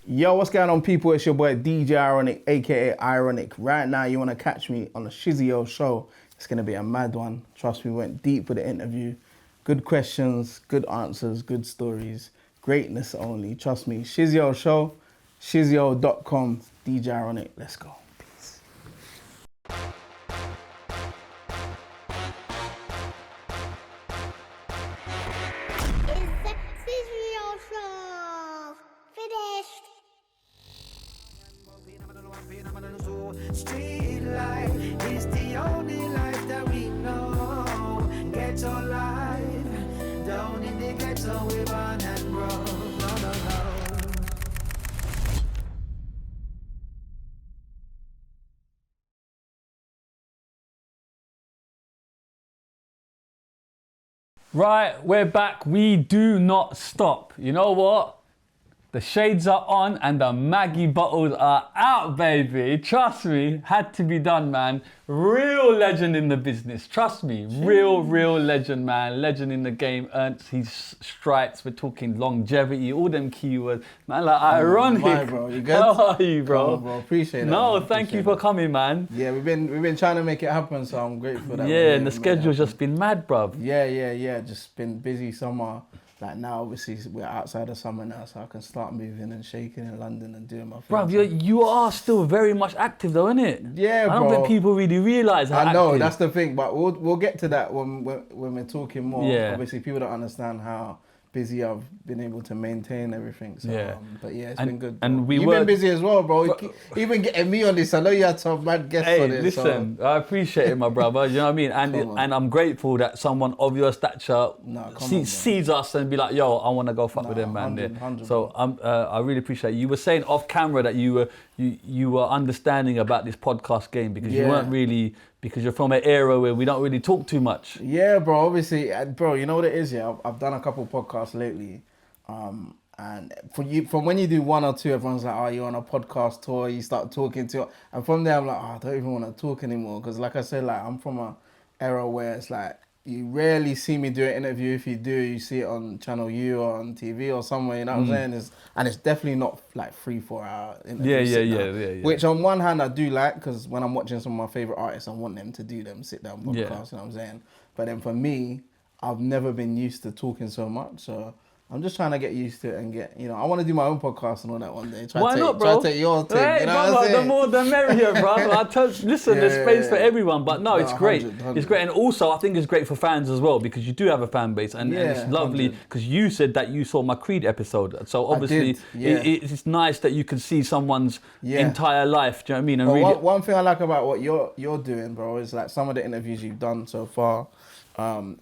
Yo, what's going on, people? It's your boy DJ Ironik, aka Ironik. Right now, you want to catch me on the Shizzio Show. It's going to be a mad one. Trust me, we went deep with the interview. Good questions, good answers, good stories. Greatness only. Trust me. Shizzio Show, shizzio.com, DJ Ironik. Let's go. Peace. Streetlife is the only life that we know. Ghetto life, down in the ghetto we born and grow. No. Right, we're back. We do not stop. You know what? The shades are on and the Maggie bottles are out, baby. Trust me, had to be done, man. Real legend in the business. Trust me, real legend, man. Legend in the game, earned his stripes. We're talking longevity, all them keywords. Man, like Ironik. Hi, bro. You good? How are you, bro? Oh, bro. Appreciate that. No, man. thank you for coming, man. Yeah, we've been trying to make it happen, so I'm grateful for that. Yeah, and the schedule's just been mad, bruv. Yeah. Just been busy summer. Like now, obviously, we're outside of summer now, so I can start moving and shaking in London and doing my thing. Bruv, you are still very much active though, innit? Yeah, I don't think people really realise how I know, active. that's the thing, but we'll get to that when we're talking more. Yeah. Obviously, people don't understand how busy I've been able to maintain everything. So, Yeah. But yeah, it's been good. And You've been busy as well, bro. Even getting me on this, I know you had some mad guests on it. Listen, I appreciate it, my brother. You know what I mean? And I'm grateful that someone of your stature sees us and be like, yo, I want to go fuck with them, man. 100%. So I really appreciate it. You were saying off camera that you were understanding about this podcast game because you weren't really, because you're from an era where we don't really talk too much. Yeah, bro. Obviously, bro. You know what it is. Yeah, I've done a couple podcasts lately, and from when you do one or two, everyone's like, "Oh, you're on a podcast tour." You start talking to, and from there, I'm like, "Oh, I don't even want to talk anymore." Because, like I said, like I'm from a era where it's like you rarely see me do an interview. If you do, you see it on Channel U or on TV or somewhere. You know what I'm saying? And it's definitely not like 3-4 hour interviews. Yeah. Which on one hand I do like, because when I'm watching some of my favorite artists, I want them to do them sit down podcasts. You know what I'm saying? But then for me, I've never been used to talking so much, so I'm just trying to get used to it and get, I want to do my own podcast and all that one day. Why not, bro? Try to take your thing. Hey, you know what I'm saying? The more the merrier, bro. Listen, there's space for everyone, but no, it's great. 100. It's great, and also I think it's great for fans as well because you do have a fan base, and it's lovely because you said that you saw my Creed episode, so obviously it's nice that you can see someone's entire life. Do you know what I mean? And well, one thing I like about what you're doing, bro, is like some of the interviews you've done so far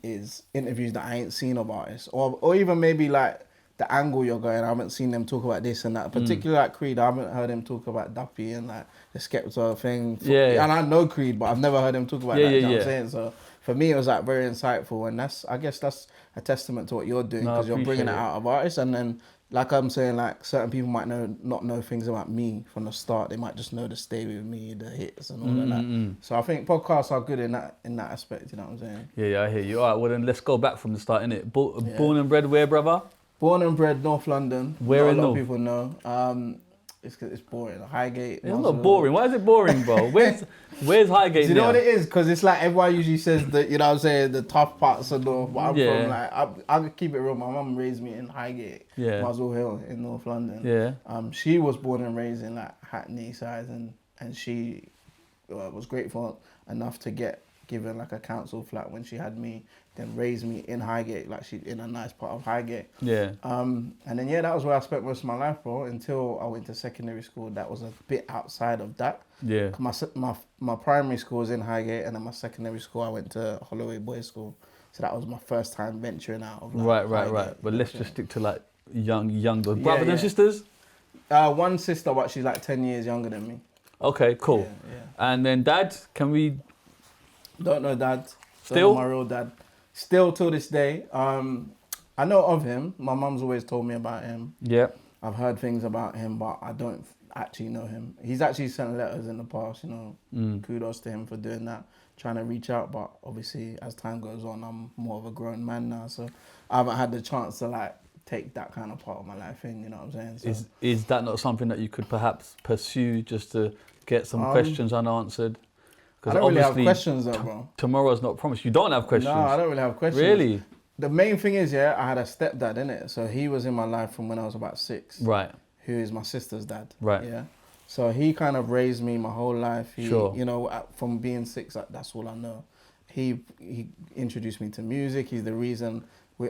is interviews that I ain't seen of artists, or even maybe like the angle you're going. I haven't seen them talk about this and that. Particularly like Creed, I haven't heard him talk about Duppy and like the Skepta thing. And I know Creed, but I've never heard him talk about that. You know what I'm saying? So for me, it was like very insightful, and I guess that's a testament to what you're doing, because you're bringing it out of artists. And then, like I'm saying, like certain people might not know things about me from the start. They might just know the Stay With Me, the hits and all of that. So I think podcasts are good in that aspect. You know what I'm saying? Yeah, I hear you. All right, well then let's go back from the start, innit? Born and bred where, brother? Born and bred North London. Where in North? A lot North? of people know. It's boring. Highgate. It's not boring. Why is it boring, bro? Where's Highgate? Do you know what it is? Because it's like everyone usually says that, you know what I'm saying, the tough parts of North. But I'm from like, I'll keep it real. My mum raised me in Highgate, Muswell Hill in North London. Yeah. She was born and raised in like Hackney side, and she was grateful enough to get given like a council flat when she had me, then raised me in Highgate, like she in a nice part of Highgate. Yeah. And then that was where I spent most of my life, bro, until I went to secondary school. That was a bit outside of that. Yeah. My primary school was in Highgate, and then my secondary school I went to Holloway Boys School. So that was my first time venturing out of like, right. But let's just stick to like younger brothers and sisters. One sister, but she's like 10 years younger than me. Okay, cool. Yeah. And then dad, can we? Don't know dad. Still? Don't know my real dad. Still till this day. I know of him. My mum's always told me about him. Yeah. I've heard things about him, but I don't actually know him. He's actually sent letters in the past, Kudos to him for doing that, trying to reach out. But obviously, as time goes on, I'm more of a grown man now, so I haven't had the chance to like take that kind of part of my life in. You know what I'm saying? So, Is that not something that you could perhaps pursue just to get some questions unanswered? I don't really have questions though, bro. Tomorrow's not promised. You don't have questions? No, I don't really have questions. Really? The main thing is, yeah, I had a stepdad, innit? So he was in my life from when I was about 6. Right. Who is my sister's dad. Right. Yeah. So he kind of raised me my whole life. He, Sure. You know, from being 6, that's all I know. He introduced me to music. He's the reason,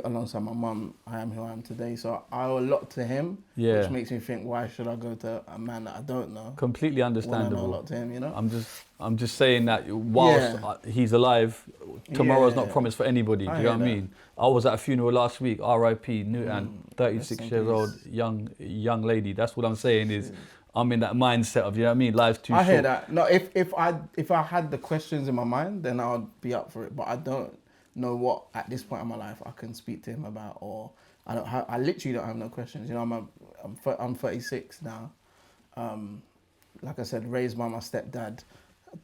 alongside my mum, I am who I am today. So I owe a lot to him, which makes me think, why should I go to a man that I don't know? Completely understandable. When I know a lot to him, you know? I'm just saying that whilst he's alive, tomorrow's not promised for anybody. Do you know what I mean? I was at a funeral last week, R.I.P. Newton, 36-year-old young lady. That's what I'm saying is, I'm in that mindset of, you know what I mean? Life's too short. I hear that. No, if I had the questions in my mind, then I would be up for it. But I don't know what at this point in my life I can speak to him about, or I literally don't have no questions. You know, I'm 36 now. Like I said, raised by my stepdad.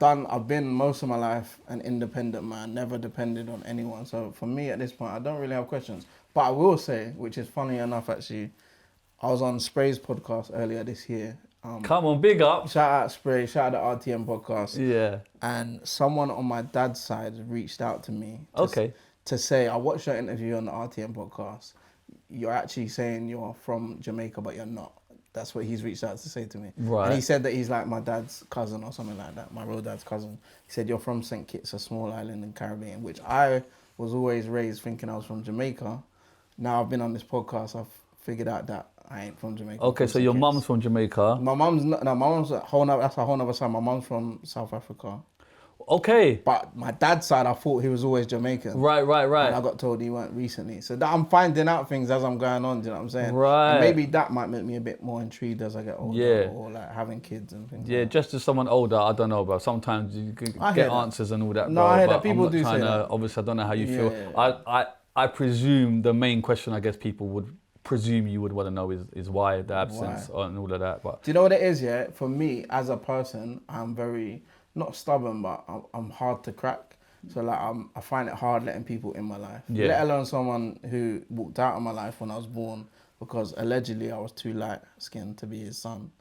I've been most of my life an independent man, never depended on anyone. So for me at this point, I don't really have questions. But I will say, which is funny enough actually, I was on Spray's podcast earlier this year. Come on, big up. Shout out Spray, shout out the RTM podcast. Yeah. And someone on my dad's side reached out to me to say, I watched your interview on the RTM podcast. You're actually saying you're from Jamaica, but you're not. That's what he's reached out to say to me. Right. And he said that he's like my dad's cousin or something like that, my real dad's cousin. He said, you're from St. Kitts, a small island in Caribbean, which I was always raised thinking I was from Jamaica. Now I've been on this podcast, I've figured out that I ain't from Jamaica. Okay, so your mum's from Jamaica. My mum's a whole nother side. My mum's from South Africa. Okay. But my dad's side, I thought he was always Jamaican. Right. And I got told he weren't recently. So I'm finding out things as I'm going on, do you know what I'm saying? Right. And maybe that might make me a bit more intrigued as I get older. Yeah. Or like having kids and things Yeah, like that. just as someone older, I don't know, bro. Sometimes you can get answers and all that, No, bro. I hear but that. People I'm not do trying say to, that. obviously, I don't know how you feel. Yeah. I presume the main question I guess people would presume you would want to know is why the absence and all of that. But do you know what it is, yeah? For me, as a person, I'm very, not stubborn, but I'm hard to crack. So like I find it hard letting people in my life. Yeah. Let alone someone who walked out of my life when I was born because allegedly I was too light skinned to be his son.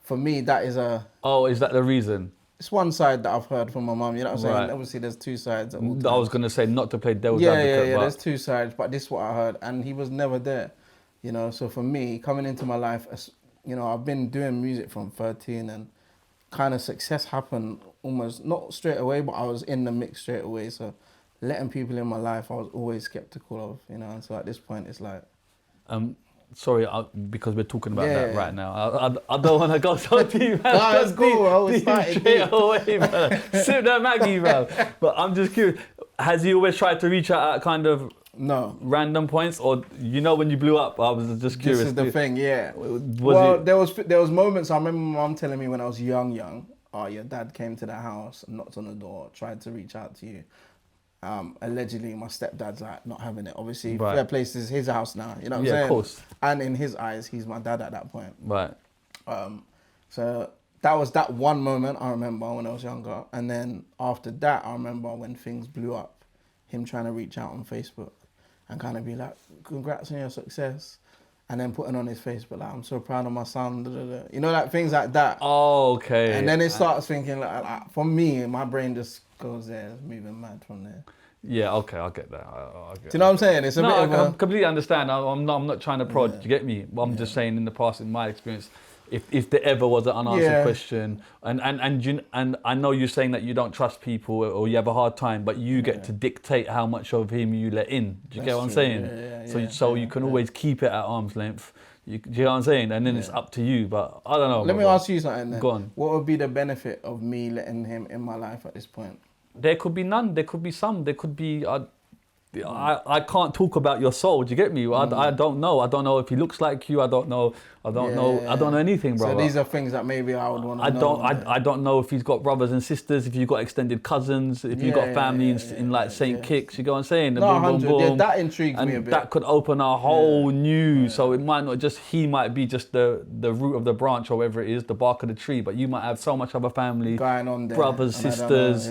For me, that is Oh, is that the reason? It's one side that I've heard from my mum, you know what I'm saying? Right. Obviously there's two sides. I was going to say not to play devil's yeah, advocate. Yeah, but there's two sides, but this is what I heard. And he was never there, you know? So for me, coming into my life, you know, I've been doing music from 13 and kind of success happened almost, not straight away, but I was in the mix straight away. So letting people in my life, I was always skeptical of, you know? And so at this point, it's like... Sorry, because we're talking about that right now. I don't want to go so deep. Man. No, it's cool, bro. We're starting straight away, man. Sip that Maggie, bro. But I'm just curious. Has he always tried to reach out at kind of random points, or you know when you blew up? I was just curious. This is the thing, yeah. There was moments. I remember my mum telling me when I was young. Oh, your dad came to the house, knocked on the door, tried to reach out to you. Allegedly, my stepdad's like not having it. Obviously, Fair Place is his house now. You know what I'm saying? Of course. And in his eyes, he's my dad at that point. Right. So that was that one moment I remember when I was younger. And then after that, I remember when things blew up, him trying to reach out on Facebook and kind of be like, congrats on your success. And then putting on his Facebook like, I'm so proud of my son. Da, da, da. You know, like things like that. Oh, okay. And then it starts thinking, like for me, my brain just goes there, moving mad from there. Yeah, okay, I get that. Do you know what I'm saying? It's a bit of I completely understand. I'm not trying to prod, do you get me? But I'm just saying in the past, in my experience, if there ever was an unanswered question, and I know you're saying that you don't trust people or you have a hard time, but you get to dictate how much of him you let in. Do you get what I'm saying? So you can always keep it at arm's length. Do you know what I'm saying? And then it's up to you, but I don't know. Let me ask you something then. Go on. What would be the benefit of me letting him in my life at this point? There could be none. There could be some. There could be... I can't talk about your soul. Do you get me? I don't know. I don't know if he looks like you. I don't know. I don't know anything, bro. So these are things that maybe I would want to know. I don't know if he's got brothers and sisters. If you've got extended cousins. If you've got family in like St. Kitts. You know what I'm saying? No, 100. Yeah, that intrigues me a bit. That could open a whole new. So it might not just. He might be just the root of the branch or whatever it is, the bark of the tree. But you might have so much of a family, going on there, brothers, sisters.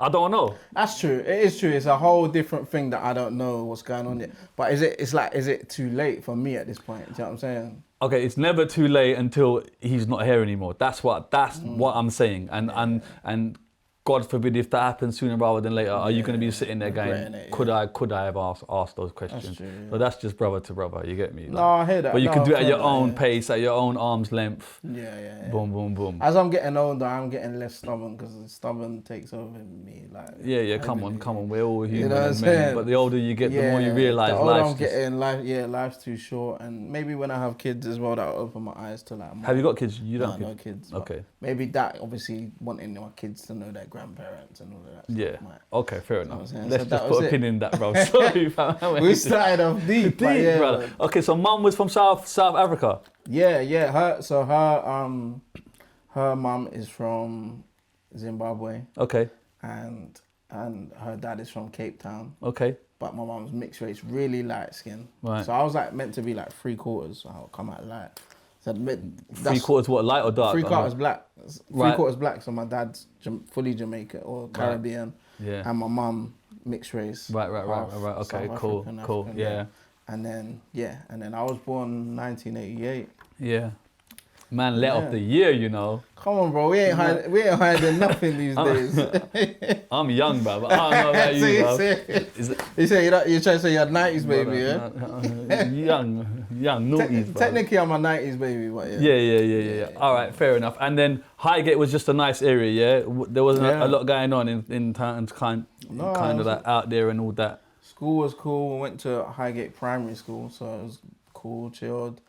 I don't know. That's true. It is true. It's a whole different thing that I don't know what's going on yet. But is it too late for me at this point? Do you know what I'm saying? Okay, it's never too late until he's not here anymore. That's what I'm saying. And God forbid if that happens sooner rather than later, are you going to be sitting there going, could I have asked those questions? That's true, yeah. So that's just brother to brother, you get me? Like, No, I hear that. But you can do it at your that, own pace, at your own arm's length. Yeah. Boom, boom, boom. As I'm getting older, I'm getting less stubborn because stubborn takes over me. Like Yeah, come on. We're all human, You know what I'm and saying? men. But the older you get, the more you realise the older life's I'm getting, life's too short. And maybe when I have kids as well, that'll open my eyes to like. Have you got kids? You don't No, have no kids. kids. Okay. Maybe that, obviously, wanting my kids to know their grandparents and all of that stuff. Yeah. might- Okay, fair enough. what I'm saying? Let's So just that put was a it. pin in that, bro. Sorry, fam. We started off deep, but Deep, yeah, brother. Okay, so mum was from South Africa. Yeah. Her mum is from Zimbabwe, Okay. and her dad is from Cape Town. Okay. But my mum's mixed race, really light skin. Right. So I was like meant to be like 3/4. So I'll come out light. So Three quarters what, light or dark? 3/4 black. Right. 3/4 black. So my dad's fully Jamaican or Caribbean, Yeah. and my mum mixed race. Right. half Okay, South cool. African, Yeah. And then I was born 1988. Yeah. Man let off the year, you know. Come on, bro. We ain't hiding nothing these days. I'm young, bro, but I don't know about you, bro. You say you're trying to say you're 90s baby, yeah? Young, naughty, bro. Technically, I'm a 90s baby, but yeah. Yeah. All right, fair enough. And then Highgate was just a nice area, yeah? There wasn't a lot going on in terms kind of that out there and all that. School was cool. We went to Highgate Primary School, so it was cool, chilled.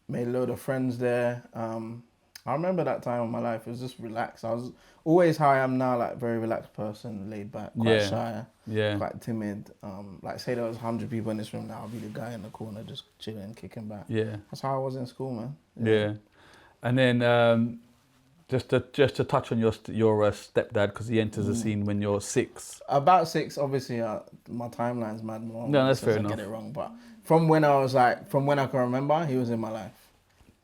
Made a load of friends there. I remember that time of my life. It was just relaxed. I was always how I am now, like very relaxed person, laid back, quite shy, quite timid. Like say there was 100 people in this room now, I'll be the guy in the corner just chilling, kicking back. Yeah. That's how I was in school, man. Yeah. And then just to touch on your stepdad, because he enters the scene when you're 6. About 6, obviously, my timeline's mad wrong. No, that's fair I enough. get it wrong, but from when I can remember, he was in my life.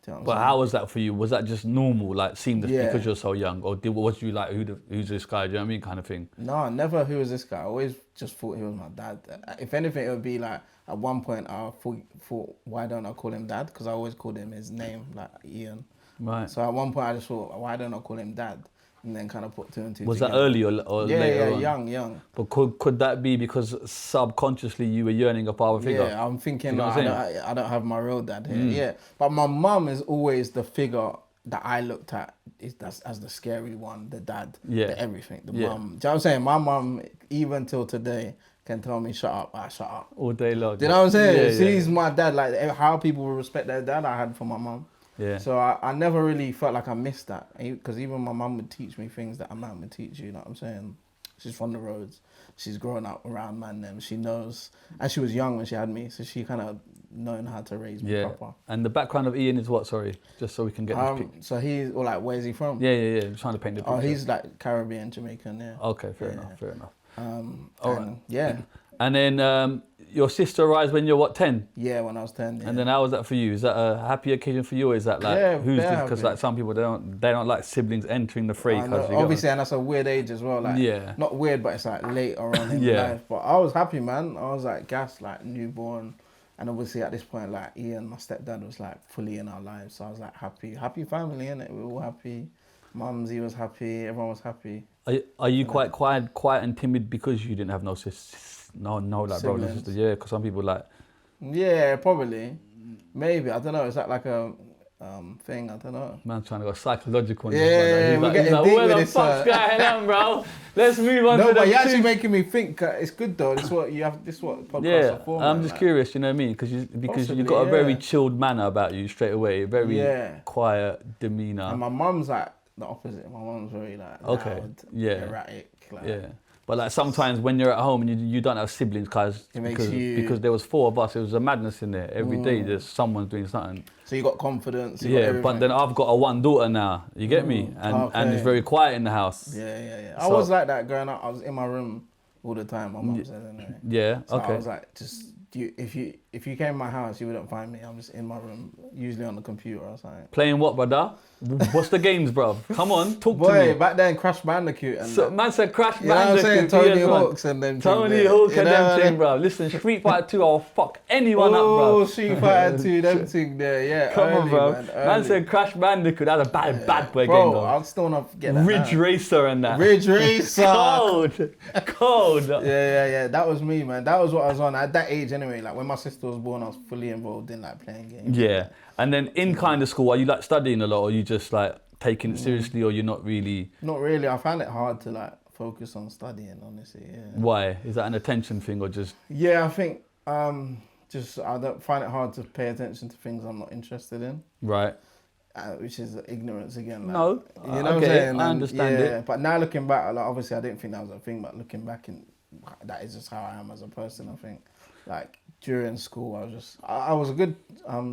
Do you know what I'm But saying? how was that for you? Was that just normal, like seamless Yeah. because you're so young, or was you like who's this guy? Do you know what I mean, kind of thing? No, never who was this guy. I always just thought he was my dad. If anything, it would be like, at one point, I thought why don't I call him dad? Because I always called him his name, like Ian. Right. So at one point, I just thought, why don't I call him dad? And then kind of put 2 and 2 Was together. that early or later on? young. But could that be because subconsciously you were yearning a father figure? Yeah, I'm thinking, You know what I'm I don't have my real dad here. Yeah, but my mum is always the figure that I looked at as the scary one, the dad, the everything, the mum. Do you know what I'm saying? My mum, even till today, can tell me, shut up, shut up. All day long. Do you know what I'm saying? Yeah, She's my dad. Like how people will respect their dad, I had from my mum. Yeah. So I never really felt like I missed that. Because even my mum would teach me things that a man would teach you know what I'm saying? She's from the roads. She's grown up around man them. She knows. And she was young when she had me, so she kind of known how to raise me proper. And the background of Ian is what, sorry? Just so we can get this picture. So he's, or like, where's he from? Yeah. I'm trying to paint the picture. Oh, he's like Caribbean, Jamaican, yeah. Okay, fair enough. All right. Yeah. And then your sister arrives when you're what, 10? Yeah, when I was 10. Yeah. And then how was that for you? Is that a happy occasion for you, or is that like who's this? Because like some people they don't like siblings entering the fray. Obviously, and that's a weird age as well. Like, not weird, but it's like later on in life. But I was happy, man. I was like gas, like newborn, and obviously at this point, like Ian, my stepdad, was like fully in our lives. So I was like happy family, innit? We were all happy. Mumsy was happy. Everyone was happy. Are you quite quiet and timid because you didn't have no sisters? No, like brothers and sisters. Yeah, because some people like. Yeah, probably. Maybe, I don't know. Is that like a thing? I don't know. Man, trying to go psychological. Yeah, we're getting deep with this. Where the fuck's going on, bro? Let's move on to the. No, but you're actually making me think. It's good though. This is what you have. This is what podcasts are for. I'm just curious. You know what I mean? Because you got a very chilled manner about you straight away. Very quiet demeanour. And my mum's like the opposite. My mum's very like loud, erratic. Like, But like sometimes when you're at home and you don't have siblings, because there was 4 of us, it was a madness in there. Every day there's someone doing something. So you got confidence. But then I've got a 1 daughter now. You get me? And it's very quiet in the house. Yeah. I was like that growing up. I was in my room all the time. My mum said anyway. Yeah. So I was like, if you came to my house, you wouldn't find me. I'm just in my room, usually on the computer or something. Playing what, brother? What's the games, bruv? Come on, talk to Boy, me. back then, Crash Bandicoot and So, that. man said Crash You know what I'm saying? Bandicoot. Tony PS1. Hawk's and them. Tony thing, Hawk you and know them what I thing, mean? bro. Listen, Street Fighter 2, I'll fuck anyone up, bro. Oh, Street Fighter 2, them thing there, yeah. Come on, early, bro. Man, Man said Crash Bandicoot. That's a bad boy bro, game, though. I'll still not get that. Ridge now. Racer and that. Ridge Racer. Cold. Yeah. That was me, man. That was what I was on at that age, anyway. Like when my sister was born, I was fully involved in like playing games. Yeah, and then in kind of school, are you like studying a lot, or you just like taking it seriously, or you're not really? Not really. I found it hard to like focus on studying, honestly. Yeah. Why? Is that an attention thing, or just? Yeah, I think just I don't find it hard to pay attention to things I'm not interested in. Right. Which is ignorance again. Like, No, you know I what I'm get it, saying? I And, understand it. But now looking back, like obviously I didn't think that was a thing, but looking back, and that is just how I am as a person. I think, like during school, I was a good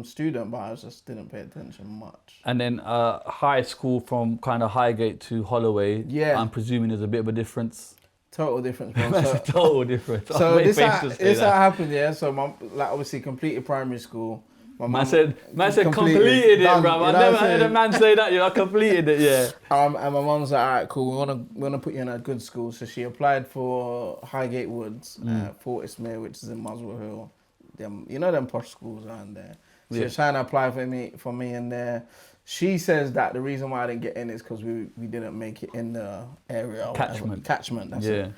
student, but I just didn't pay attention much. And then high school from kind of Highgate to Holloway. Yeah. I'm presuming there's a bit of a difference. Total difference, bro. That's a total difference. So I'm this waiting how, to say this that. how happened, yeah. So my like obviously completed primary school. My Man mum said completed it, done, bro. you know I what never I'm heard a saying? man say that. You know, completed it, yeah. And my mum's like, all right, cool. We wanna put you in a good school. So she applied for Highgate Woods, Fortismere, which is in Muswell Hill. You know them posh schools around there. So she was trying to apply for me in there. She says that the reason why I didn't get in is because we didn't make it in the area. Or Catchment. Catchment. That's Yeah. it.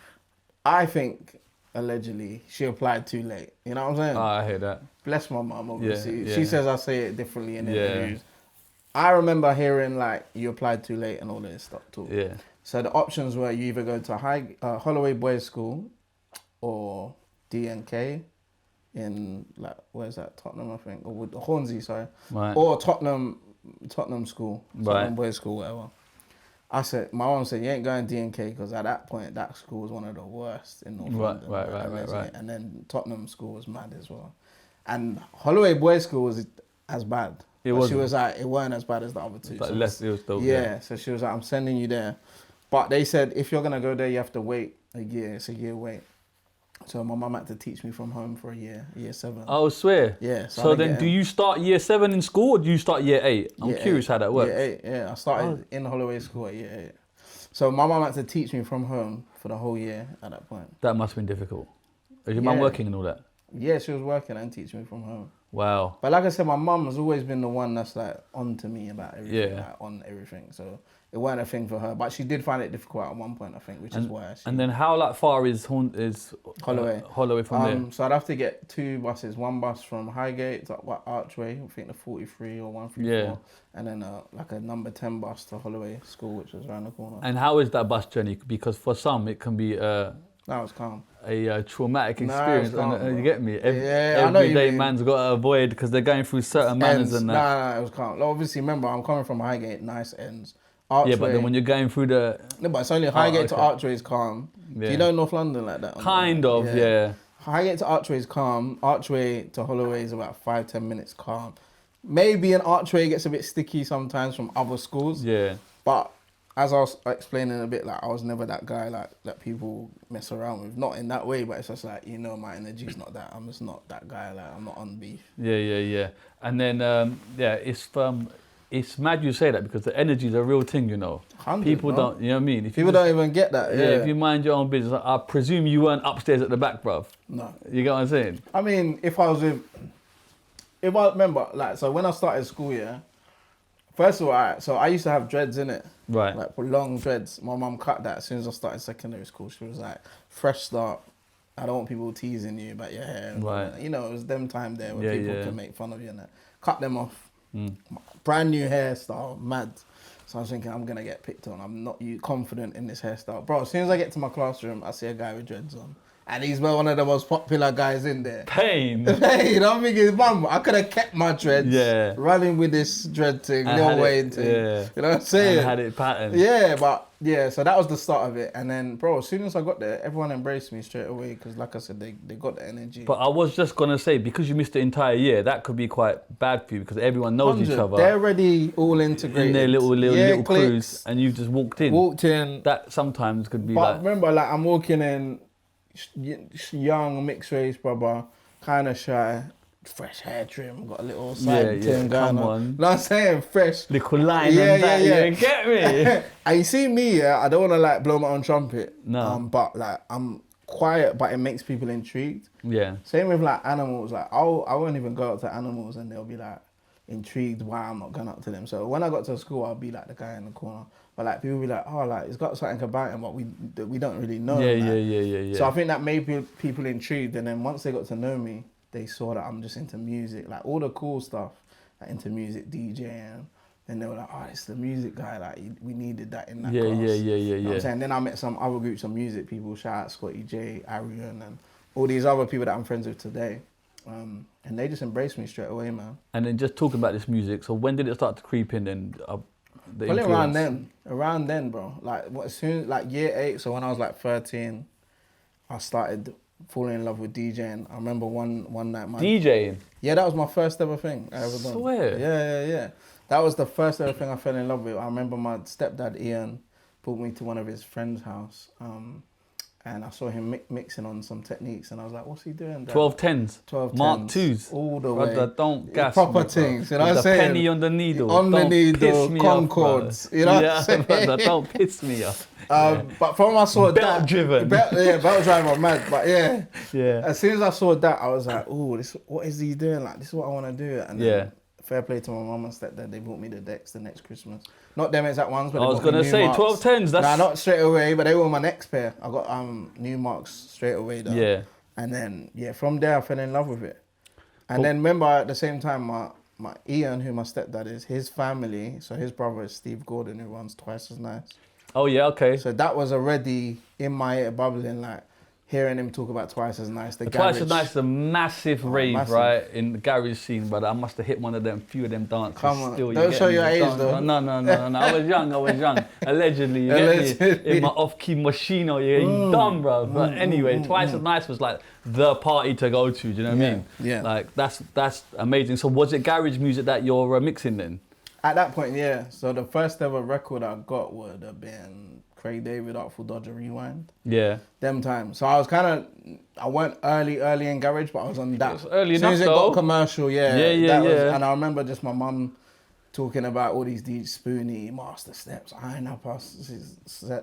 I think allegedly she applied too late. You know what I'm saying? Oh, I hear that. Bless my mum, obviously. Yeah. She says I say it differently in Yeah. interviews. I remember hearing like you applied too late and all this stuff too. Yeah. So the options were you either go to Holloway Boys School or DNK in like where's that, Tottenham I think, or Hornsey, sorry, Right. or Tottenham School, Tottenham Right. Boys School, whatever. I said, my mum said, you ain't going DNK because at that point, that school was one of the worst in North London. Right. And then Tottenham School was mad as well. And Holloway Boys School was as bad. It But wasn't. she was like, it weren't as bad as the other two. But So less, it was dope. yeah, so she was like, I'm sending you there. But they said, if you're going to go there, you have to wait a year. It's a year wait. So my mum had to teach me from home for a year 7. Oh, swear. Yeah. So I then, didn't do get you start year 7 in school, or do you start year 8? I'm Year curious 8. how that works. Year 8, yeah. I started in Holloway School at year 8. So my mum had to teach me from home for the whole year at that point. That must have been difficult. Is your mum Yeah. working and all that? Yeah, she was working and teaching me from home. Wow. But like I said, my mum has always been the one that's like on to me about everything, Yeah. like, on everything. So it wasn't a thing for her, but she did find it difficult at one point, I think, which is why. And then how like far is Holloway. Holloway from there? So I'd have to get 2 buses. One bus from Highgate to Archway, I think the 43 or 134, Yeah. and then like a number 10 bus to Holloway School, which was around the corner. And how is that bus journey? Because for some it can be That was calm. a traumatic Nah, experience. it's calm, You bro. get me? Yeah, I know what you Everyday mean. man's got to avoid because they're going through certain manners and that. Nah, it was calm. Like, obviously, remember, I'm coming from Highgate, nice ends. Archway, Yeah, but then when you're going through the no, but it's only Highgate to okay. Archway is calm. Do Yeah. you know North London like that? kind of, yeah. Highgate to Archway is calm. Archway to Holloway is about 5-10 minutes calm. Maybe an Archway gets a bit sticky sometimes from other schools. Yeah. But as I was explaining a bit, like I was never that guy like that people mess around with. Not in that way, but it's just like, you know, my energy's not that. I'm just not that guy. Like I'm not on beef. Yeah. And then, it's mad you say that because the energy is a real thing, you know. 100, People bro. don't, you know what I mean? If you People just- don't even get that. Yeah, if you mind your own business, I presume you weren't upstairs at the back, bruv. No. You get what I'm saying? I mean, if I remember, like, so when I started school, yeah, first of all, so I used to have dreads in it. Right. Like long dreads. My mum cut that as soon as I started secondary school. She was like, fresh start. I don't want people teasing you about your hair. Right. You know, it was them time there where Yeah, people yeah. can make fun of you and that. Cut them off. Brand new hairstyle, mad. So I was thinking, I'm going to get picked on. I'm not confident in this hairstyle. Bro, as soon as I get to my classroom, I see a guy with dreads on. And he's one of the most popular guys in there. Pain. Hey, you know, I'm thinking, mum, I could have kept my dreads. Yeah. Running with this dread thing, And Lil had it- Wayne thing. yeah. You know what I'm saying? And had it patterned. Yeah, but yeah, so that was the start of it. And then, bro, as soon as I got there, everyone embraced me straight away because, like I said, they got the energy. But I was just going to say, because you missed the entire year, that could be quite bad for you because everyone knows each 100, other they're already all integrated. in their little cliques. crews and you've just walked in. Walked in. That sometimes could be But like... remember, like, I'm walking in, young, mixed race, brother, kind of shy, fresh hair trim, got a little side thing going come on. on. You know what I'm saying? Fresh. Little line and that, you get me? And you see me, yeah, I don't want to like blow my own trumpet. No. But like, I'm quiet, but it makes people intrigued. Yeah. Same with like animals, like I won't even go up to animals and they'll be like intrigued why I'm not going up to them. So when I got to school, I'll be like the guy in the corner. But like people be like, oh, like he's got something about him, but we don't really know. Yeah. So I think that made people intrigued, and then once they got to know me, they saw that I'm just into music, like all the cool stuff, like into music, DJing. And they were like, oh, it's the music guy, like we needed that in that class. You know what I'm saying? Then I met some other groups of music people, shout out Scotty J, Arian, and all these other people that I'm friends with today. And they just embraced me straight away, man. And then just talking about this music, so when did it start to creep in then? Probably around then, bro. Like as soon like year 8, so when I was like 13, I started falling in love with DJing. I remember one night, man. DJing? Yeah, that was my first ever thing I ever done. Swear? Yeah. That was the first ever thing I fell in love with. I remember my stepdad Ian brought me to one of his friend's house. And I saw him mixing on some techniques, and I was like, "What's he doing?" 1210s, 1210s, Mark 2s, all the way. Brother, don't gas proper me, things. You know with what I'm the saying? penny on the needle. On don't the needle, piss me Concords. Off, you know what I'm saying? Brother, don't piss me off. But from I saw Belt that, driven. belt driver, mad. But yeah, Yeah. As soon as I saw that, I was like, "Oh, what is he doing? Like, this is what I want to do." And then, fair play to my mum and stepdad. They bought me the decks the next Christmas. Not them exact ones, but I was gonna say 1210s. That's not straight away, but they were my next pair. I got new marks straight away though. Yeah. And then from there I fell in love with it. And then remember at the same time my Ian, who my stepdad is, his family, so his brother is Steve Gordon, who runs Twice as Nice. Oh yeah, okay. So that was already in my ear bubbling, like hearing him talk about Twice as Nice. Twice as Nice is a massive rave, massive. right, in the garage scene, brother. I must have hit one of them, few of them dances. Come on, still, don't show your age dance. though. No. I was young. Allegedly, you get me? In my off-key machine, you dumb, bro. But anyway, Twice as Nice was like the party to go to. Do you know what I mean? Yeah. Like that's amazing. So was it garage music that you're mixing then? At that point, yeah. So the first ever record I got would have been Craig David, Artful Dodger, Rewind. Yeah. Them times. So I was I weren't early in garage, but I was on that. It was early as soon as enough, it got though. commercial, Yeah. And I remember just my mum talking about all these Spoony, Master Steps, Iron Nappa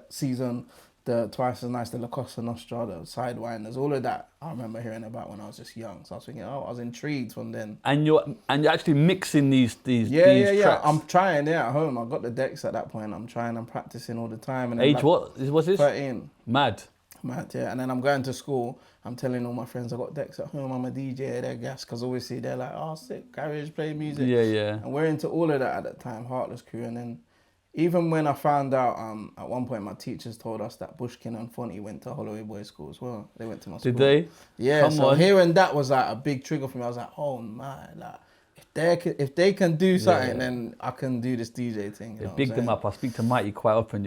season, the Twice as Nice, the La Costa Nostra, the Sidewinders, all of that. I remember hearing about when I was just young. So I was thinking, I was intrigued from then. And you're actually mixing these Yeah. tracks. I'm trying, at home. I got the decks at that point. I'm practicing all the time. And Age what? What's this? 13. Mad, yeah. And then I'm going to school. I'm telling all my friends I got decks at home. I'm a DJ. They're gas because obviously they're like, oh, sick, garage, play music. Yeah. And we're into all of that at that time, Heartless crew. And then even when I found out, at one point my teachers told us that Bushkin and Fonty went to Holloway Boys School as well. They went to my school. Did they? Yeah. Come so on. hearing that was like a big trigger for me. I was like, oh man, like if they can do something, then I can do this DJ thing. You know Big them up. I speak to Mighty quite often,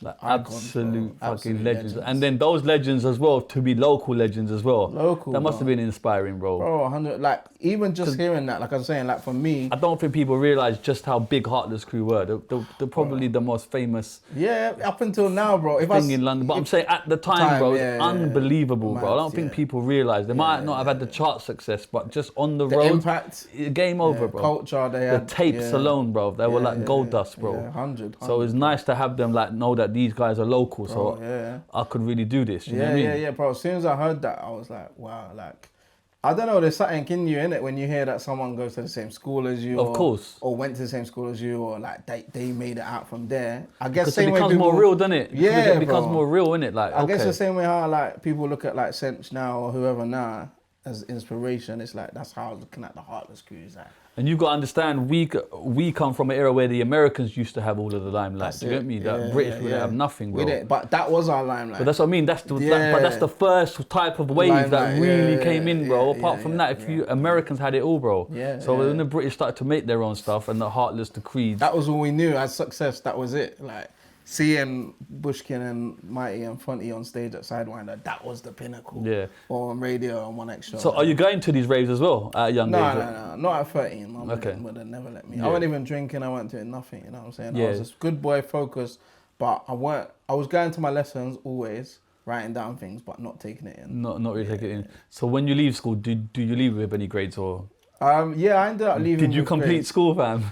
like Icons, absolute bro. fucking Absolute legends. legends. And then those legends as well, to be local legends as well. Local, That must bro. have been inspiring, bro. Bro, 100, like even just hearing that, like I was saying, like for me, I don't think people realise just how big Heartless crew were. They're probably the most famous yeah, up until now, bro. If thing in London. But I'm saying at the time, bro, yeah, it's unbelievable, yeah. bro. I don't think Yeah. people realise. They might not have had the chart success, but just on the the road, impact, game over, bro. culture, they The had tapes alone, bro, they were like gold dust, bro. Yeah, 100. So it's nice to have them like know that these guys are local, so I could really do this. You know what I mean? Yeah, bro. As soon as I heard that, I was like, wow, like, I don't know, there's something in you, innit, when you hear that someone goes to the same school as you. Of course. Or went to the same school as you, or like they made it out from there. I guess Because same it way becomes people, more real, doesn't it? Yeah, It becomes bro. more real, innit? Like, I guess the same way how like people look at like Sench now or whoever now as inspiration. It's like that's how I was looking at the Heartless crew. It's like, And you got to understand, we come from an era where the Americans used to have all of the limelight. Do you get me? That British would have nothing, bro. We didn't, but that was our limelight. But that's what I mean. But that's the first type of wave that Limelight, really came in, bro. yeah, Apart from that, Americans had it all, bro. Yeah, So yeah. when the British started to make their own stuff and the Heartless, the Creeds. That was all we knew as success. That was it. Like seeing Bushkin and Mighty and Fonty on stage at Sidewinder, that was the pinnacle. Yeah. Or on radio and One Extra. So are you going to these raves as well at a young age? No, not at 13. Mum Okay. would have never let me. Yeah. I wasn't even drinking. I wasn't doing nothing. You know what I'm saying? Yeah. I was just good boy, focused. But I was going to my lessons always, writing down things but not taking it in. Not really taking it in. So when you leave school, do you leave with any grades or? Yeah, I ended up leaving. Did you with complete grades. school, fam?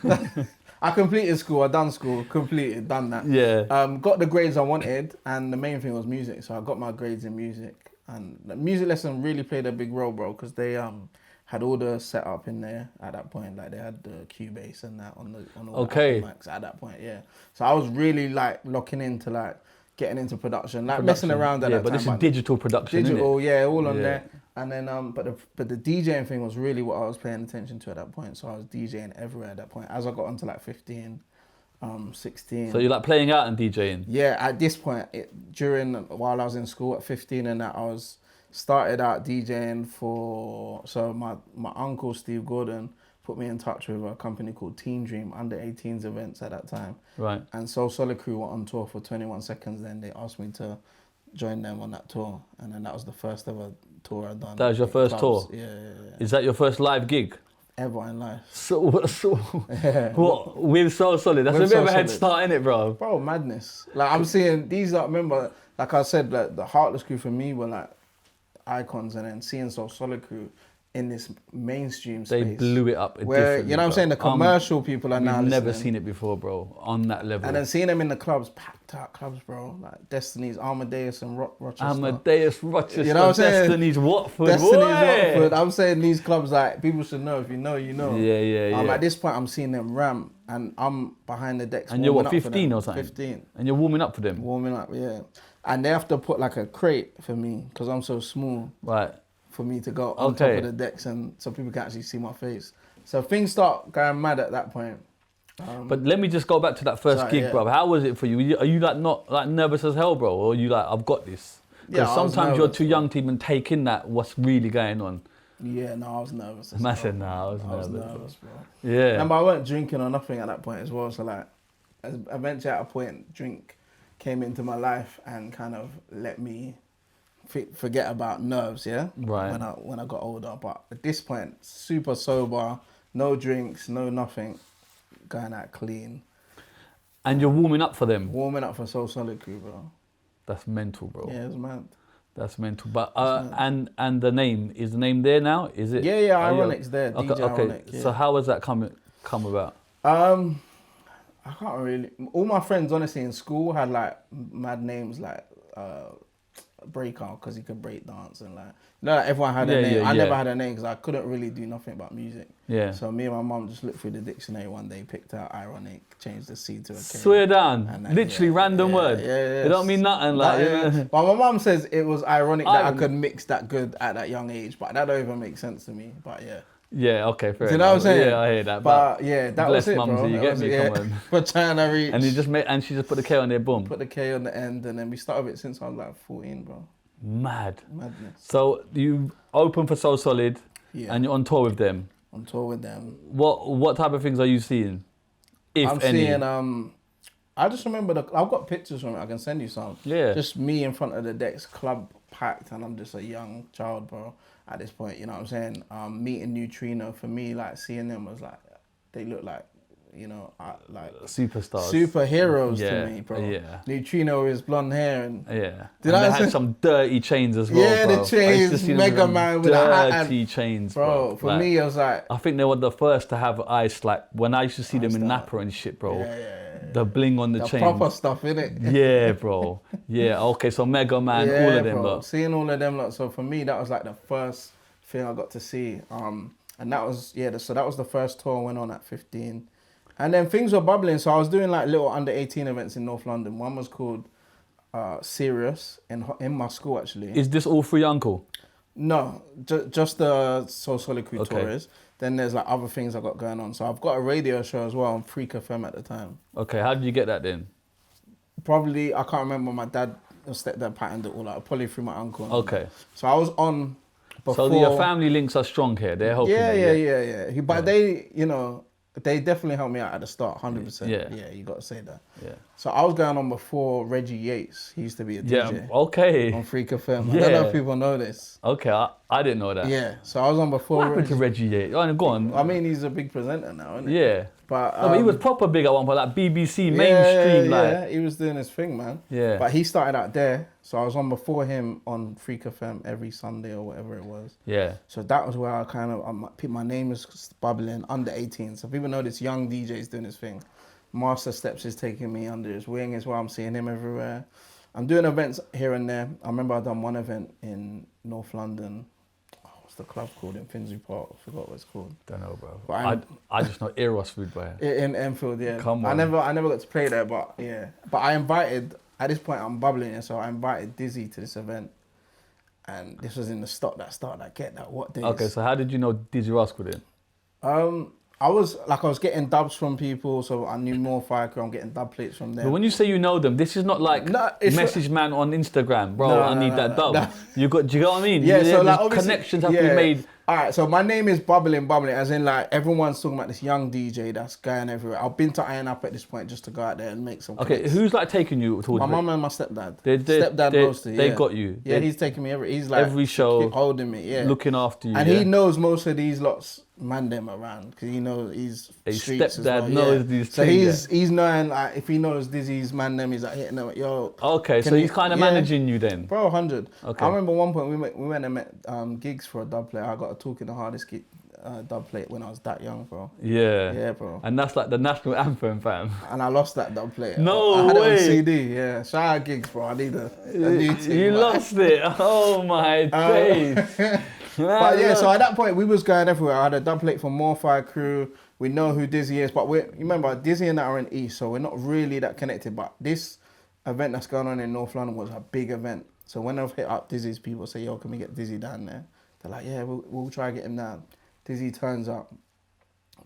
I completed school. I done school. Completed. Done that. Yeah. Got the grades I wanted, and the main thing was music. So I got my grades in music, and the music lesson really played a big role, bro, because they had all the setup in there at that point. Like they had the Cubase and that on all the Apple Macs at that point. Yeah. So I was really like locking into like getting into production, like messing around at that time. Yeah, but this is digital production. Digital, isn't it? yeah, all on there. And then, but the DJing thing was really what I was paying attention to at that point. So I was DJing everywhere at that point. As I got onto like 15, 16. So you're like playing out and DJing? Yeah, at this point, while I was in school at 15 and that, I started out DJing so my uncle, Steve Gordon, put me in touch with a company called Teen Dream, under 18s events at that time. Right. And so Solid Crew were on tour for 21 Seconds then. They asked me to join them on that tour. And then that was the first ever tour I'd done. That was your first tour? Yeah. Is that your first live gig? Ever in life. So what, with So Solid? That's a bit of a head start, innit, bro? Bro, madness. Like I'm seeing these, remember, like I said, like the Heartless crew for me were like icons, and then seeing So Solid Crew in this mainstream space. They blew it up where, you know what I'm saying, the commercial people are now I've never listening. seen it before, bro, on that level. And then seeing them in the clubs, packed out clubs, bro. Like Destiny's, Amadeus and Rochester. Amadeus, Rochester, you know what I'm saying? Destiny's, Watford. Destiny's, Watford. I'm saying these clubs, like, people should know. If you know, you know. Yeah. At this point, I'm seeing them ramp, and I'm behind the decks. And you're what, 15 or something? 15. And you're warming up for them? Warming up, yeah. And they have to put like a crate for me, because I'm so small. Right. For me to go on top of the decks, and so people can actually see my face. So things start going mad at that point. But let me just go back to that first gig, bro. How was it for you? Are you like not like nervous as hell, bro? Or are you like, I've got this? Because sometimes you're too young to even take in that what's really going on. Yeah, no, I was nervous. I said, no, I was nervous, bro. Yeah. Remember, I weren't drinking or nothing at that point as well. So like, eventually at a point, drink came into my life and kind of let me forget about nerves, yeah? Right. When I got older. But at this point, super sober, no drinks, no nothing, going out clean. And you're warming up for them? Warming up for So Solid Crew, bro. That's mental, bro. Yeah, it's mad. That's mental. But and the name, is the name there now? Is it? Yeah, Ironik's there. DJ Ironik. Yeah. So how has that come about? I can't really. All my friends, honestly, in school had like mad names like Breakout, because he could break dance, and like, you know, like everyone had a name. I never had a name because I couldn't really do nothing about music. Yeah. So me and my mum just looked through the dictionary one day, picked out Ironik, changed the C to a K. Swear down, literally random word. Yeah. It don't mean nothing. Like, But my mum says it was ironic that I could mix that good at that young age, but that don't even make sense to me. But yeah. Yeah, okay, fair enough. You know what I'm saying? Yeah, I hear that. But yeah, that was it, Mumsy, bro. You get me? Come on. For trying to reach. And she just put the K on there, boom. Put the K on the end, and then we started it since I was like 14, bro. Madness. So you open for So Solid, and you're on tour with them. On tour with them. What type of things are you seeing? I'm seeing. I just remember I've got pictures from it. I can send you some. Yeah. Just me in front of the decks, club packed, and I'm just a young child, bro. At this point, you know what I'm saying? Meeting Neutrino, for me, like seeing them was like, they look like, you know, like superstars, superheroes to me, bro. Yeah. Neutrino with his blonde hair and they had some dirty chains as well. Yeah, bro. The chains, Mega Man with a hat. Dirty chains, bro. For me, I was like, I think they were the first to have ice. Like when I used to see them in Nappa and shit, bro. The bling on the chain. Proper stuff, innit? Yeah, bro. Yeah, okay, so Mega Man, all of them, bro. Seeing all of them, like, so for me, that was like the first thing I got to see. And that was, so that was the first tour I went on at 15. And then things were bubbling, so I was doing like little under 18 events in North London. One was called Serious in my school, actually. Is this all through your uncle? No, just the So Solid Crew tours. Then there's like other things I got going on. So I've got a radio show as well on Freak FM at the time. Okay, how did you get that then? Probably, I can't remember, my dad or stepdad patterned it all out, probably through my uncle. Okay. So I was on before. So your family links are strong here, they're helping you? Yeah. But they, you know, they definitely helped me out at the start, 100%. Yeah, you got to say that. Yeah. So I was going on before Reggie Yates. He used to be a DJ. Yeah, okay. On Freak FM. I don't know if people know this. Okay, I didn't know that. Yeah, so I was on before. What happened to Reggie Yates? Oh, go on. I mean, he's a big presenter now, isn't he? Yeah. But he was proper big at one point, like BBC mainstream, yeah, he was doing his thing, man. Yeah. But he started out there, so I was on before him on Freak FM every Sunday or whatever it was. Yeah. So that was where I kind of, my name is bubbling, under 18. So people know this young DJ is doing his thing. Master Steps is taking me under his wing as well. I'm seeing him everywhere. I'm doing events here and there. I remember I done one event in North London. What's the club called in Finsbury Park? I forgot what it's called. Don't know, bro. But I just know Eros food, bro. In Enfield, yeah. Come on. I never got to play there, but yeah. But I invited, at this point I'm bubbling, so I invited Dizzee to this event. And this was in the stock that started at Get That What Days. Okay, so how did you know Djing Rascal then? I was getting dubs from people, so I knew more Fire Crew. I'm getting dub plates from them. But when you say you know them, this is not like message man on Instagram, bro. I need that dub. no. Do you get what I mean? Yeah, so like connections have to be made. All right, so my name is bubbling, as in like everyone's talking about this young DJ that's going everywhere. I've been to Iron Up at this point just to go out there and make some. Okay, clicks. who's like taking you towards my mum and my stepdad? Stepdad mostly. They got you. Yeah, he's taking me he's like every show, holding me. Yeah, looking after you. And he knows most of these lots. Man them around because he knows he's streets as well. Knows these so things. he's knowing like if he knows Dizzee's man them, he's like hitting them. Yo. Okay, so he's kind of managing you then. Bro, 100. Okay. I remember one point we went and met gigs for a dub plate. I got a Talking the Hardest dub plate when I was that young, bro. Yeah. Yeah, bro. And that's like the national anthem, fam. And I lost that dub plate. No I had way. it on CD. Yeah. Shout out gigs, bro. I need a new thing. You lost it. Oh my days. But yeah, so at that point we was going everywhere. I had a dub plate for More Fire Crew. We know who Dizzee is, but you remember Dizzee and that are in East, so we're not really that connected. But this event that's going on in North London was a big event. So when I've hit up Dizzee's people, say, yo, can we get Dizzee down there? They're like, yeah, we'll try to get him down. Dizzee turns up.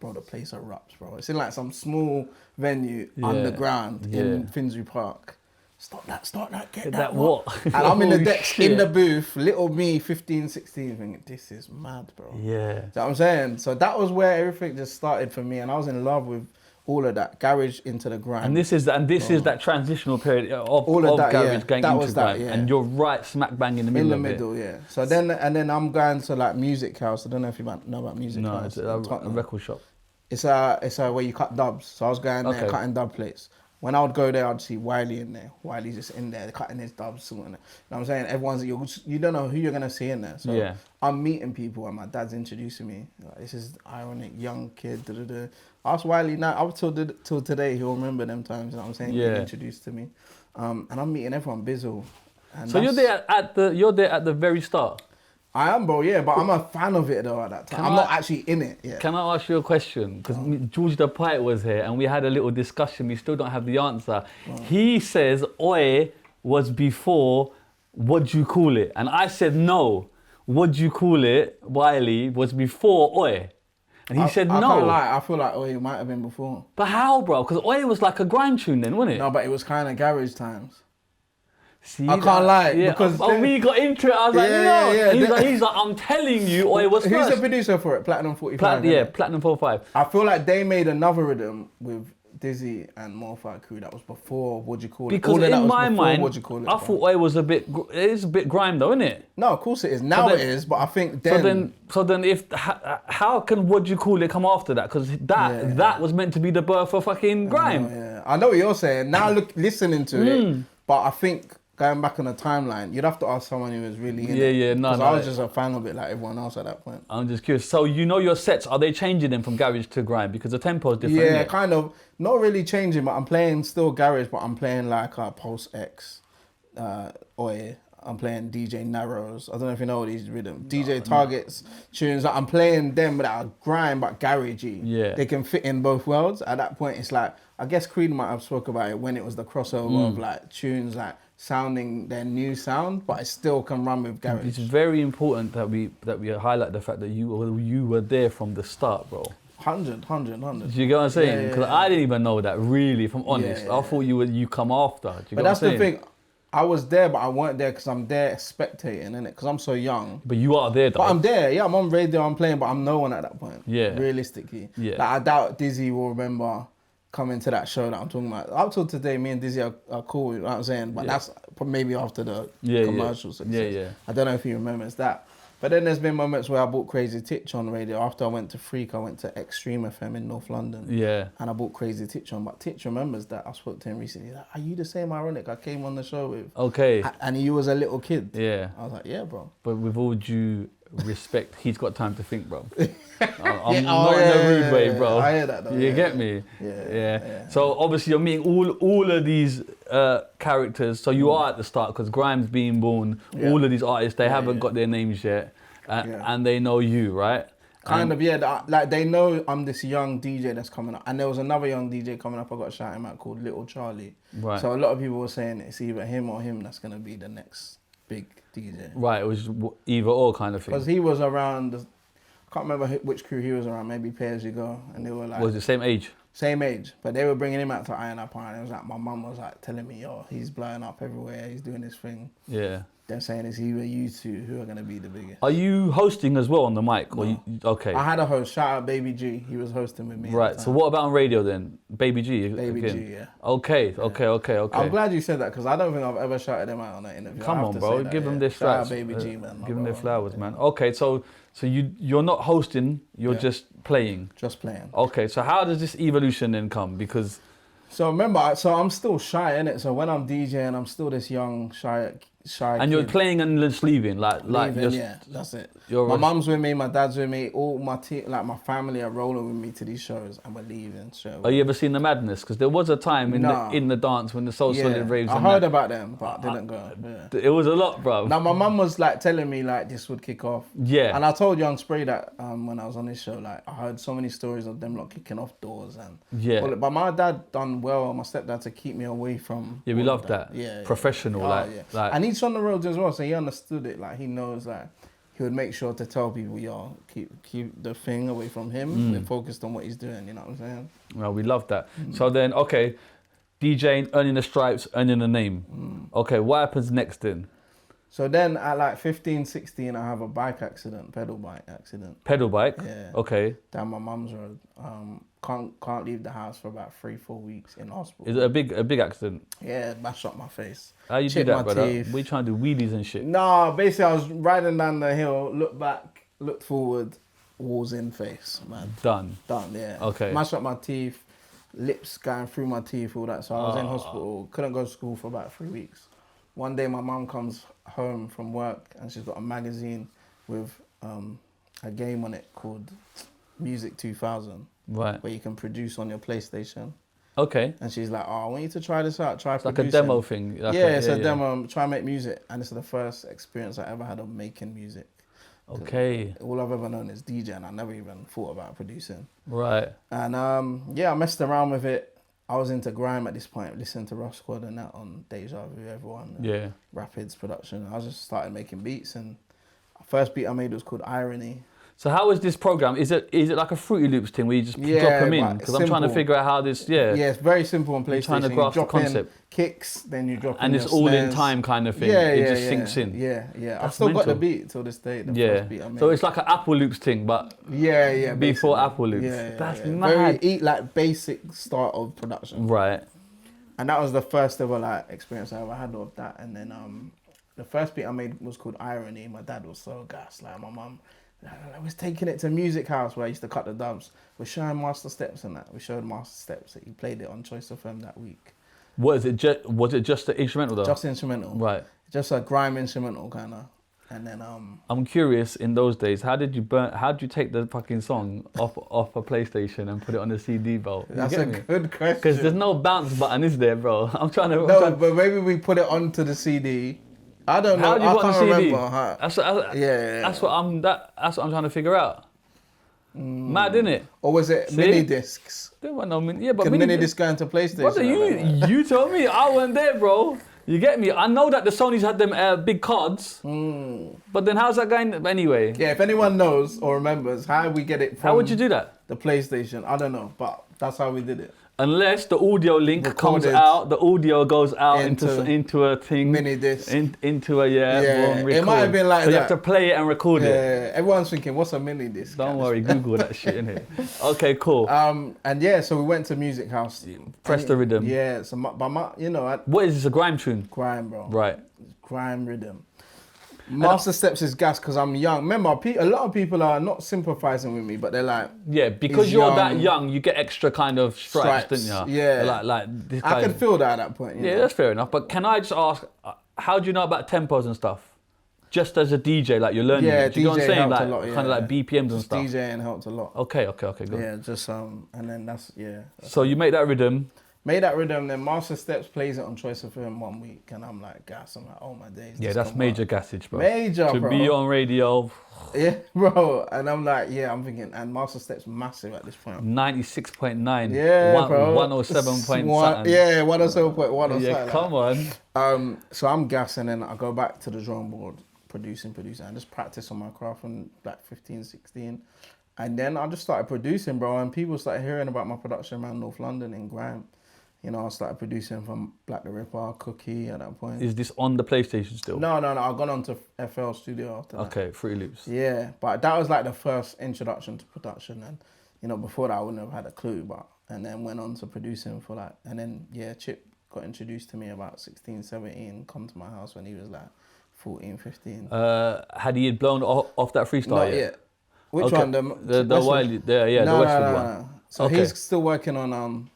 Bro, the place erupts, bro. It's in like some small venue underground in Finsbury Park. Stop that, get that what? And I'm in the decks, in the booth, little me, 15, 16, thinking, this is mad, bro. Yeah. You know what I'm saying? So that was where everything just started for me, and I was in love with all of that, garage into the grime. And this is that transitional period of all of that, garage going that into was grime. That, yeah. And you're right smack bang in the middle of it. In the middle, yeah. So then I'm going to like Music House. I don't know if you know about Music House. No, it's a record shop. It's a where you cut dubs. So I was going there cutting dub plates. When I would go there, I'd see Wiley in there. Wiley's just in there cutting his dubs. You know what I'm saying? Everyone's, you don't know who you're going to see in there. So I'm meeting people and my dad's introducing me. Like, this is Ironik, young kid. Ask Wiley now. Up till today, he'll remember them times. You know what I'm saying? Being introduced to me. And I'm meeting everyone, Bizzle. And so you're there at the very start? I am, bro, yeah, but I'm a fan of it though at that time. I'm not actually in it yet. Can I ask you a question? Because George the Poet was here and we had a little discussion. We still don't have the answer. He says Oi was before what do you call it? And I said no. What do you call it? Wiley was before Oi. And he said no. I can't lie, I feel like Oi might have been before. But how, bro? Because Oi was like a grime tune then, wasn't it? No, but it was kind of garage times. See, I can't lie, because when we got into it, I was like, no. He's like, I'm telling you, Oi was first. Who's the producer for it? Platinum 45. Platinum 45. I feel like they made another rhythm with Dizzee and More Fire Crew that was before what do you call it? Because in my mind, I thought Oi was it is a bit grime though, isn't it? No, of course it is. Now it is, but I think then. So then, how can what do you call it come after that? Because that was meant to be the birth of fucking grime. I know what you're saying. Now listening to it, but I think. Going back on the timeline, you'd have to ask someone who was really in it. Because I was just a fan of it like everyone else at that point. I'm just curious. So you know your sets, are they changing them from garage to grime? Because the tempo is different. Yeah, kind of. Not really changing, but I'm playing still garage, but I'm playing like Pulse X, Oi. I'm playing DJ Narrows. I don't know if you know these rhythms. DJ Targets tunes. Like, I'm playing them without grime, but garagey. Yeah. They can fit in both worlds. At that point, it's like, I guess Creed might have spoke about it when it was the crossover of like tunes like sounding their new sound, but it still can run with garage. It's very important that we highlight the fact that you were there from the start, bro. 100. Do you get what I'm saying? Because I didn't even know that, really, if I'm honest. I thought you come after. Do you but that's the thing. I was there, but I weren't there because I'm there spectating, innit? Because I'm so young. But you are there, though. But I'm there, I'm on radio, I'm playing, but I'm no one at that point. Yeah. Realistically. Yeah. Like, I doubt Dizzee will remember coming to that show that I'm talking about. Up till today, me and Dizzee are cool, you know what I'm saying? But that's maybe after the commercial success. Yeah. I don't know if he remembers that. But then there's been moments where I bought Crazy Titch on radio. After I went to Freak, I went to Extreme FM in North London. Yeah. And I bought Crazy Titch on. But Titch remembers that. I spoke to him recently. He's like, are you the same Ironik I came on the show with? Okay. And he was a little kid. Yeah. I was like, yeah, bro. But with all due respect, he's got time to think, bro. I'm not in a rude way, bro. I hear that though. You get me? Yeah. So obviously you're meeting all of these characters. So you are at the start because Grime's being born. Yeah. All of these artists, they haven't got their names yet. And they know you, right? Kind of, yeah. Like they know I'm this young DJ that's coming up, and there was another young DJ coming up. I got a shout him out called Little Charlie. Right. So a lot of people were saying it's either him or him that's gonna be the next big DJ. Right. It was either or kind of thing. Because he was around. I can't remember which crew he was around. Maybe Pay As You Go, and they were like Was it same age? same age, but they were bringing him out to Iron Up, and it was like my mum was like telling me, yo, he's blowing up everywhere. He's doing this thing. Yeah. They're saying it's either you two who are gonna be the biggest. Are you hosting as well on the mic? Or No. Okay. I had a host, shout out Baby G. He was hosting with me. at the Right. time. So what about on radio then? Baby G. Baby again? G, yeah. Okay. I'm glad you said that because I don't think I've ever shouted them out on an interview. Come on, bro. Give them their Shout out flowers. Baby G, man. Give them their flowers, man. Okay. So you're not hosting. You're Yeah. just playing. Just playing. Okay. So how does this evolution then come? Because So remember, I'm still shy, innit? So when I'm DJing, I'm still this young, shy and you're kid. playing and just leaving, like Leaving, just yeah, that's it. you're My a- mum's with me, my dad's with me, all my team, like my family are rolling with me to these shows, and we're leaving. So Are you ever seen the madness? Because there was a time in Nah. the dance when the Soul Solid raves. I and heard that. about them, but didn't go. Yeah. It was a lot, bro. Now my mum was like telling me like this would kick off. Yeah. And I told Young Spray that when I was on this show, like I heard so many stories of them like kicking off doors and Yeah. But my dad done well, my stepdad, to keep me away from. Yeah, we all love of that. Yeah. Professional, Oh, like, yeah. like. And he's on the roads as well, so he understood it. Like he knows, like he would make sure to tell people, yo, keep the thing away from him. We're focused on what he's doing. You know what I'm saying? Well, we love that. So then, okay, DJing, earning the stripes, earning the name. Okay, what happens next then? So then at like 15, 16, I have a bike accident, pedal bike accident. Pedal bike. Yeah. Okay. Down my mum's road. Can't leave the house for about 3-4 weeks in hospital. Is it a big accident? Yeah, bash up my face. How you do Chip that, my brother? teeth. We trying to do wheelies and shit. No, basically I was riding down the hill, looked back, looked forward, walls in face, man. Done. Done, yeah. Okay. Mash up my teeth, lips going through my teeth, all that. So I was in hospital, couldn't go to school for about 3 weeks. One day my mum comes home from work and she's got a magazine with a game on it called Music 2000, Right. where you can produce on your PlayStation. Okay. And she's like, oh, I want you to try this out, try It's like a producing. demo thing. Like Yeah, it's a demo, try and make music. And it's the first experience I ever had of making music. Okay. All I've ever known is DJ, and I never even thought about producing. Right. And I messed around with it. I was into grime at this point, listening to Rough Squad and that on Deja Vu, everyone. Yeah. Rapids production. I just started making beats, and the first beat I made was called Irony. So how is this program? Is it like a Fruity Loops thing where you just drop Yeah, them in? but Because I'm trying to simple. figure out how this. Yeah. Yeah, it's very simple on PlayStation. trying to You grasp the drop in concept. kicks, then you drop in And it's your all in snares. time kind of thing. Yeah, It yeah, just yeah. sinks in. Yeah, yeah. I've That's still got the mental. beat till this day. The Yeah. first beat I made. So it's like an Apple Loops thing, but yeah, yeah. before basically. Apple Loops. Yeah, That's yeah. mad. Very like basic start of production. Right. And that was the first ever like experience I ever had of that. And then the first beat I made was called Irony. My dad was so gassed. Like my mum, I was taking it to Music House where I used to cut the dubs. We're showing Master Steps and that. We showed Master Steps. He played it on Choice FM that week. Was it just the instrumental though? Just instrumental. Right. Just a grime instrumental kind of. And then I'm curious. In those days, how did you take the fucking song off a PlayStation and put it on the CD, bro? You that's get a me? good question. Because there's no bounce button, is there, bro? I'm trying to. No, but maybe we put it onto the CD. I don't know. How do you I put on can't the CD? remember. How. Yeah. That's what I'm trying to figure out. Mad, isn't it? Or was it See? mini discs? There were no mini. Yeah, but Can mini disc go into PlayStation? Brother, you told me. I wasn't there, bro. You get me? I know that the Sonys had them big cards, but then how's that going? Anyway, Yeah, if anyone knows or remembers how we get it from how would you do that? the PlayStation, I don't know, but that's how we did it. Unless the audio link comes Recorded out, the audio goes out into a thing, Mini disc. into a Yeah, boom, it might have record. been like so you that. have to play it and record it. Yeah, everyone's thinking, what's a mini disc? Don't worry, Google that shit innit? Okay, cool. And yeah, so we went to Music House. Press the rhythm. Yeah, so I What is this? A grime tune? grime, bro. Right. Grime rhythm. Master Steps is gas because I'm young. Remember, a lot of people are not sympathizing with me, but they're like, yeah, because he's you're young. that young, you get extra kind of stripes, don't you? Yeah. Like this I guy. could feel that at that point. Yeah, that's fair enough. But can I just ask, how do you know about tempos and stuff? Just as a DJ, like you're learning. Yeah, Do you know what I'm DJ saying? helped Like a lot, kind of like BPMs and stuff. DJing helped a lot. Okay, good. Yeah, just and then that's So you make that rhythm. Made that rhythm, then Master Steps plays it on Choice FM 1 week, and I'm like, gas. I'm like, oh my days. Yeah, that's major gassage, bro. Major, to bro. be on radio. Yeah, bro. And I'm like, I'm thinking, and Master Steps massive at this point. 96.9. Yeah, bro. 107 point something. Yeah, 107.1 or something. Yeah, come on. So I'm gassing, and I go back to the drum board, producing, and just practice on my craft from like 15, 16. And then I just started producing, bro, and people started hearing about my production around North London in grime. You know, I started producing from Black the Ripper, Cookie at that point. Is this on the PlayStation still? No. I've gone on to FL Studio after that. Okay, Free Loops. Yeah, but that was like the first introduction to production. And, you know, before that I wouldn't have had a clue. And then went on to producing for like, and then, Chip got introduced to me about 16, 17, come to my house when he was like 14, 15. Had he blown off that freestyle Not yet. Which okay. one? The Wiley, the Westwood one. So okay. he's still working on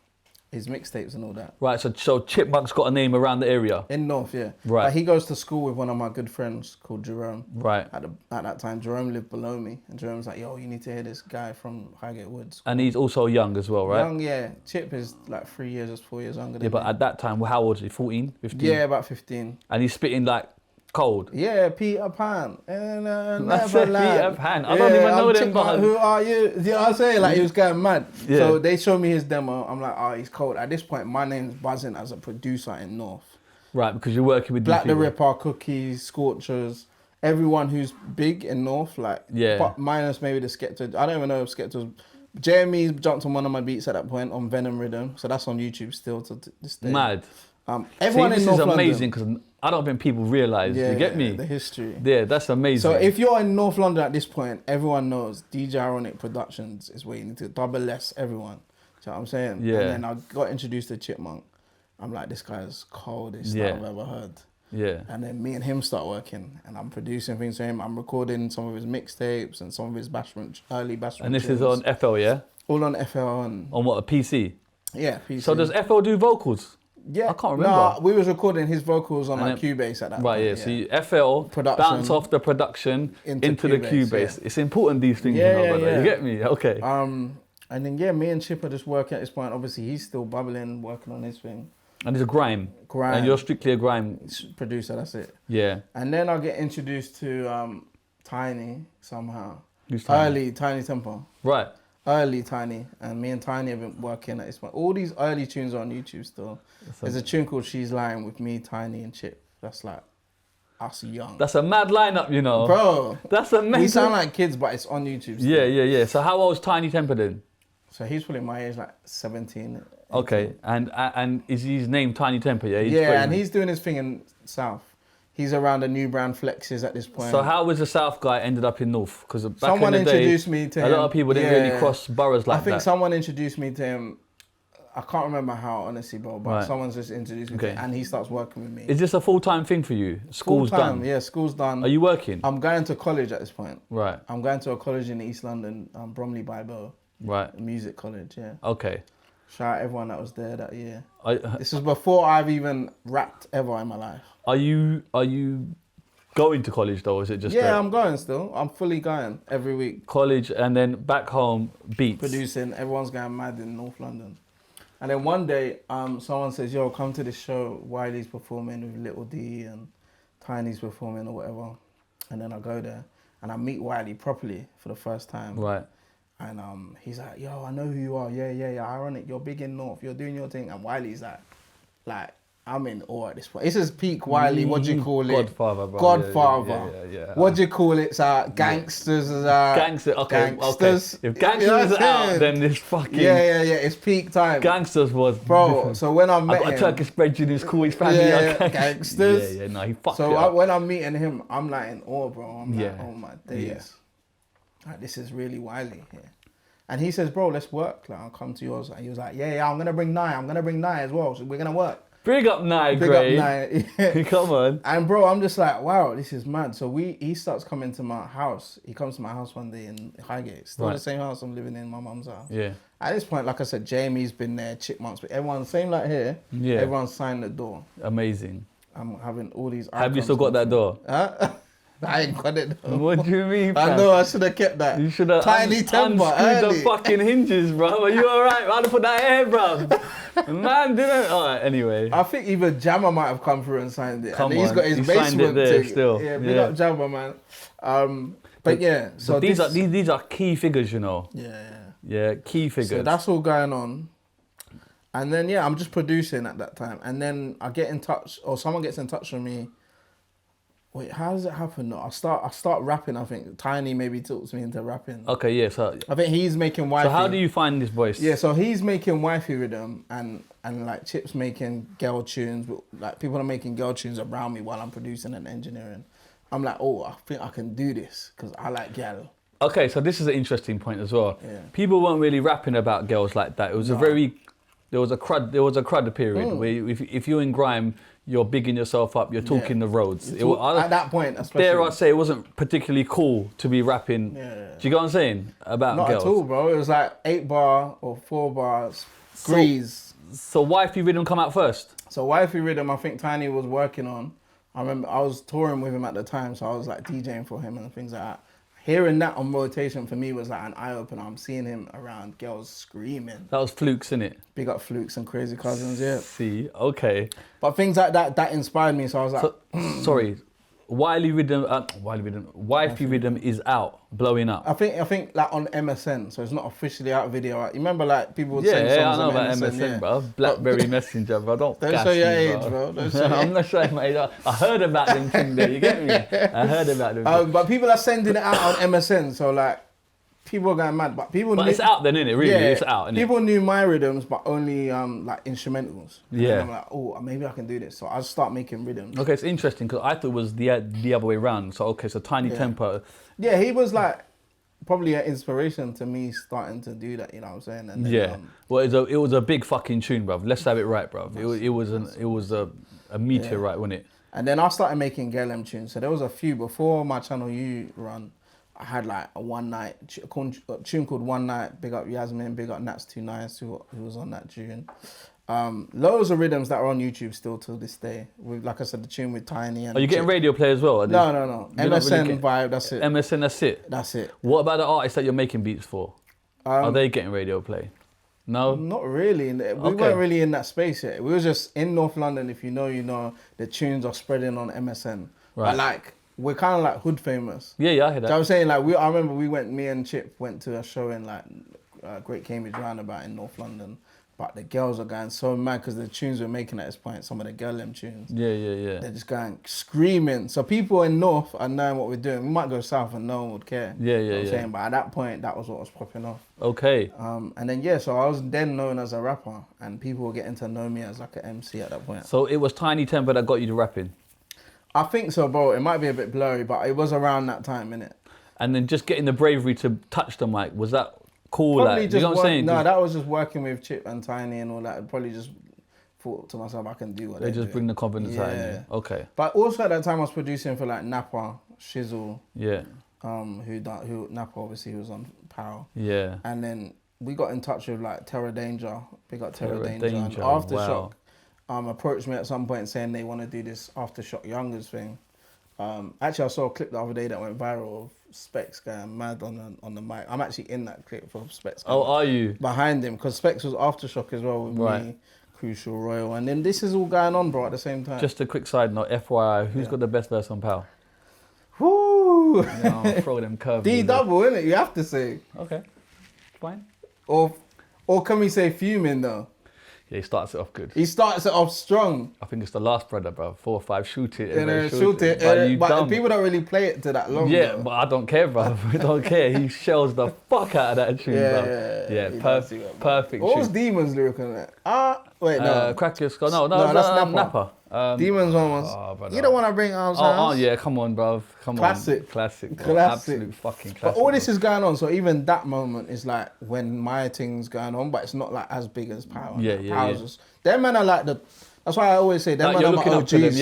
his mixtapes and all that. Right, so Chipmunk's got a name around the area. In North, yeah. Right. But he goes to school with one of my good friends called Jerome. Right. At that time, Jerome lived below me. And Jerome's like, yo, you need to hear this guy from Highgate Woods. And he's also young as well, right? Young, yeah. Chip is like 3 years or 4 years younger than Yeah, but me. at that time, how old is he? 14, 15? Yeah, about 15. And he's spitting like cold. Yeah, Peter Pan. And That's it, Peter Pan. I don't even know them, but who are you? Do you know what I'm saying? Like, he was going mad. Yeah. So they showed me his demo. I'm like, oh, he's cold. At this point, my name's buzzing as a producer in North. Right, because you're working with Black these the people. Ripper, Cookies, Scorchers, everyone who's big in North, like, but minus maybe the Skepta. I don't even know if Skepta's. Jeremy jumped on one of my beats at that point on Venom Rhythm, so that's on YouTube still to this day. Mad. Everyone See, in this North is amazing London, because I don't think people realise. You get me? The history. Yeah, that's amazing. So if you're in North London at this point, everyone knows DJ Ironik Productions is where you need to double S everyone. Do you know what I'm saying? Yeah. And then I got introduced to Chipmunk. I'm like, this guy's coldest that I've ever heard. Yeah. And then me and him start working, and I'm producing things for him. I'm recording some of his mixtapes and some of his early bashment. And this tunes. is on FL, yeah? All on FL on what, a PC? Yeah, PC. So does FL do vocals? Yeah, I can't remember. No, we was recording his vocals on like Cubase at that right, point. So you FL, Production, bounce off the production into the Cubase. Yeah. It's important, these things, you know, brother. You get me? Okay. And then, me and Chip are just working at this point. Obviously, he's still bubbling, working on his thing. And it's a grime. Grime. And you're strictly a grime producer, that's it. Yeah. And then I get introduced to Tiny somehow. Who's Tiny? Early Tinie Tempah. Right. Early Tiny, and me and Tiny have been working at this point. All these early tunes are on YouTube still. There's a tune called She's Lying with me, Tiny, and Chip. That's like us young. That's a mad lineup, you know. Bro. That's amazing. We sound like kids, but it's on YouTube still. Yeah. So how old is Tinie Tempah then? So he's probably my age, like 17. 18. Okay, and is his name Tinie Tempah? Yeah. Yeah, and he's doing his thing in South. He's around the new brand flexes at this point. So how was the South guy ended up in North? Because back someone in the day, introduced me to him. A lot of people didn't really cross boroughs like that. I think someone introduced me to him. I can't remember how, honestly, bro, but someone's just introduced me to him, and he starts working with me. Is this a full-time thing for you? School's done? Yeah, school's done. Are you working? I'm going to college at this point. Right. I'm going to a college in East London, Bromley Bible. Right. Music college, yeah. Okay. Shout out everyone that was there that year. This was before I've even rapped ever in my life. Are you going to college though, or is it just... Yeah, I'm going still. I'm fully going every week. College, and then back home, beats. Producing. Everyone's going mad in North London. And then one day, someone says, yo, come to this show. Wiley's performing with Little D and Tiny's performing or whatever. And then I go there and I meet Wiley properly for the first time. Right. And he's like, yo, I know who you are. Yeah. Ironik, you're big in North. You're doing your thing. And Wiley's like, I'm in awe at this point. This is peak Wiley. What do you call it? Godfather, bro. Godfather. Yeah. What do you call it? It's gangsters. Gangsters. Okay. Gangsters. If gangsters is out, then this fucking... Yeah. It's peak time. Gangsters was... Bro, different. so when I met him... I got a Turkish bred in his school, his family are gangsters. Yeah, no, he fucked it So up. when I'm meeting him, I'm like in awe, bro. I'm like, oh my days. Yeah. Like, this is really Wiley here. And he says, bro, let's work. Like, I'll come to yours. And he was like, yeah, I'm going to bring Nye. I'm going to bring Nye as well. So we're going to work. Big up Night Big Gray. up Night. Yeah. Come on. And bro, I'm just like, wow, this is mad. So he starts coming to my house. He comes to my house one day in Highgate. Still the same house I'm living in, my mum's house. Yeah. At this point, like I said, Jamie's been there, Chipmunks, but everyone, same like here, everyone's signed the door. Amazing. I'm having all these Have you still got that door? Huh? I ain't got it though. What do you mean, I fam? know, I should have kept that. You should have Tiny Tempah unscrewed early. the fucking hinges, bro. Are you alright? I'd have put that here, bro. Man didn't. Alright, anyway. I think even Jammer might have come through and signed it. Come and he's on, got his he signed basement it there thing. still. Yeah, big Yeah. up Jammer, man. But yeah, so these are key figures, you know. Yeah. Yeah, key figures. So that's all going on. And then, yeah, I'm just producing at that time. And then I get in touch, or someone gets in touch with me. Wait, how does it happen? No, I start rapping, I think. Tiny maybe talks me into rapping. Okay, yeah, so I think he's making wifey. how do you find this voice? Yeah, so he's making wifey rhythm and like Chip's making girl tunes. Like people are making girl tunes around me while I'm producing and engineering. I'm like, oh, I think I can do this because I like gal. Okay, so this is an interesting point as well. Yeah. People weren't really rapping about girls like that. It was there was a crud period where if you're in grime, you're bigging yourself up, you're talking the roads. At that point, especially. Dare I say, it wasn't particularly cool to be rapping. Yeah. Do you get what I'm saying? About Not girls. at all, bro. It was like 8 bar or 4 bars, grease. So wifey rhythm come out first? So wifey rhythm, I think Tiny was working on. I remember I was touring with him at the time, so I was like DJing for him and things like that. Hearing that on rotation for me was like an eye opener. I'm seeing him around girls screaming. That was Flukes, innit? Big up Flukes and Crazy Cousins, yeah. See, okay. But things like that inspired me, so I was like, Sorry, wifey rhythm is out, blowing up. I think like on MSN, so it's not officially out video. You remember like people would Yeah, send songs I know on about MSN, MSN, bro. Blackberry Messenger, bro. Don't show your age, bro. Don't show I'm not showing my age. I heard about them things there, you get me? I heard about them. But people are sending it out on MSN, so like people are going mad. But it's out then, innit? Really, it's out, innit? People knew my rhythms, but only like instrumentals. And Yeah. then I'm like, oh, maybe I can do this. So I start making rhythms. Okay, it's interesting because I thought it was the other way around. So so Tinie Tempah. Yeah, he was like probably an inspiration to me starting to do that. You know what I'm saying? And then, Well, it was a big fucking tune, bruv. Let's have it right, bruv. It was a meteorite, wasn't it? And then I started making Gelem tunes. So there was a few before my Channel U run. I had like a one night tune called One Night. Big up Yasmin, big up Nats Too Nice, who was on that tune. Loads of rhythms that are on YouTube still to this day. With, like I said, the tune with Tiny and. Are you getting radio play as well? No. MSN vibe. That's it. MSN, that's it. That's it. What about the artists that you're making beats for? Are they getting radio play? No. Not really. We weren't really in that space yet. We were just in North London. If you know, you know. The tunes are spreading on MSN. Right. But like we're kind of like hood famous. Yeah, I hear that. Do you know what I'm saying? Like I remember me and Chip went to a show in like Great Cambridge Roundabout in North London. But the girls are going so mad because the tunes we're making at this point, some of the girl tunes. Yeah. They're just going screaming. So people in North are knowing what we're doing. We might go South and no one would care. Yeah. You know what I'm saying? But at that point, that was what was popping off. Okay. And then, so I was then known as a rapper and people were getting to know me as like an MC at that point. So it was Tinie Tempah that got you to rapping? I think so, bro. It might be a bit blurry, but it was around that time, innit? And then just getting the bravery to touch the mic, was that cool? Probably like, just you know what I'm saying? No, that was just working with Chip and Tiny and all that. Probably just thought to myself, I can do what They just do. bring the confidence out in you. Okay. But also at that time, I was producing for like Nappa, Shizzio. Yeah. Who Nappa obviously was on Power. Yeah. And then we got in touch with like Danjah. Big up Terror Danjah. And Danjah, Aftershock wow. approached me at some point saying they want to do this Aftershock Youngers thing. Actually, I saw a clip the other day that went viral of Specs going mad on the mic. I'm actually in that clip for Specs. Oh, are you? Behind him, because Specs was Aftershock as well with me, Crucial, Royal. And then this is all going on, bro, at the same time. Just a quick side note, FYI, who's got the best verse on Power? Woo! No, I'll throw them curves. D double, innit? You have to say. Okay, fine. Or can we say fuming though? Yeah, he starts it off good. He starts it off strong. I think it's the last brother, bro. 4 or 5, shoot it. And then bro, shoot it. But, But people don't really play it to that long. yeah, though. but I don't care, bro. I don't care. He shells the fuck out of that tune, bro. Yeah, Perfect What was tune. Demon's lyric on that? Wait, no. Crack your skull. No, that's Nappa. Nappa. Nappa. Demon's one was, brother. you don't want to bring arms Oh, yeah, come on, bro. Come Classic. on. Classic. Bro. Classic. Absolute fucking classic. But all this bro. is going on, so even that moment is like when my thing's going on, but it's not like as big as Power. Yeah, Like, yeah, Power's yeah. just, them men are like That's why I always say them Like are you're them looking up to OGs them,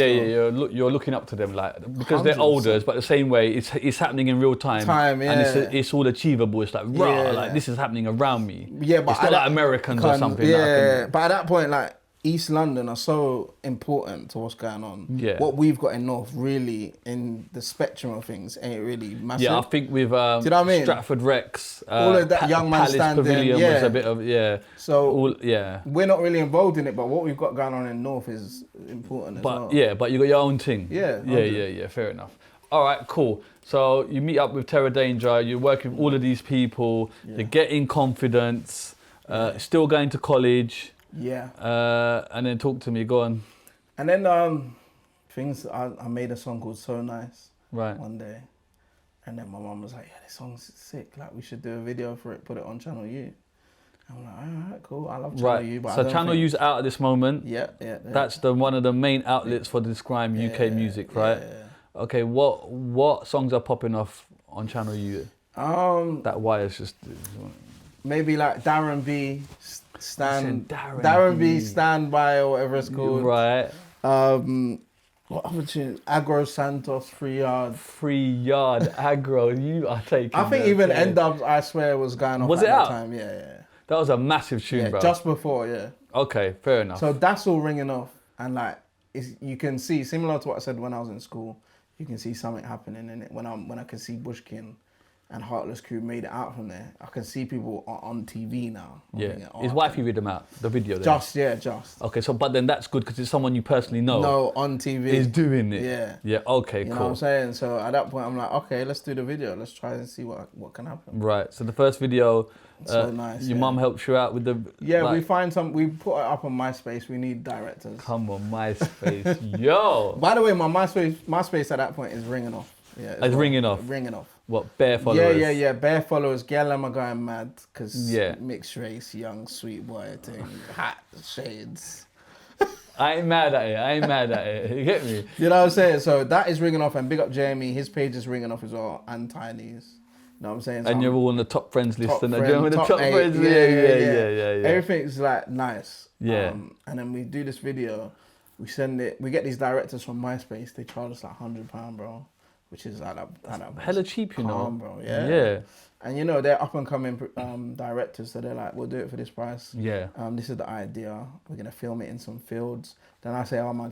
still. you're looking up to them, like because they're 100%. older, but the same way it's happening in real time. Time, And yeah. it's all achievable. It's like rah, Yeah. like this is happening around me. Yeah, but it's not like Americans or something. Yeah, that I can, but at that point, like East London are so important to what's going on. Yeah. What we've got in North, really, in the spectrum of things, ain't really massive. yeah, I think with you know what I mean? Stratford Rex, All of that young man Palace standing, Pavilion was yeah. a bit of So yeah. we're not really involved in it, but what we've got going on in North is important as well. But yeah, but you got your own thing. Yeah, yeah. Fair enough. All right, cool. So you meet up with Terra Danjah. You're working with all of these people. Yeah. You're getting confidence. Still going to college. Yeah. And then talk to me. Go on. And then I made a song called So Nice Right. one day. And then my mum was like, yeah, this song's sick. Like, we should do a video for it, put it on Channel U. I'm like, all right, cool. I love Channel U. But So I don't Channel think... U's out at this moment. Yeah. That's one of the main outlets for this grime UK music, right? Yeah. Okay, what songs are popping off on Channel U? That wire's just... Maybe like Darren B, Darren B, Stand By or whatever it's called. Right. What other tunes? Agro Santos, Free Yard. Free Yard, aggro, you are taking I think even N-Dubs, I Swear, was going off Was at it that out? time. Yeah. That was a massive tune, Yeah, bro. just before, yeah. Okay, fair enough. So that's all ringing off. And like, you can see, similar to what I said when I was in school, you can see something happening in it. When I can see Bushkin and Heartless crew made it out from there, I can see people on TV now. Yeah. His wifey read them out, the video there. Just. Okay, so but then that's good because it's someone you personally know. No, on TV. Is doing it. Yeah. Yeah, okay, You know what cool. I'm saying? So at that point, I'm like, okay, let's do the video. Let's try and see what can happen. Right, so the first video, So nice, your yeah. mum helps you out with the... Yeah, like, we put it up on MySpace. We need directors. Come on, MySpace. Yo! By the way, my MySpace at that point is ringing off. Yeah, It's ringing off? Ringing off. What, bare followers? Yeah. Bare followers. Girl, am I going mad? Because Yeah. mixed race, young, sweet boy thing, hat, shades. I ain't mad at it. You get me? You know what I'm saying? So that is ringing off, and big up Jamie. His page is ringing off as well, and Tiny's. You know what I'm saying? So And you're all on the top friends list. top And friend, the top 8, friends. Yeah. Everything's like nice. Yeah. And then we do this video. We send it. We get these directors from MySpace. They charge us like £100, bro, which is like that Hella cheap, you know. calm, bro. Yeah. Yeah. And you know they're up and coming directors, so they're like, we'll do it for this price. Yeah. This is the idea. We're gonna film it in some fields. Then I say, oh, my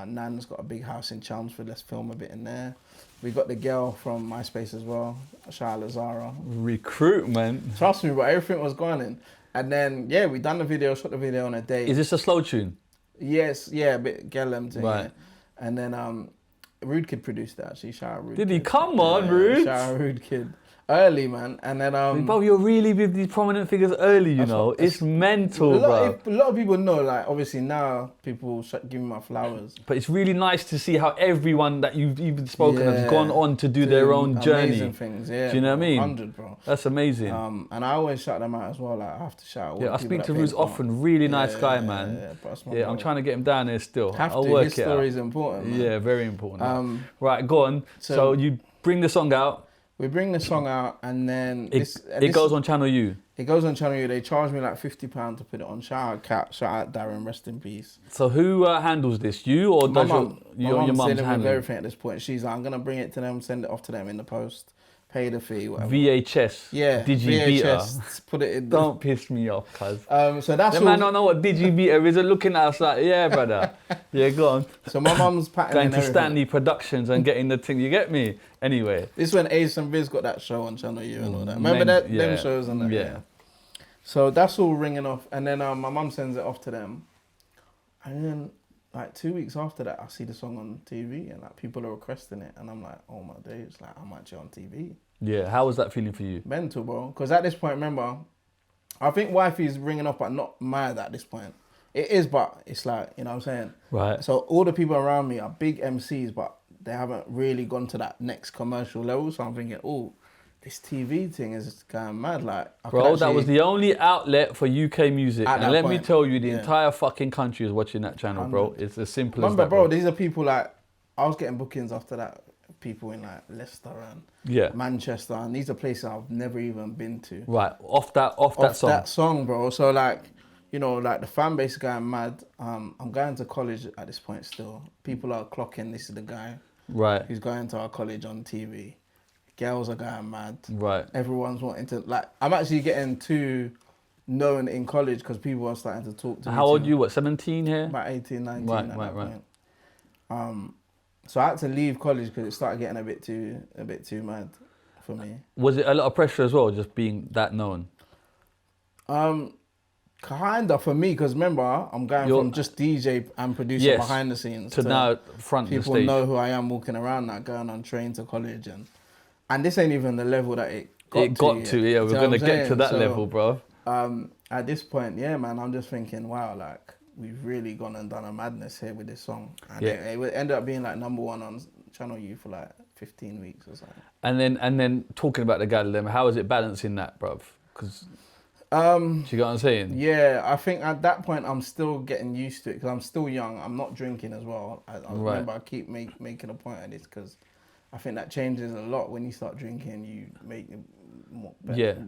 nan's got a big house in Chelmsford. Let's film a bit in there. We got the girl from MySpace as well, Shout out Zara. Recruitment. Trust me, but everything was going in. And then yeah, we done the video, shot the video on a day. Is this a slow tune? Yes, yeah, a bit Gellem thing. Right. Yeah. And then Rude Kid produced that actually. Shout out Rude Did Kid. he? Come on, Yeah, Rude. Shout out Rude Kid. Early, man. And then Bro, you're really with these prominent figures early, you know. It's mental, bro. a lot of people know, like, obviously now people give me my flowers. But it's really nice to see how everyone that you've even spoken of has Yeah. gone on to do their own journey. Amazing things, yeah. Do you know what I mean? 100, bro. That's amazing. And I always shout them out as well. Like, I have to shout. all Yeah, the I people speak that to paid Ruz for it. often. Really nice guy, man. Yeah, but that's my Yeah, I'm bro. trying to get him down there still. Have I'll to. work His it out. story is important, man. Yeah, very important. Right, go on. So So- you bring the song out. We bring the song out, and then It goes on Channel U. It goes on Channel U. They charge me like £50 to put it on. Shout out Kat, shout out Darren, rest in peace. So who handles this? You or My does mum, your mum's mum's dealing with handling? everything at this point. She's like, I'm gonna bring it to them, send it off to them in the post, pay the fee, whatever. VHS. Yeah, Digibeater. VHS, put it in. Don't piss me off, cuz. So that's The all. man don't know what Digibeater is. Looking at us like, yeah, brother. Yeah, go on. So my mum's patterning Going to everything. Stanley Productions and getting the thing. You get me? Anyway. This is when Ace and Viz got that show on Channel U and all that. Remember them Yeah. shows and that? Yeah. So that's all ringing off, and then my mum sends it off to them, and then like 2 weeks after that, I see the song on TV, and like people are requesting it, and I'm like, oh my days, like I'm actually on TV. Yeah. How was that feeling for you? Mental, bro. Because at this point, remember, I think Wifey's ringing off, but not mad at this point. It is, but it's like, you know what I'm saying? Right. So all the people around me are big MCs, but they haven't really gone to that next commercial level. So I'm thinking, oh, this TV thing is going mad. Like, I could Bro, that actually- was the only outlet for UK music. At And that let me point, tell you, the yeah. entire fucking country is watching that channel, bro. It's as simple Remember, as that, bro, these are people like, I was getting bookings after that. People in like Leicester and Yeah. Manchester, and these are places I've never even been to. Right. Off that Off song. that song, bro. So like, you know, like the fan base is going mad. I'm going to college at this point still. People are clocking, this is the guy Right. who's going to our college on TV. Girls are going mad. Right. Everyone's wanting to, like, I'm actually getting too known in college because people are starting to talk to me. How old are you? What, 17 here? About 18, 19 Right, at right, that right. point. So I had to leave college because it started getting a bit too mad for me. Was it a lot of pressure as well, just being that known? Kinda for me, because remember, I'm going from just DJ and producer Yes, behind the scenes to now front of the people stage. know who I am walking around now, going on train to college, and this ain't even the level that it got to. Yeah, we're gonna get to that So, level, bro. At this point, yeah, man, I'm just thinking, wow, like we've really gone and done a madness here with this song, and it ended up being like #1 on Channel U for like 15 weeks or something. And then talking about the Gallem, how is it balancing that, bruv? Because do you get what I'm saying? Yeah, I think at that point I'm still getting used to it because I'm still young. I'm not drinking as well. I remember I keep making a point of this because I think that changes a lot when you start drinking. You make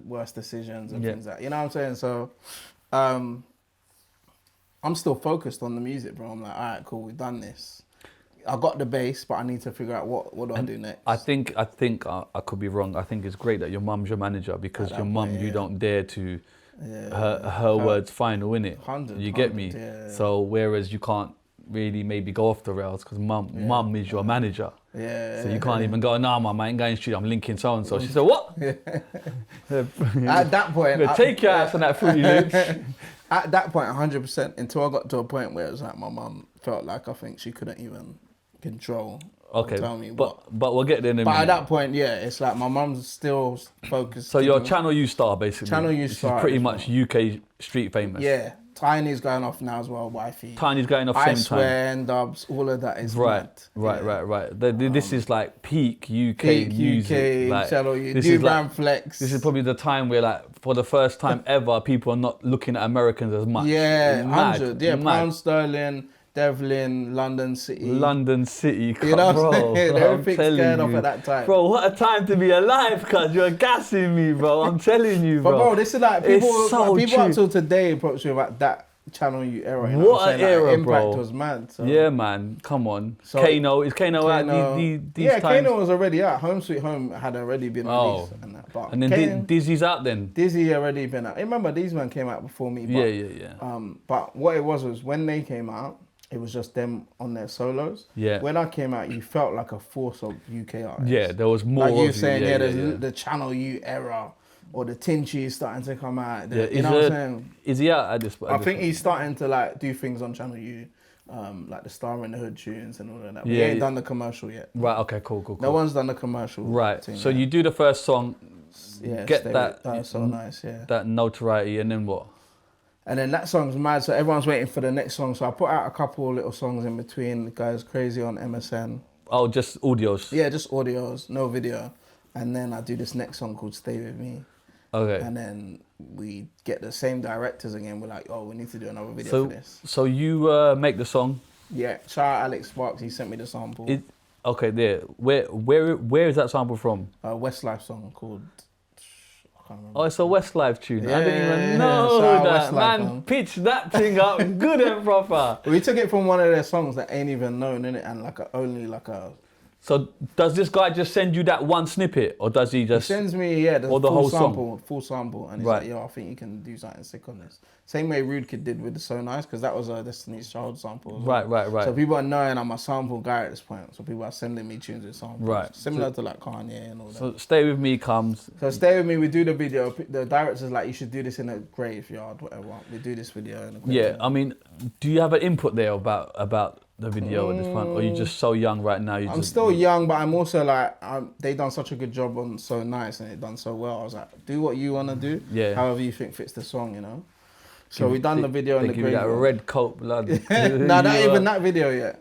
worse decisions and things like that. You know what I'm saying? So I'm still focused on the music, bro. I'm like, all right, cool, we've done this. I got the bass, but I need to figure out what do I do next. I think I could be wrong. I think it's great that your mum's your manager because your mum, you don't dare to her words final, innit? 100, you get me? Yeah. So whereas you can't really maybe go off the rails because mum is your manager. Yeah. So you can't even go, nah, mum, I ain't going street, I'm linking so and so. She said, what? At that point, take your ass on that Fruity Loops. At that point, 100%, until I got to a point where it was like my mum felt like I think she couldn't even control. Okay, tell me but we'll get there in a minute. But at that point, yeah, it's like my mum's still focused. So you're a Channel U star, basically. Channel U Which star is pretty much UK street famous. Yeah, Tinie's going off now as well, wifey. Tinie's going off I same time. swear, and Dubs, all of that is Right. This is like peak UK music. UK, like, Channel U, this do is brand like, flex. This is probably the time where, like, for the first time ever, people are not looking at Americans as much. Yeah, Mad, 100. Yeah, mad. Pound Sterling, Devlin, London City. London City, You know what I'm saying? bro, Everything's scared off at that time. Bro, what a time to be alive, cuz you're gassing me, bro. I'm telling you, bro. But bro, this is like people so up true. till today approach you about that Channel U era. You know What what I'm an saying? era, like, Impact bro. was mad. So. Yeah, man. Come on. So- Kano, is Kano out these yeah, times? Kano was already out. Home Sweet Home had already been released. And that. But And then Dizzy's out then. Dizzee already been out. Remember, these men came out before me. But, Yeah. But what it was when they came out, it was just them on their solos. Yeah. When I came out, you felt like a force of UK artists. Yeah, there was more Like you of were saying, you. there's the Channel U era, or the Titch is starting to come out. Yeah, You know what I'm saying? Is he out at this point? I think he's starting to like do things on Channel U, like the Star in the Hood tunes and all of that. But he ain't done the commercial yet. Right, okay, cool. No one's done the commercial. Right, thing so yet. you do the first song, Yeah, get stay that, with- that's so nice, yeah. that notoriety, and then what? And then that song's mad, so everyone's waiting for the next song. So I put out a couple little songs in between. The guy's crazy on MSN. Oh, just audios? Yeah, just audios, no video. And then I do this next song called Stay With Me. Okay. And then we get the same directors again. We're like, oh, we need to do another video for this. So you make the song. Yeah, shout out Alex Sparks, he sent me the sample. Okay, there. Where is that sample from? A Westlife song called, I can't remember. Oh, it's a Westlife tune. I didn't Yeah, even know shout out that. Westlife, Man, man. pitch that thing up good and proper. We took it from one of their songs that ain't even known, innit? And only like a... So does this guy just send you that one snippet, or does he He just... sends me, the or the full whole sample, full sample, and he's Right. like, yo, I think you can do something sick on this. Same way Rude Kid did with the So Nice, because that was a Destiny's Child sample. As well. Right. So people are knowing I'm a sample guy at this point. So people are sending me tunes with samples. Right. Similar to like Kanye and all that. So Stay With Me comes... So Stay With Me, we do the video. The director's like, you should do this in a graveyard, whatever. We do this video in a graveyard. Yeah, I mean, do you have an input there about the video at this point, or are you just so young right now? I'm still young, but I'm also like, they done such a good job on So Nice and it done so well. I was like, do what you want to do, however you think fits the song, you know? So we done the video in the give you that graveyard. red coat blood. No, not even that video yet.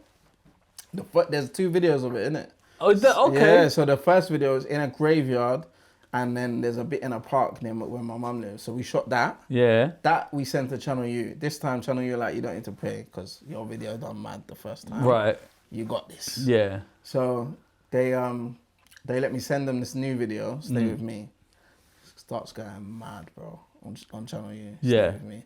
There's 2 videos of it, innit? Oh, is that okay? Yeah, so the first video is in a graveyard, and then there's a bit in a park near where my mum lives. So we shot that. Yeah. That we sent to Channel U. This time Channel U like, you don't need to pay because your video done mad the first time. Right. You got this. Yeah. So they let me send them this new video, Stay With Me. Starts going mad, bro, on Channel U. Stay Yeah. With Me.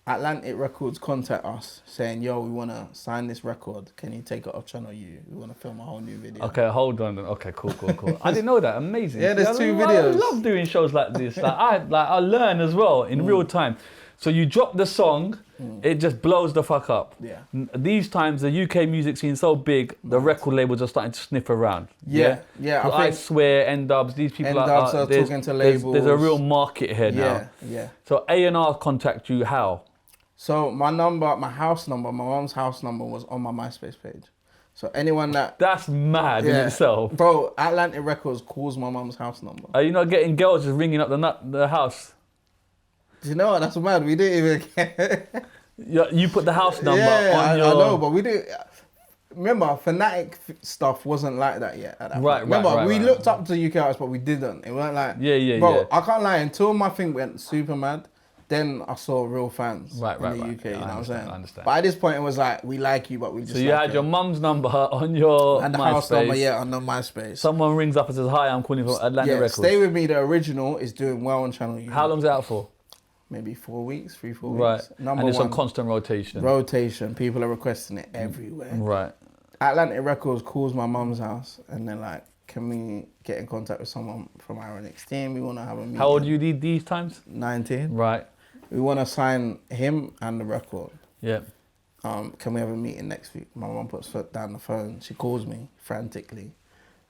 Atlantic Records contact us saying, yo, we want to sign this record. Can you take it off Channel U? We want to film a whole new video. Okay, hold on. Okay, cool. I didn't know that. Amazing. Yeah, there's two I videos. love doing shows like this. I learn as well in real time. So you drop the song, it just blows the fuck up. Yeah. These times, the UK music scene's so big, the record labels are starting to sniff around. Yeah. I swear, N-Dubs, these people N-Dubs are there's- talking to there's a labels. real market here now. Yeah. So A&R contact you how? So my house number, my mom's house number was on my MySpace page. So anyone that... That's mad in itself. Bro, Atlantic Records calls my mom's house number. Are you not getting girls just ringing up the house? Do you know what? That's mad. We didn't even get... You put the house number I on your... know, but we didn't... Remember, Fanatic stuff wasn't like that yet at that point. Remember, we looked up to UK artists, but we didn't. It weren't like... Bro, I can't lie. Until my thing went super mad, then I saw real fans in the UK, you know what I'm saying? I understand. But at this point, it was like, we like you, but we just So you had your mum's number on your and the MySpace. house number, on the MySpace. Someone rings up and says, hi, I'm calling from Atlantic Records. Stay With Me, the original, is doing well on Channel U. How long's it out for? Maybe 4 weeks, 4 Right. weeks. Number and it's one. on constant rotation. Rotation. People are requesting it everywhere. Right. Atlantic Records calls my mum's house and they're like, can we get in contact with someone from Ironik's team? We want to have a meeting. How old are you these times? 19. Right. We want to sign him and the record. Yeah. Can we have a meeting next week? My mum puts foot down the phone. She calls me frantically.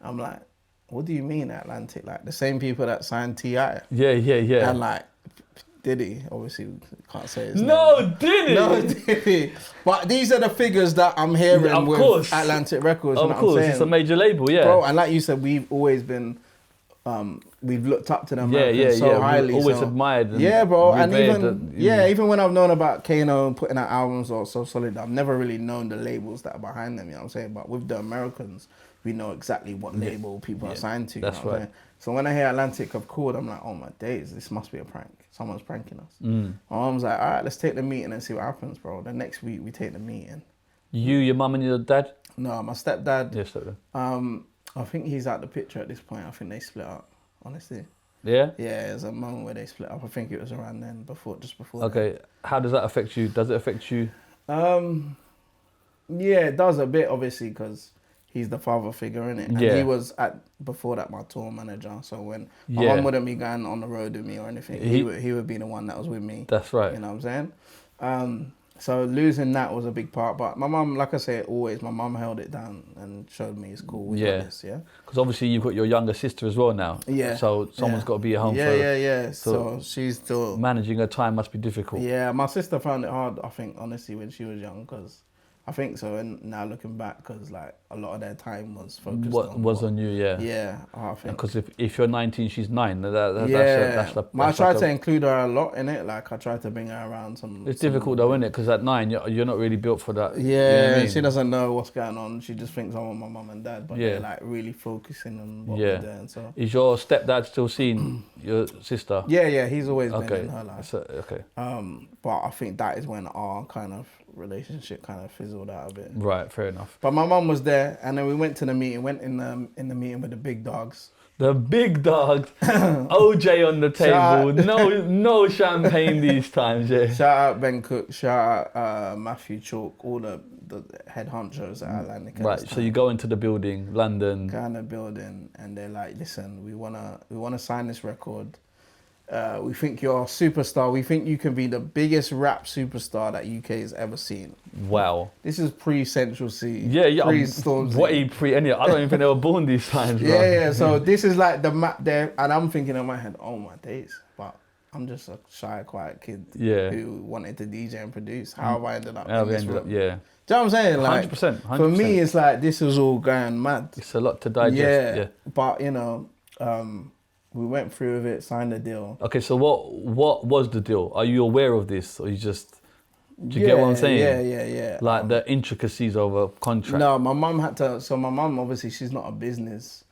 I'm like, what do you mean Atlantic? Like the same people that signed T.I. Yeah. And like Diddy, obviously we can't say his name. No, Diddy! No, Diddy. But these are the figures that I'm hearing with Atlantic Records. Of course, it's a major label, yeah. Bro, and like you said, we've always been, we've looked up to them so highly. We've always admired them. Yeah, bro, and even when I've known about Kano putting out albums or So Solid, I've never really known the labels that are behind them, you know what I'm saying? But with the Americans, we know exactly what label people are signed to. That's right. So when I hear Atlantic have called, I'm like, oh my days, this must be a prank. Someone's pranking us. My mom's like, all right, let's take the meeting and see what happens, bro. The next week we take the meeting. You, your mum and your dad? No, my stepdad. Yeah, stepdad. I think he's out the picture at this point. I think they split up, honestly. Yeah? Yeah, there's a moment where they split up. I think it was around then, just before. Okay, then. How does that affect you? Does it affect you? Yeah, it does a bit, obviously, because he's the father figure, innit? And he was, before that, my tour manager. So when my mum wouldn't be going on the road with me or anything, he would be the one that was with me. That's right. You know what I'm saying? So losing that was a big part. But my mum, like I say, my mum held it down and showed me it's cool. We got this, Because obviously you've got your younger sister as well now. Yeah. So someone's got to be at home for... Yeah. So she's still... Managing her time must be difficult. Yeah, my sister found it hard, I think, honestly, when she was young, because... I think so, and now looking back, because like a lot of their time was focused on you, yeah. Yeah, I think. Because if you're 19, she's 9. That's I tried to include her a lot in it. Like I tried to bring her around some. It's difficult though, isn't it? Because at 9, you're not really built for that. Yeah, you know what I mean? She doesn't know what's going on. She just thinks I want my mum and dad, but they're like really focusing on what we're doing. So is your stepdad still seeing your sister? Yeah, he's always been in her life. Okay. But I think that is when our kind of relationship kind of fizzled out a bit. Right, fair enough. But my mum was there, and then we went to the meeting. Went in the meeting with the big dogs. The big dogs, OJ on the table. No champagne these times. Yeah. Shout out Ben Cook. Shout out Matthew Chalk. All the head honchos at Atlantic. Right. So you go into the building, London. Kind of building, and they're like, "Listen, we wanna sign this record. We think you're a superstar. We think you can be the biggest rap superstar that UK has ever seen." Wow. This is pre-Central C. Yeah. Pre-Storm C. What I don't even think they were born these times, bro. Yeah. So this is like the map there, and I'm thinking in my head, oh my days, but I'm just a shy, quiet kid who wanted to DJ and produce. How have I ended up in this room? Yeah. Do you know what I'm saying? Like, 100%. For me, it's like this was all going mad. It's a lot to digest. Yeah. But you know, we went through with it, signed the deal. Okay, so what was the deal? Are you aware of this, or you just? Do you get what I'm saying? Yeah. Like the intricacies of a contract. No, my mum had to. So my mum, obviously, she's not a business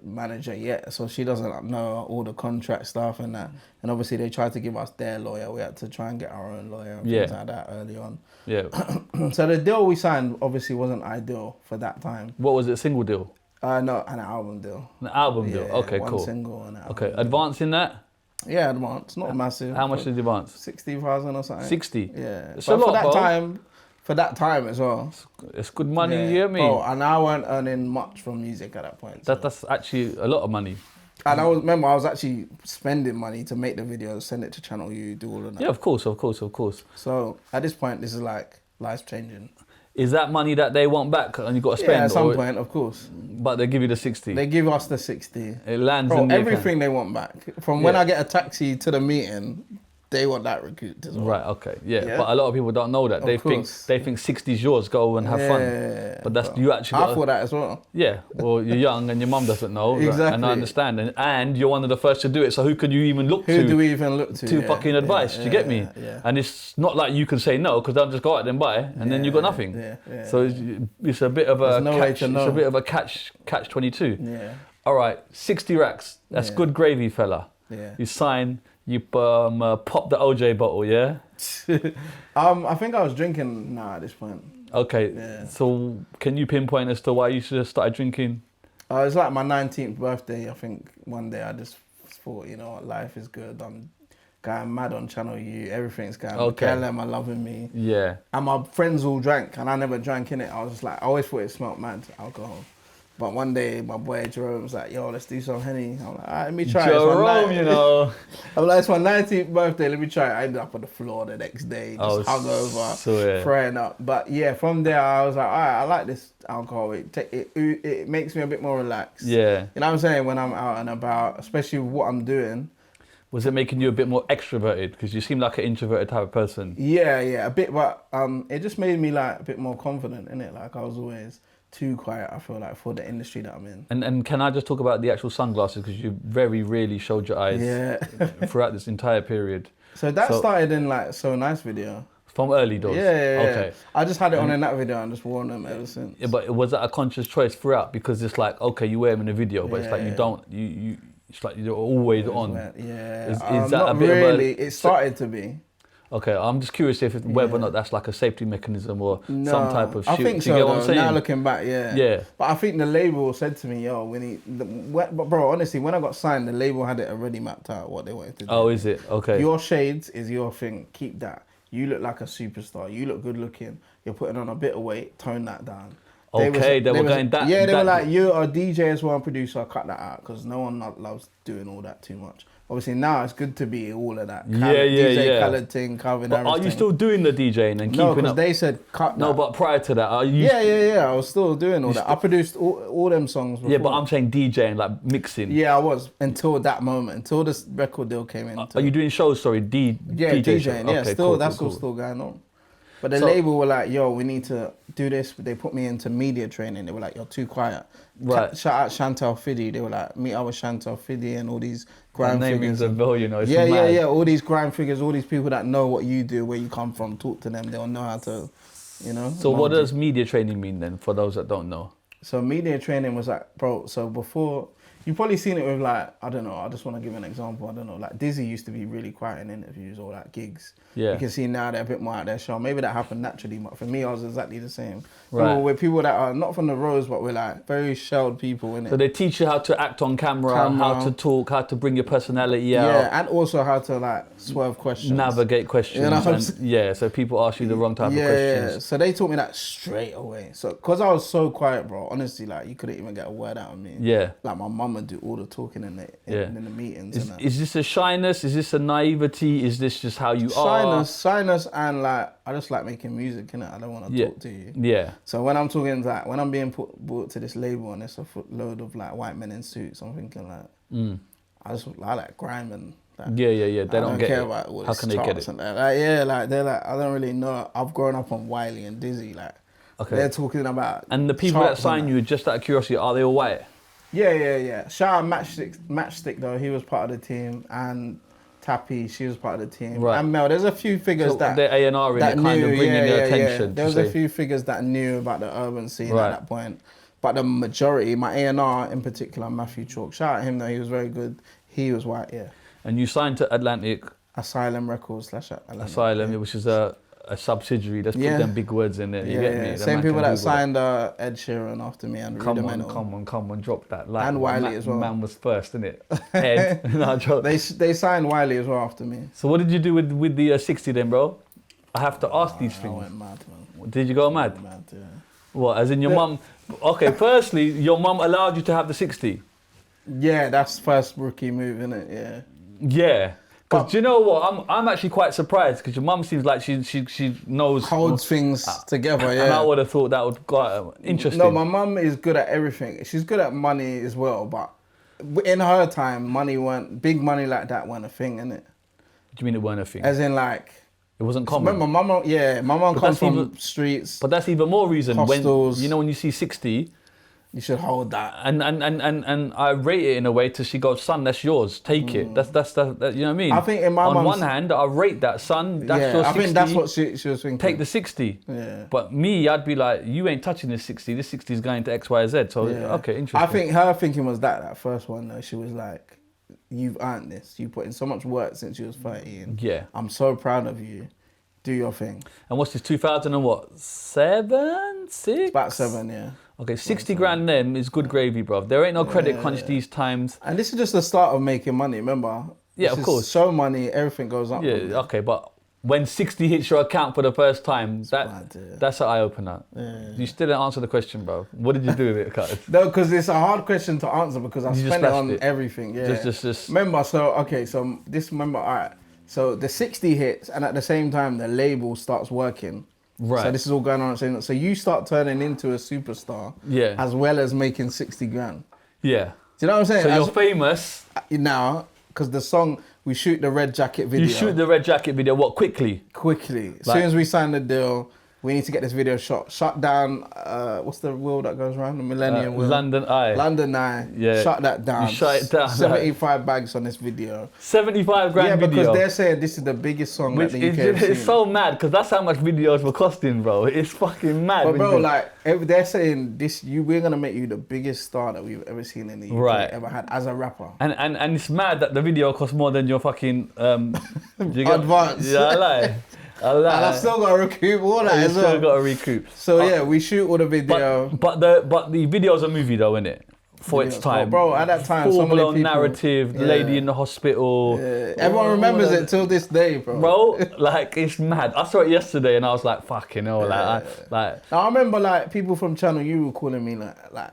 manager yet, so she doesn't know all the contract stuff and that. And obviously, they tried to give us their lawyer. We had to try and get our own lawyer and things like that early on. Yeah. So the deal we signed obviously wasn't ideal for that time. What was it? A single deal? No, an album deal. An album deal. Okay, one cool. Single and an album okay, deal. advancing that? Yeah, advance, not massive. How much did you advance? 60,000 or something. 60? Yeah. It's But a lot, for that bro. for that time as well. It's good money, Yeah. you hear me? Bro, and I weren't earning much from music at that point. So. That's actually a lot of money. And I was actually spending money to make the videos, send it to Channel U, do all of that. Yeah, of course. So at this point, this is like life changing. Is that money that they want back and you got to spend? Yeah, at some point, of course. But they give you the 60. They give us the 60. It lands Bro, in the everything they want back. From when I get a taxi to the meeting, they want that recouped as well. Right, okay, yeah. Yeah. But a lot of people don't know that. They course. think 60's yours, go and have fun. Yeah, But that's bro. you actually. I thought that as well. Yeah, well, you're young and your mum doesn't know. Exactly. And I understand. And you're one of the first to do it. So who can you even look to? Who do we even look to? To fucking advice. Do you get me? Yeah. And it's not like you can say no because they'll just go out there and buy, and then you got nothing. Yeah. So it's a bit of a There's no way catch. to It's know. a bit of a catch 22. Yeah. All right, 60 racks. That's Yeah. good gravy, fella. Yeah. You sign. You pop the OJ bottle, yeah. I think I was drinking now at this point. Okay. Yeah. So can you pinpoint as to why you should have started drinking? It's like my 19th birthday. I think one day I just thought, you know what, life is good. I'm going mad on Channel U. Everything's going. Okay. KLM are loving me. Yeah. And my friends all drank, and I never drank in it. I was just like, I always thought it smelled mad, alcohol. But one day, my boy Jerome was like, yo, let's do some Henny. I'm like, all right, let me try it. Jerome, you know. I'm like, it's my 19th birthday, let me try it. I ended up on the floor the next day, just hungover, throwing up. But yeah, from there, I was like, all right, I like this alcohol. It makes me a bit more relaxed. Yeah. You know what I'm saying? When I'm out and about, especially with what I'm doing. Was it making you a bit more extroverted? Because you seem like an introverted type of person. Yeah, a bit, but it just made me like a bit more confident in it. Like I was always too quiet, I feel like, for the industry that I'm in. And can I just talk about the actual sunglasses? Because you very rarely showed your eyes throughout this entire period. So that started in like So Nice video. From early doors? Yeah. Okay. I just had it on in that video and just worn them ever since. Yeah, but was that a conscious choice throughout? Because it's like, okay, you wear them in a video, but it's like it's like you're always on. Yeah. Is that not a bit really. of a... It started to be. Okay, I'm just curious whether or not that's like a safety mechanism or some type of shield. I think Do you get what I'm saying? Now looking back, yeah. But I think the label said to me, yo, we need... But bro, honestly, when I got signed, the label had it already mapped out what they wanted to do. Oh, is it? Okay. Your shades is your thing. Keep that. You look like a superstar. You look good looking. You're putting on a bit of weight. Tone that down. They were going that... Yeah, they were like, you're a DJ as well, producer, cut that out, because no one loves doing all that too much. Obviously now it's good to be all of that. DJ Khaled thing, Calvin Harris Are you thing. still doing the DJing and keeping No, up? because they said cut No, that. but prior to that, are you... Yeah, I was still doing all that. I produced all them songs before. Yeah, but I'm saying DJing, like mixing. Yeah, I was, until that moment, until this record deal came in. Are you doing shows, sorry, Yeah, DJ DJing, show? yeah, Okay, still, cool, that's cool, all still going on. But the label were like, yo, we need to do this. They put me into media training. They were like, you're too quiet. Right. Shout out Chantal Fiddy. They were like, meet up with Chantal Fiddy and all these grime That name figures. rings a bell, you know. It's Yeah, mad. all these grime figures, all these people that know what you do, where you come from, talk to them. They'll know how to, you know. So what does media training mean then, for those that don't know? So media training was like, bro, so before, you've probably seen it with like, I don't know, I just want to give an example, I don't know, like Dizzee used to be really quiet in interviews or like gigs. Yeah. You can see now they're a bit more out there show. Maybe that happened naturally, but for me, I was exactly the same. Right. We're people that are not from the roads, but we're like very shelled people, innit? So they teach you how to act on camera, how to talk, how to bring your personality out. Yeah, and also how to like swerve questions. Navigate questions. You know what I'm and, saying? yeah, so people ask you the wrong type of questions. Yeah, so they taught me that straight away. So, because I was so quiet, bro, honestly, like, you couldn't even get a word out of me. Yeah. Like, my mum would do all the talking in the meetings. and that. Is this a shyness? Is this a naivety? Is this just how you are? Shyness, and like, I just like making music, innit? I don't want to talk to you. Yeah. So when I'm talking, like, when I'm being brought to this label and it's a load of like white men in suits, I'm thinking like, I like grime and that. Yeah. They don't get care it. about all How this can they get charts it? and that. Like, yeah, like they're like, I don't really know. I've grown up on Wiley and Dizzee, like, they're talking about. And the people that sign you, just out of curiosity, are they all white? Yeah. Shout out Matchstick though, he was part of the team, and Tappy, she was part of the team. Right. And Mel, there's a few figures So that they're A&R in it, kind of bringing their attention. There was a few figures that knew about the urban scene at that point. But the majority, my A&R in particular, Matthew Chalk, shout out him though, he was very good. He was white, yeah. And you signed to Atlantic. Asylum Records / Atlantic. Asylum, which is a a subsidiary. Let's Yeah. put them big words in there. You get me? The Same man people can that Google signed Ed Sheeran after me and Come Rudimental. on, drop that. Like, And Wiley as well. Man was first, innit? Ed. No, drop. They signed Wiley as well after me. So what did you do with the 60 then, bro? I have to ask these I things. went mad, man. Did you go mad? Mad, yeah. What, as in your mum? Okay, firstly, your mum allowed you to have the 60? Yeah, that's first rookie move, innit? Yeah. Yeah. Because do you know what? I'm actually quite surprised because your mum seems like she knows. Holds things together, yeah. And I would have thought that would quite interesting. No, my mum is good at everything. She's good at money as well, but in her time, big money like that weren't a thing, innit? What do you mean it weren't a thing? As in like, it wasn't common. remember, my mum comes from streets. But that's even more reason hostels. when you see 60. You should hold that. And I rate it in a way to she goes, son, that's yours. Take it. That's you know what I mean? I think in my on mum's- one hand, I rate that, son. That's your 60. I think that's what she was thinking. Take the 60. Yeah. But me, I'd be like, you ain't touching this 60. This 60 is going to X, Y, Z. So okay, interesting. I think her thinking was that first one though. She was like, you've earned this. You put in so much work since you was 13. Yeah. I'm so proud of you. Do your thing. And what's this? 2000 and what? 7, 6? About 7, yeah. Okay, 60 grand then is good gravy, bro. There ain't no credit crunch these times. And this is just the start of making money. Remember? Yeah, This of is course. Show money, everything goes up. Yeah, okay, but when 60 hits your account for the first time, mad, yeah. that's an eye opener. You still didn't answer the question, bro. What did you do with it, cuz? No, because it's a hard question to answer because I You just spent it splashed on it. everything. Yeah. Just. Remember, all right. So the 60 hits, and at the same time, the label starts working. Right. So this is all going on. So you start turning into a superstar. Yeah. As well as making 60 grand. Yeah. Do you know what I'm saying? So you're famous. Now, because the song, we shoot the Red Jacket video. You shoot the red jacket video, what, quickly? Quickly. As soon as we sign the deal, we need to get this video shot. Shut down, what's the wheel that goes around? The Millennium Wheel. London Eye. London Eye. Yeah. Shut that down. You shut it down. 75 bags on this video. 75 grand Yeah, video. because they're saying this is the biggest song Which that the UK have seen. it's so mad because that's how much videos were costing, bro. It's fucking mad. But bro, like they're saying we're gonna make you the biggest star that we've ever seen in the UK ever had as a rapper. And it's mad that the video costs more than your fucking Advance. Yeah, I lie. And I've still got to recoup all that as well. Still got to recoup. So yeah, we shoot all the video. But the video's a movie though, innit? For its time. Bro, at that time, full so many blown people, narrative, the lady in the hospital. Everyone remembers it till this day, bro. Bro, like it's mad. I saw it yesterday and I was like, fucking hell, like. I remember like people from Channel U were calling me like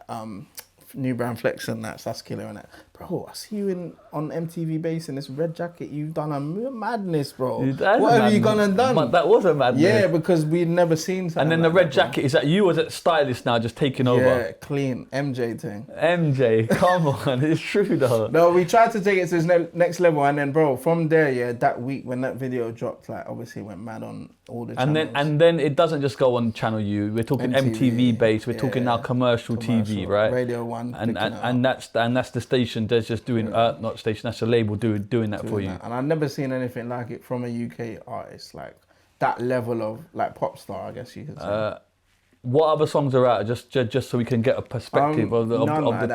New Brand Flex and that's killer and that. Bro, I see you on MTV Base in this red jacket. You've done a madness, bro. What have you gone and done? But that was a madness. Yeah, because we'd never seen something. And then like the red that, jacket, is that you as a stylist now just taking over? Yeah, clean. MJ thing. MJ, come on, it's true though. No, we tried to take it to the next level and then, bro, from there, that week when that video dropped, like, obviously went mad on all the channels. And then it doesn't just go on Channel U. We're talking MTV Base. We're talking now commercial TV, right? Radio 1. And that's the station that's just doing not station. That's the label doing that for you. And I've never seen anything like it from a UK artist, like that level of like pop star, I guess you could say. What other songs are out? Just so we can get a perspective of the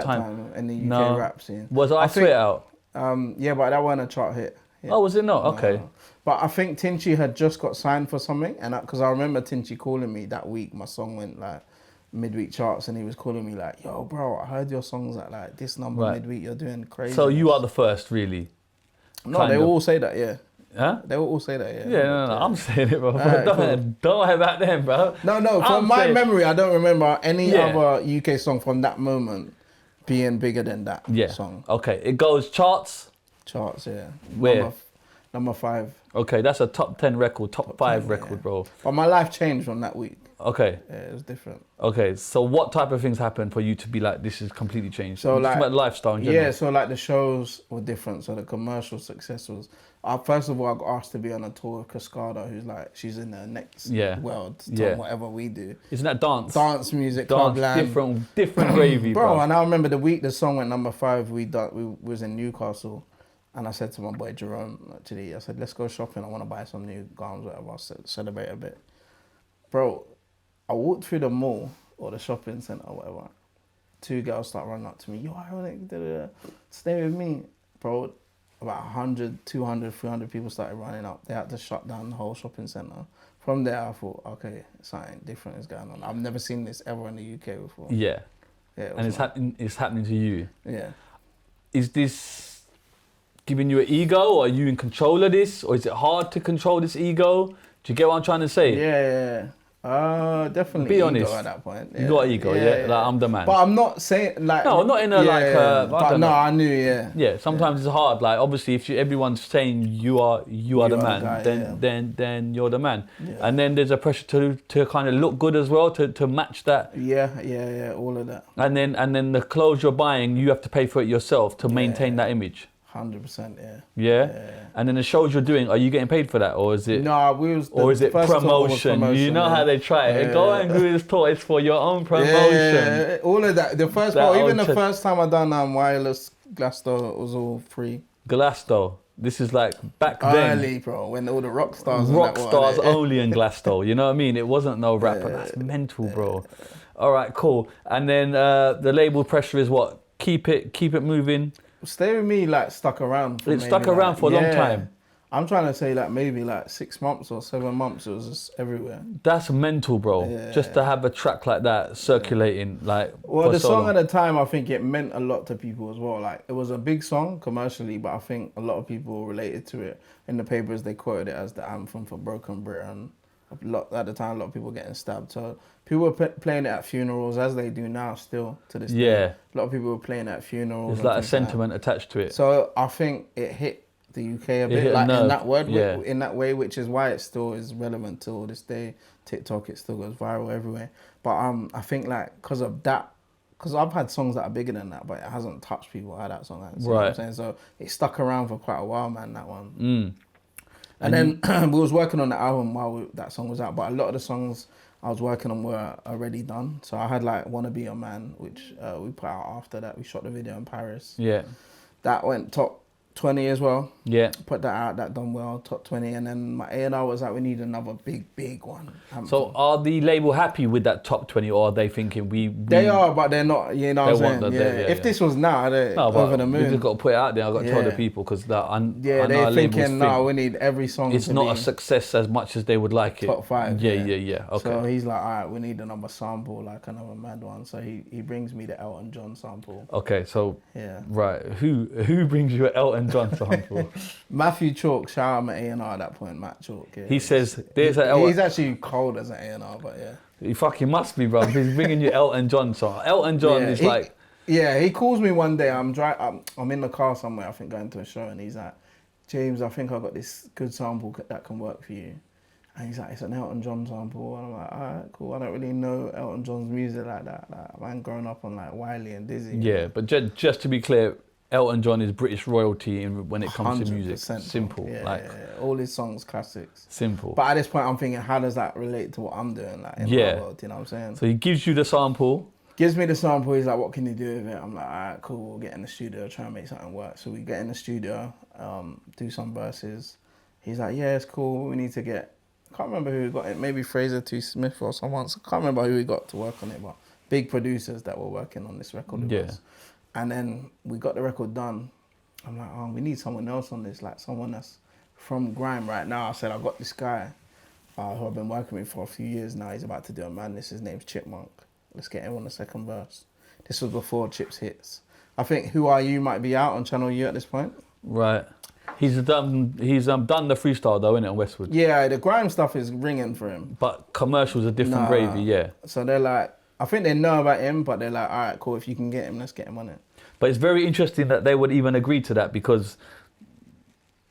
time in the UK rap scene. Was I Sweat out? Yeah, but that wasn't a chart hit. Yeah. Oh, was it not? Okay. No. But I think Tinie had just got signed for something, and because I remember Tinie calling me that week, my song went like midweek charts, and he was calling me like, "Yo, bro, I heard your songs at like this number midweek. You're doing crazy." So you are the first, really? No, they all say that, yeah. Huh? They will all say that, yeah. Yeah, no, I'm saying it, bro. Right, don't worry about them, bro. No, from my memory, I don't remember any other UK song from that moment being bigger than that song. Okay, it goes charts. Charts, yeah. Where? Number 5. Okay, that's a top 10 record, top 5 record, bro. But my life changed on that week. Okay. Yeah, it was different. Okay, so what type of things happened for you to be like, this is completely changed? So like, about lifestyle in general. Yeah, so like the shows were different. So the commercial success was, first of all, I got asked to be on a tour with Cascada, who's like, she's in the next world, whatever we do. Isn't that dance? Dance music, dance, clubland. different gravy, bro. And I remember the week the song went number 5, we was in Newcastle. And I said to my boy Jerome, actually, I said, let's go shopping. I want to buy some new garments, whatever. I'll celebrate a bit. Bro, I walked through the mall or the shopping centre or whatever. 2 girls start running up to me. Yo, Ironik, stay with me. Bro, about 100, 200, 300 people started running up. They had to shut down the whole shopping centre from there I thought, okay, something different is going on. I've never seen this ever in the UK before. Yeah. Yeah, it And was it's happening to you. Yeah. Is this giving you an ego, or are you in control of this, or is it hard to control this ego? Do you get what I'm trying to say? Yeah. Definitely. Be ego honest. at that point. You got ego, yeah? Like, I'm the man. But I'm not saying like. No, not in a but no, I knew, yeah. Yeah, sometimes it's hard. Like obviously, if everyone's saying you are the man, guy, then you're the man. Yeah. And then there's a pressure to kind of look good as well, to match that. Yeah, all of that. And then the clothes you're buying, you have to pay for it yourself to maintain that image. 100%, yeah. Yeah. And then the shows you're doing, are you getting paid for that, or is it? No, or is it promotion? You know how they try it. Go and do this tour. It's for your own promotion. Yeah, all of that. The first part, even the first time I done wireless Glasto, it was all free. Glasto. This is like back Early, then. bro, when all the rock stars. Rock stars only in Glasto. You know what I mean? It wasn't no rapper. That's mental, bro. All right, cool. And then the label pressure is what? Keep it moving. Stay with me, like stuck around. It stuck around for a long time. I'm trying to say like maybe like 6 months or 7 months. It was just everywhere. That's mental, bro. Yeah. Just to have a track like that circulating, like. Well, the song at the time, I think it meant a lot to people as well. Like it was a big song commercially, but I think a lot of people related to it. In the papers, they quoted it as the anthem for Broken Britain. At the time, a lot of people getting stabbed. So people were playing it at funerals, as they do now still to this day. Yeah. A lot of people were playing it at funerals. There's like a sentiment attached to it. So I think it hit the UK a bit, like in that way, which is why it still is relevant till this day. TikTok, it still goes viral everywhere. But I think like because of that, because I've had songs that are bigger than that, but it hasn't touched people how that song has. You know what I'm saying? So it stuck around for quite a while, man, that one. And then we was working on the album while that song was out, but a lot of the songs I was working on were already done. So I had like Wanna Be Your Man, which we put out after that. We shot the video in Paris. Yeah. That went top 20 as well. Yeah. Put that out, that done well, top 20. And then my A&R was like, we need another big one. So are the label happy with that top 20, or are they thinking They are, but they're not, you know what I'm saying? If this was now, they're over the moon. We've just got to put it out there. I've got to tell the people, because they're thinking, no, we need every song it's not a success as much as they would like it. Top 5. Yeah. Okay. So he's like, all right, we need another sample, like another mad one. So he brings me the Elton John sample. Okay, so, yeah. Right, who brings you an Elton John sample? Matthew Chalk, shout out my A&R at that point, Matt Chalk. Yeah. He says, he's actually cold as an A&R, but yeah. He fucking must be, bro. He's bringing you Elton John song. Elton John is like... Yeah, he calls me one day, I'm in the car somewhere, I think going to a show, and he's like, James, I think I got this good sample that can work for you. And he's like, it's an Elton John sample. And I'm like, all right, cool. I don't really know Elton John's music like that. Like, man, growing up on like Wiley and Dizzee. Yeah, but just to be clear, Elton John is British royalty when it comes to music. Simple. Yeah. All his songs, classics. Simple. But at this point, I'm thinking, how does that relate to what I'm doing like, in my world? You know what I'm saying? So he gives you the sample. Gives me the sample. He's like, what can you do with it? I'm like, all right, cool. We'll get in the studio, try and make something work. So we get in the studio, do some verses. He's like, yeah, it's cool. We need to get... I can't remember who we got it. Maybe Fraser T. Smith or someone. I can't remember who we got to work on it, but big producers that were working on this record with us. And then we got the record done. I'm like, oh, we need someone else on this, like someone that's from grime right now. I said, I got this guy who I've been working with for a few years now. He's about to do a madness. His name's Chipmunk. Let's get him on the second verse. This was before Chip's hits. I think Who Are You might be out on Channel U at this point. Right. He's done the freestyle though, innit, on Westwood. Yeah, the grime stuff is ringing for him. But commercials are different gravy, yeah. So they're like, I think they know about him, but they're like, all right, cool, if you can get him, let's get him on it. But it's very interesting that they would even agree to that, because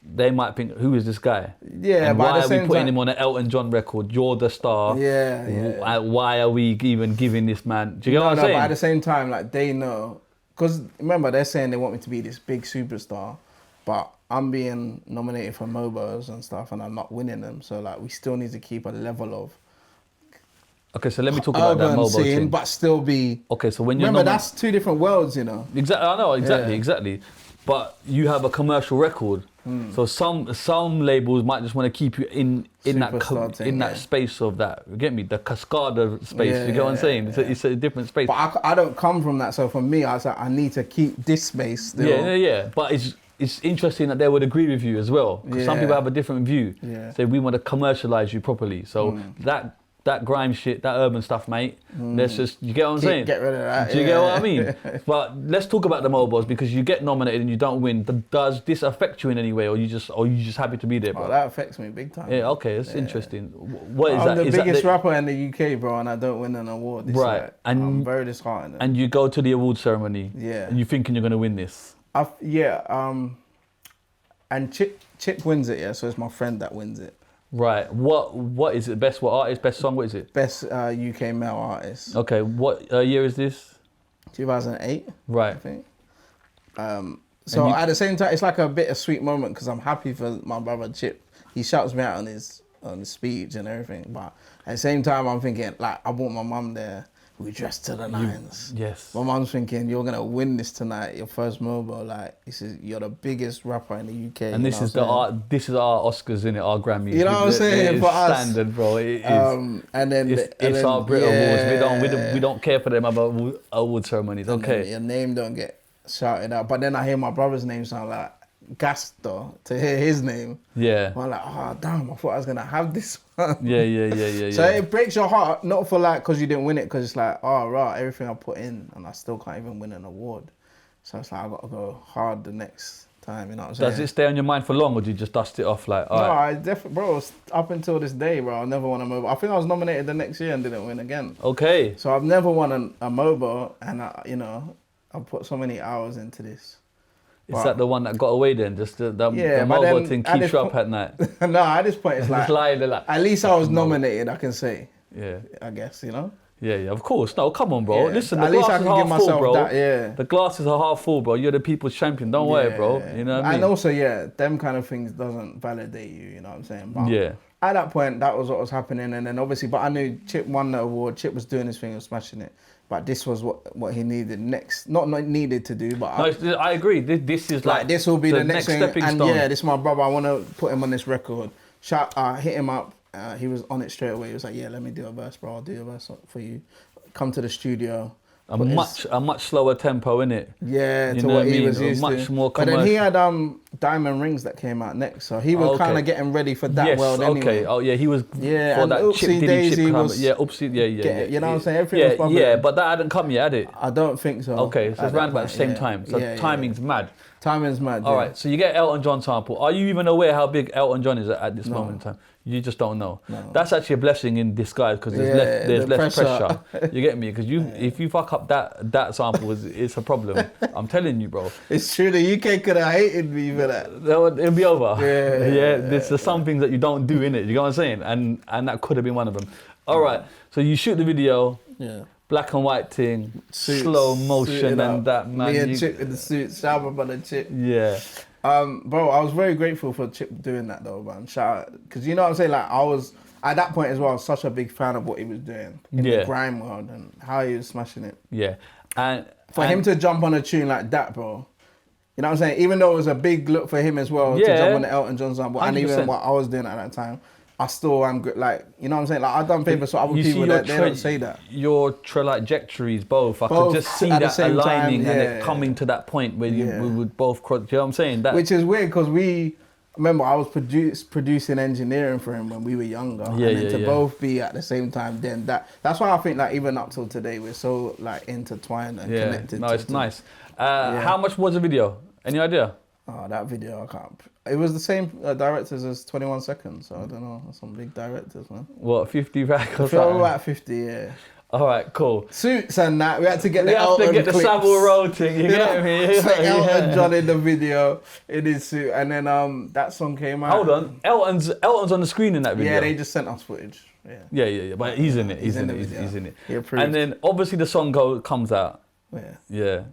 they might think, who is this guy? Yeah, and but why at the are we same putting time, him on an Elton John record? You're the star. Yeah. Why are we even giving this man? Do you get what I'm saying? But at the same time, like, they know, because remember, they're saying they want me to be this big superstar, but I'm being nominated for MOBOs and stuff, and I'm not winning them. So like, we still need to keep a level of. Okay, so let me talk about that MOBO scene, thing. but still be. Okay, so when you're remember, that's two different worlds, you know. Exactly, I know, exactly. But you have a commercial record, so some labels might just want to keep you in that space of that. You get me? The Cascada space. You get what I'm saying? It's a different space. But I don't come from that, so for me, I was like, I need to keep this space still. Yeah. But it's interesting that they would agree with you as well. Because some Yeah. people have a different view. Yeah. Say we want to commercialize you properly. So that grime shit, that urban stuff, mate. Let's just, you get what I'm saying? Get rid of that. Do you get what I mean? But let's talk about the MOBOs, because you get nominated and you don't win. Does this affect you in any way, or you just happy to be there, bro? Oh, that affects me big time. Yeah, okay, it's interesting. What is I'm that? the Is that biggest rapper in the UK, bro, and I don't win an award. It's Right, like, and- I'm very disheartened. And you go to the award ceremony, Yeah. and you're thinking you're gonna win this. And Chip wins it, yeah. So it's my friend that wins it. Right. What is it? Best what artist? Best song? What is it? Best UK male artist. Okay. What year is this? 2008, Right. I think. So at the same time, it's like a bittersweet moment because I'm happy for my brother Chip. He shouts me out on his speech and everything, but at the same time, I'm thinking like I want my mum there. We dressed to the nines. Yes. My mum's thinking you're gonna win this tonight, your first MOBO. Like you're the biggest rapper in the UK. And this is this is our Oscars, innit? Our Grammys. You know what I'm saying? It is For us. standard, bro. It is. And then It's our Brit Awards. We don't care for them other award ceremonies. Okay. Your name don't get shouted out. But then I hear my brother's name sound like Gasto to hear his name. Yeah. I'm like, oh damn, I thought I was gonna have this one. Yeah. So it breaks your heart, not for like because you didn't win it, because it's like, oh right, everything I put in and I still can't even win an award. So it's like I gotta go hard the next time, you know what I'm saying? Does it stay on your mind for long, or do you just dust it off like, all No, right? I definitely, bro, up until this day, bro, I never won a MOBO. I think I was nominated the next year and didn't win again. Okay. So I've never won a MOBO, and I've put so many hours into this. Is that the one that got away then? Just the Yeah, but MOBO then thing at keeps this you up po- at night. No, at this point it's like, Just lying there like, at least I was nominated, I can say, yeah. I guess, you know? Yeah, of course. No, come on, bro. Yeah, Listen, the at least glass I is can give half full, myself bro. that, yeah. The glasses are half full, bro. You're the people's champion. Don't worry, bro. You know what I mean? And also, them kind of things doesn't validate you know what I'm saying? But Yeah. at that point, that was what was happening, and then obviously, but I knew Chip won the award. Chip was doing his thing and smashing it. But this was what he needed next. Not needed to do, but I agree. This is like this will be the next thing. stepping And stone. yeah, this is my brother. I want to put him on this record. Hit him up. He was on it straight away. He was like, yeah, let me do a verse, bro. I'll do a verse for you. Come to the studio. a much slower tempo, innit? Yeah, You to know what what I he mean? was used Much to. more But then he commercial. had Diamond Rings that came out next, so he was Okay. kind of getting ready for that Yes, world okay. anyway. Oh yeah, he was Yeah, for and that Oopsie Chip Diddy Daisy Chip was yeah, Oopsie, yeah. You know what I'm saying? Everything was Yeah, bubbling. yeah, but that hadn't come yet, had it? I don't think so. Okay, so at it's that around about point, the same yeah. time. So Yeah, timing's mad. Timing's mad. All yeah. right, so you get Elton John sample. Are you even aware how big Elton John is at this moment in time? You just don't know. No. That's actually a blessing in disguise because there's less pressure. You get me? Because if you fuck up that sample, it's a problem. I'm telling you, bro. It's true. The UK could have hated me for that. It'll be over. Yeah. There's some things that you don't do in it. You know what I'm saying? And that could have been one of them. All right. So you shoot the video. Yeah. Black and white thing, Suits, slow motion suited and up. that, man. Me and Chip in the suit. Shout out about the Chip. Yeah. Bro, I was very grateful for Chip doing that though, man. Shout out, because you know what I'm saying. Like I was at that point as well. I was such a big fan of what he was doing in the grime world and how he was smashing it. Yeah. And For him to jump on a tune like that, bro. You know what I'm saying? Even though it was a big look for him as well to Yeah. jump on the Elton John sample, and 100%. even what I was doing at that time, I still am good. Like, you know what I'm saying? Like I've done papers for other you people see that they don't say that. Your trajectories both. I Both could just see at the that same aligning time, and yeah. it coming to that point where Yeah. we would both cross. Do you know what I'm saying? That, Which is weird because remember I was producing engineering for him when we were younger. Yeah, and then yeah, to yeah. both be at the same time, then that's why I think like even up till today we're so like intertwined and connected. No, it's nice. Yeah. How much was the video? Any idea? Oh, that video, I can't. It was the same directors as 21 Seconds, so I don't know. Some big directors, man. What, 50 rack or I feel something? about 50, yeah. All right, cool. Suits and that, we had to get We the have Elton to get the clips. Savile Row thing, you get me? So Elton Yeah. John in the video, in his suit, and then that song came out. Hold on, Elton's on the screen in that video. Yeah, they just sent us footage. Yeah. Yeah, but he's in it. He's in it. the He's video. in it. He approved. And then obviously the song comes out. Yeah, Yeah,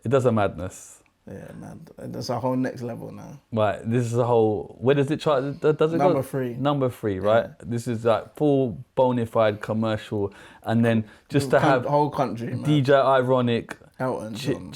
it does a madness. yeah, man. That's a whole next level now. Right, this is a whole. Where does it chart? Does it go? Number 3. Number 3, right? This is like full bona fide commercial, and then just to have whole country, man. DJ Ironik, Elton John.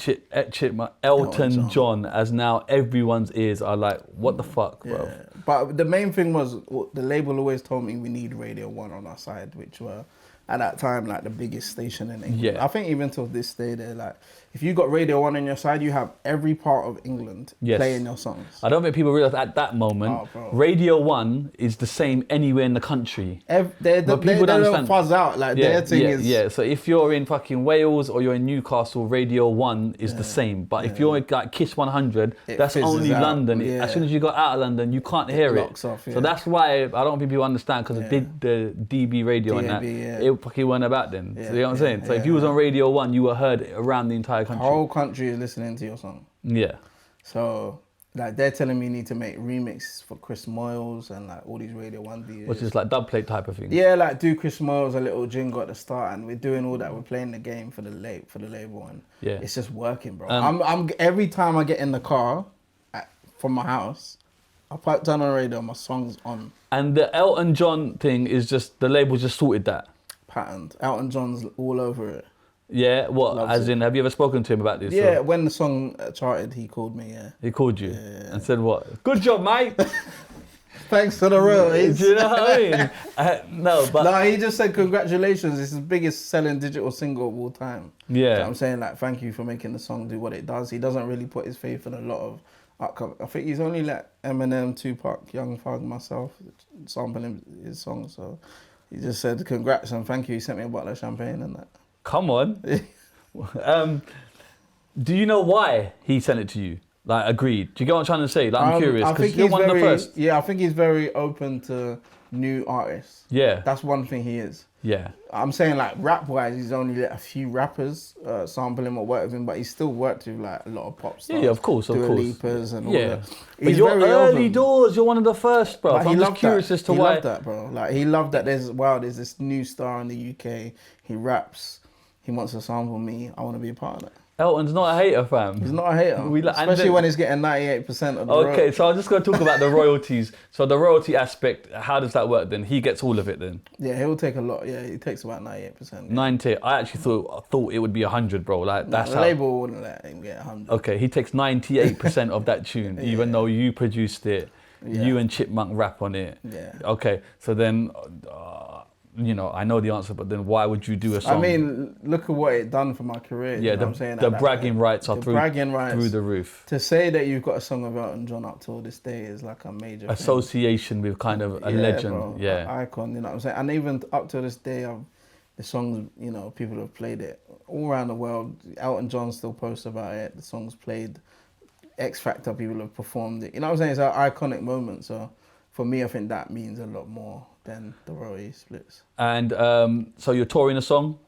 Chipmunk, Elton John, as now everyone's ears are like, what the fuck, bro? Yeah. But the main thing was the label always told me we need Radio 1 on our side, which were at that time, like the biggest station in England. Yeah. I think even till this day, they're like, if you got Radio 1 on your side, you have every part of England playing your songs. I don't think people realize at that moment, Radio 1 is the same anywhere in the country. They don't fuzz out. Like their thing is... Yeah, so if you're in fucking Wales or you're in Newcastle, Radio 1 is the same. But if you're like Kiss 100, that's only out. London. As soon as you got out of London, you can't hear it. Locks off, So that's why I don't think people understand, because the DB radio and that, it fucking weren't about then. So you know what I'm saying? So if you was on Radio 1, you were heard around the entire country. The whole country is listening to your song. Yeah. So like they're telling me you need to make remixes for Chris Moyles and like all these Radio 1 DJs. Which is like dub plate type of thing. Yeah, like do Chris Moyles a little jingle at the start, and we're doing all that. We're playing the game for the label, and it's just working, bro. I'm every time I get in the car from my house, I turn on the radio, my song's on. And the Elton John thing is just, the label just sorted that. Patterned. Elton John's all over it. Yeah, what? Loves as it. in, have you ever spoken to him about this? Yeah, or? when the song charted, he called me, He called you and said what? Good job, mate. Thanks for the royalties. Do you know what I mean? No, he just said congratulations. It's his biggest selling digital single of all time. Yeah. You know what I'm saying, like, thank you for making the song do what it does. He doesn't really put his faith in a lot of I think he's only let Eminem, Tupac, Young Thug, myself sampling his songs. So he just said congrats and thank you. He sent me a bottle of champagne and that. Come on. Do you know why he sent it to you? Like, agreed. Do you get what I'm trying to say? Like, I'm curious, because you're one of the first. Yeah, I think he's very open to new artists. Yeah. That's one thing he is. Yeah. I'm saying, like, rap-wise, he's only let a few rappers sample him or work with him, but he's still worked with, like, a lot of pop stars. Yeah, of course, Dua Lipas and all that. But you're early doors. You're one of the first, bro. Like, I'm just curious as to why. He loved that, bro. Like, he loved that there's this new star in the UK. He raps. He wants to sample me. I want to be a part of that. Elton's not a hater, fam. He's not a hater. Especially when he's getting 98% of the Okay, so I'm just going to talk about the royalties. So the royalty aspect, how does that work then? He gets all of it then? Yeah, he'll take a lot. Yeah, he takes about 98%. Yeah. 90. I actually thought it would be 100, bro. Like, that's the label wouldn't let him get 100. Okay, he takes 98% of that tune, even though you produced it. Yeah. You and Chipmunk rap on it. Yeah. Okay, so then... you know, I know the answer, but then why would you do a song? I mean, look at what it done for my career. Yeah, you know what I'm saying? The bragging rights are through the roof. To say that you've got a song of Elton John up till this day is like a major association with kind of a legend. Bro, yeah, an icon. You know what I'm saying? And even up to this day, the songs, you know, people have played it all around the world. Elton John still posts about it. The song's played. X Factor people have performed it. You know what I'm saying? It's an iconic moment. So for me, I think that means a lot more than the royalty splits. And so you're touring a song?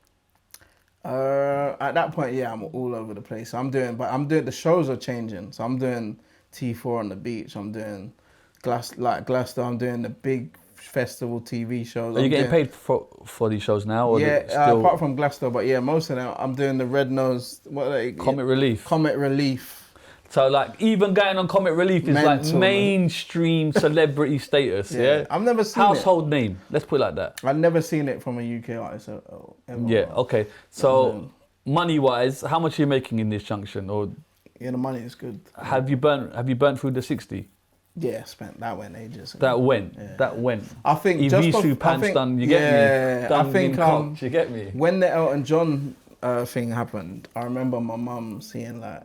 At that point, yeah, I'm all over the place. The shows are changing. So I'm doing T4 on the beach. I'm doing Glasgow. I'm doing the big festival TV shows. Are you getting paid for these shows now? Or yeah, apart from Glasgow, but yeah, most of them. I'm doing the Red Nose. Comic Relief. Comic Relief. So like even going on Comic Relief is like mainstream celebrity status, yeah? I've never seen household name, let's put it like that. I've never seen it from a UK artist ever. Yeah, okay. So money-wise, how much are you making in this junction? Or yeah, the money is good. Have you burnt through the 60? Yeah, that went ages ago. That went. I think Evisu pants done, you get me? Done, I think you get me? When the Elton John thing happened, I remember my mum seeing like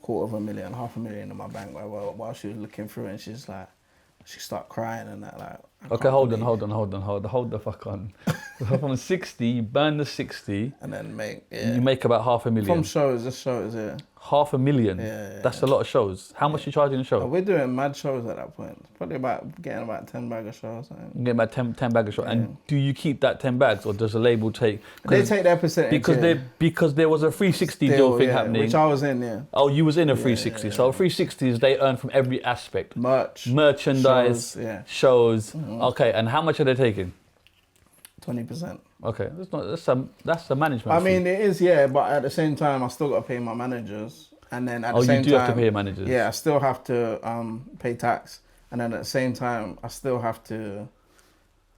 $250,000, $500,000 in my bank while she was looking through, and she's like, she started crying and that, like. Okay, hold the fuck on. From 60, you burn the 60, and then you make about $500,000 from shows. This shows, yeah. $500,000. Yeah. That's a lot of shows. How much are you charging a show? We're doing mad shows at that point. Probably getting about 10 bag of shows. You get about 10 bag of shows. Yeah. And do you keep that 10 bags, or does the label take? They take their percentage. Because there was a 360 deal thing happening. Which I was in, yeah. Oh, you was in a 360. Yeah. So 360s, they earn from every aspect. Merchandise, shows. Mm-hmm. Okay, and how much are they taking? 20%. Okay, that's the management. I mean, it is, yeah, but at the same time, I still got to pay my managers, and then at the same time, you do have to pay your managers. Yeah, I still have to pay tax, and then at the same time, I still have to,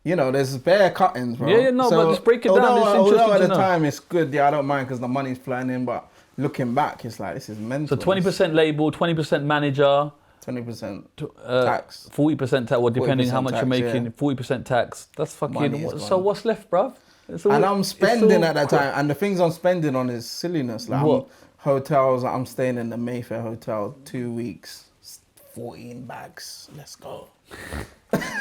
you know, there's bare cuttings, bro. Yeah, no, but just break it down. Although at the time it's good, yeah, I don't mind because the money's flying in, but looking back, it's like this is mental. So 20% label, 20% manager. 20% tax. 40% tax, well, depending how much tax, you're making, 40% tax. That's fucking... So what's left, bruv? And I'm spending at that time, and the things I'm spending on is silliness. Like What? hotels, I'm staying in the Mayfair Hotel 2 weeks, 14 bags. Let's go.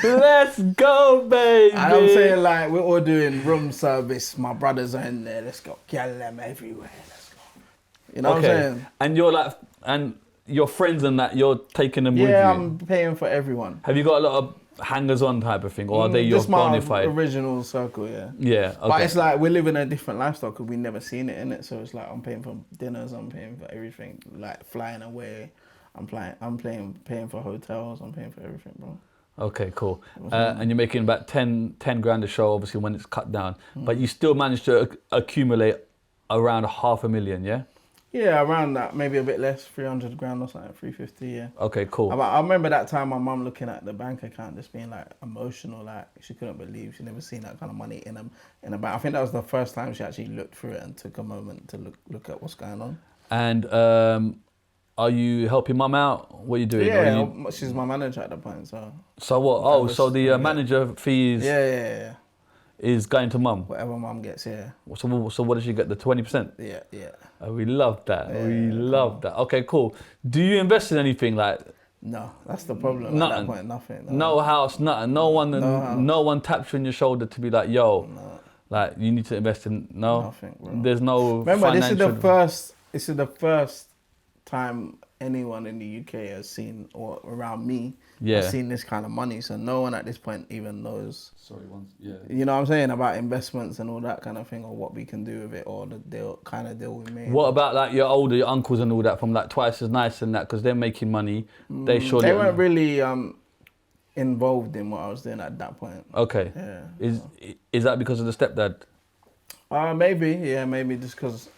Let's go, baby. And I'm saying like we're all doing room service. My brothers are in there. Let's go. Get them everywhere. Let's go. You know what I'm saying? And you're like, and your friends and that, you're taking them with you. Yeah, I'm paying for everyone. Have you got a lot of hangers-on type of thing, or are they your Just my bona fide? original circle, yeah. Yeah, okay. But it's like we're living a different lifestyle because we never seen it in it. So it's like I'm paying for dinners, I'm paying for everything. Like flying away, paying for hotels, I'm paying for everything, bro. Okay, cool. And you're making about 10 grand a show, obviously, when it's cut down. But you still managed to accumulate around 500,000, yeah? Yeah, around that, maybe a bit less, 300 grand or something, 350, yeah. Okay, cool. I remember that time my mum looking at the bank account just being like emotional, like she couldn't believe she'd never seen that kind of money in a bank. I think that was the first time she actually looked through it and took a moment to look at what's going on. And are you helping mum out? What are you doing? Yeah, she's my manager at that point, so. So what? Oh, so the manager fees Yeah. is going to mum? Whatever mum gets, yeah. So what does she get, the 20%? Yeah. Oh, we love that. Yeah, we love that. Okay, cool. Do you invest in anything like? No, that's the problem. Nothing. At that point, nothing. No house, nothing. No one taps you on your shoulder to be like, yo, like you need to invest in. No, nothing, bro. There's no. Remember, this financial... is the first time anyone in the UK has seen, or around me, has seen this kind of money. So no one at this point even knows. You know what I'm saying, about investments and all that kind of thing, or what we can do with it, or the kind of deal we made. What about like your uncles and all that from like Twice as Nice and that, because they're making money. They weren't really involved in what I was doing at that point. Okay. Yeah. Is that because of the stepdad? Maybe just because.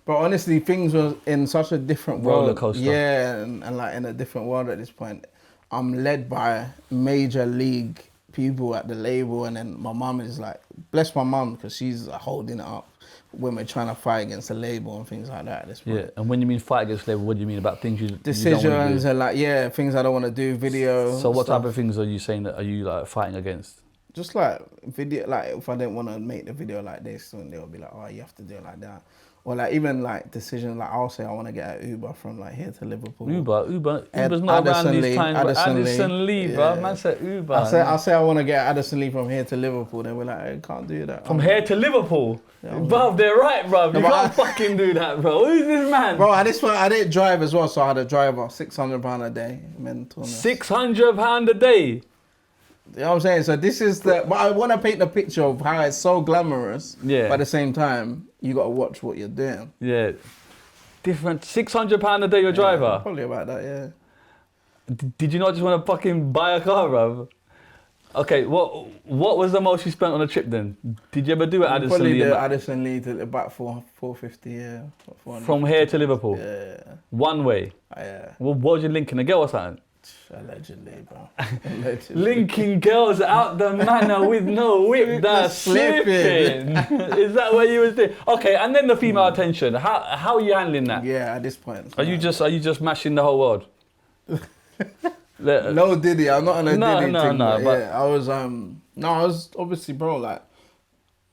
But honestly, things were in such a different world. Roller coaster. Yeah, and like in a different world at this point. I'm led by major league people at the label, and then my mum is like, bless my mum, because she's holding it up when we're trying to fight against the label and things like that at this point. Yeah, and when you mean fight against the label, what do you mean about things you decisions you don't want to do? And like, things I don't want to do, videos. So what type of things are you saying that are you like fighting against? Just like video, like if I didn't want to make the video like this, then they'll be like, oh, you have to do it like that. Or like even like decisions, like I'll say I want to get an Uber from like here to Liverpool. Uber's not around these times. Addison Lee, bro. Man said Uber. I say I want to get Addison Lee from here to Liverpool. Then we're like, I can't do that. From here to Liverpool? Bruv, they're right, bruv. You can't fucking do that, bro. Who's this man? Bro, at this point, I didn't drive as well, so I had a driver, £600 a day. Mental. £600 a day? You know what I'm saying? So this is but I want to paint the picture of how it's so glamorous. Yeah. But at the same time, you got to watch what you're doing. Yeah. Different. £600 a day your driver? Probably about that, yeah. Did you not just want to fucking buy a car, bruv? Okay, what was the most you spent on a trip then? Did you ever do it at Addison Lee? Probably Addison Lee to about 450, yeah. From here to Liverpool? Yeah. One way? Yeah. What was you linking, a girl or something? Allegedly, bro. Allegedly. Linking girls out the manor with no whip, that's slipping. Is that what you was doing? Okay, and then the female attention. How are you handling that? Yeah, at this point. Are you just mashing the whole world? No Diddy, I'm not on a Diddy thing. But yeah, I was obviously, bro, like,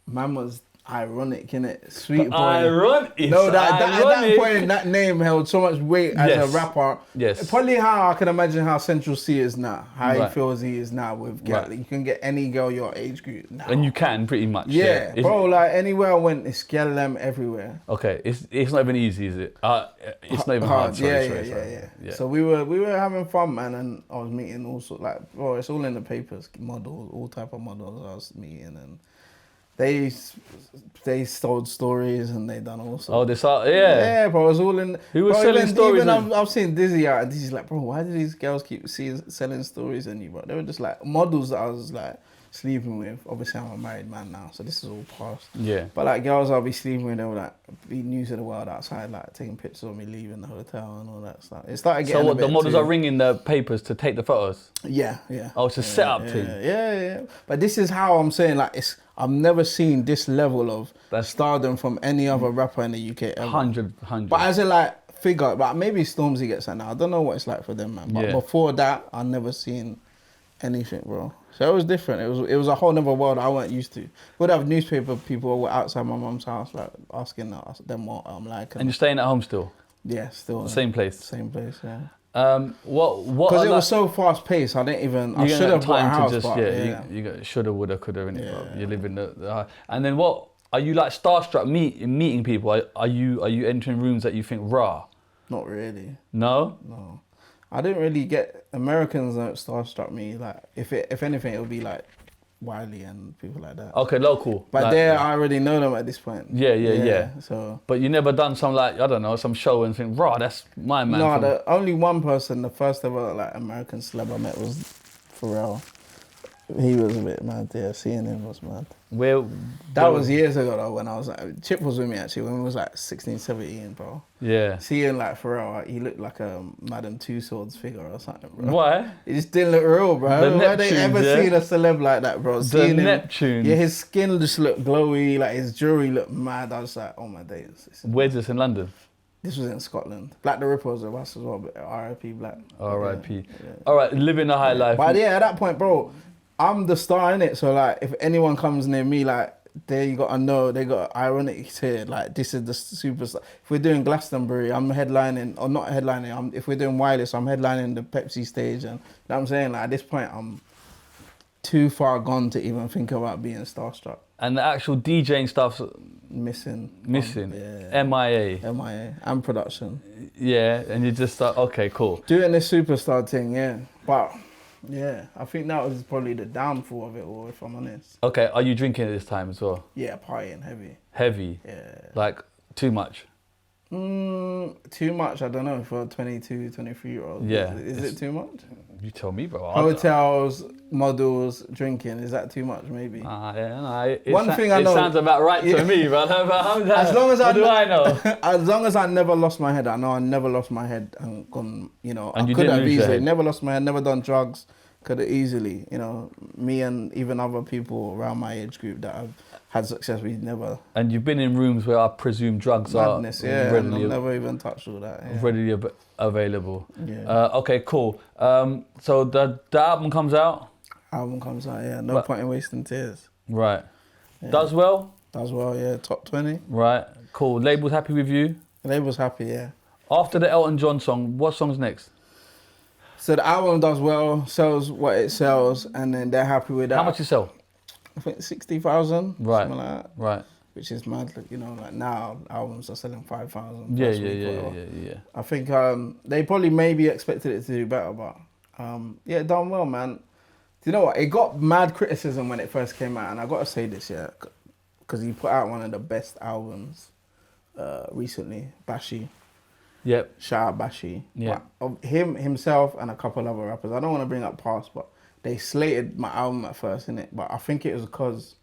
man was ironic, innit? Sweet boy. Ironic? No, at that point, that name held so much weight as a rapper. Yes. Probably how I can imagine how Central C is now, how he feels he is now with girl. Like, you can get any girl your age group now. And you can, pretty much. Yeah, bro, like, anywhere I went, it's girl them everywhere. Okay, it's not even easy, is it? It's not even hard. Sorry. So we were having fun, man, and I was meeting all sorts, like, bro, it's all in the papers, models, all type of models I was meeting, and they told stories and they done all sorts. Oh, they saw, yeah, bro, it was all in. Who was selling stories? Even I've seen Dizzee out, and Dizzee's like, bro, why do these girls keep selling stories on you, bro? They were just like models that I was like sleeping with. Obviously, I'm a married man now, so this is all past. Yeah. But like girls I'll be sleeping with, they were like be news of the world outside, like taking pictures of me leaving the hotel and all that stuff. It started getting. So what? The models are ringing the papers to take the photos. Yeah. Oh, it's a setup thing. Yeah. But this is how I'm saying, like, I've never seen this level of stardom from any other rapper in the UK ever. 100. But as a like figure, but maybe Stormzy gets that now. I don't know what it's like for them, man. But before that, I've never seen anything, bro. So it was different. It was a whole other world I weren't used to. Would have newspaper people were outside my mum's house, like asking them what I'm like. And you're staying at home still? Yeah, still. The same place? Same place, yeah. What? Because it was so fast paced, I didn't even. I should have bought a house, to just, but yeah. You got shoulda, woulda, coulda, innit? You live in the and then what? Are you like starstruck meeting people? Are you entering rooms that you think raw? Not really. No. No, I didn't really get Americans that starstruck me. Like if anything, it would be like Wiley and people like that. Okay, local. But like, I already know them at this point. Yeah. So. But you never done some like, I don't know, some show and think, raw, that's my man. No, the only one person, the first ever like American celeb I met was Pharrell. He was a bit mad, yeah, seeing him was mad. That was years ago though, when I was like, Chip was with me actually, when we was like 16, 17, bro. Yeah. Seeing like Pharrell, he looked like a Madame Tussauds figure or something, bro. Why? He just didn't look real, bro. Why they ever seen a celeb like that, bro? Seeing Neptune. Yeah, his skin just looked glowy, like his jewelry looked mad. I was like, oh my days. Where's this in London? This was in Scotland. Black the Ripper was with us as well, but R.I.P. Black. R.I.P. Yeah. All right, living the high life. But yeah, at that point, bro, I'm the star in it. So like, if anyone comes near me, like, they gotta know they got Ironik here. Like, this is the superstar. If we're doing Glastonbury, I'm headlining, or not headlining. If we're doing Wiley, so I'm headlining the Pepsi stage, and you know what I'm saying, like, at this point, I'm too far gone to even think about being starstruck. And the actual DJing stuff's missing. Yeah. MIA. And production. Yeah, and you just start, okay, cool. Doing this superstar thing, yeah. But yeah, I think that was probably the downfall of it all, if I'm honest. Okay, are you drinking at this time as well? Yeah, partying heavy. Heavy? Yeah. Like, too much? Too much, I don't know, for a 22, 23-year-old. Yeah. Is it too much? You tell me, bro. Hotels, models, drinking, is that too much, maybe? One thing I know. It sounds about right to me, bro. As long as I know? As long as I never lost my head, I know I never lost my head and gone, you know, and I could have easily never lost my head, never done drugs, could have easily, you know, me and even other people around my age group that have had success, we never. And you've been in rooms where I presume drugs madness, are yeah, readily, I've never even touched all that. Yeah. Readily available. Yeah. Okay, cool. So the album comes out? Album comes out, yeah. No point in wasting tears. Right. Yeah. Does well? Does well, yeah. Top 20. Right. Cool. Label's happy with you? The label's happy, yeah. After the Elton John song, what song's next? So the album does well, sells what it sells, and then they're happy with that. How much you sell? I think 60,000, right. something like that. Right. Which is mad, you know, like now albums are selling 5,000. Yeah. I think they probably maybe expected it to do better, but yeah, done well, man. Do you know what? It got mad criticism when it first came out, and I got to say this, yeah, because he put out one of the best albums recently, Bashy. Yep. Shout out Bashy. Yeah. Of himself, and a couple other rappers. I don't want to bring up past, but they slated my album at first, innit? But I think it was because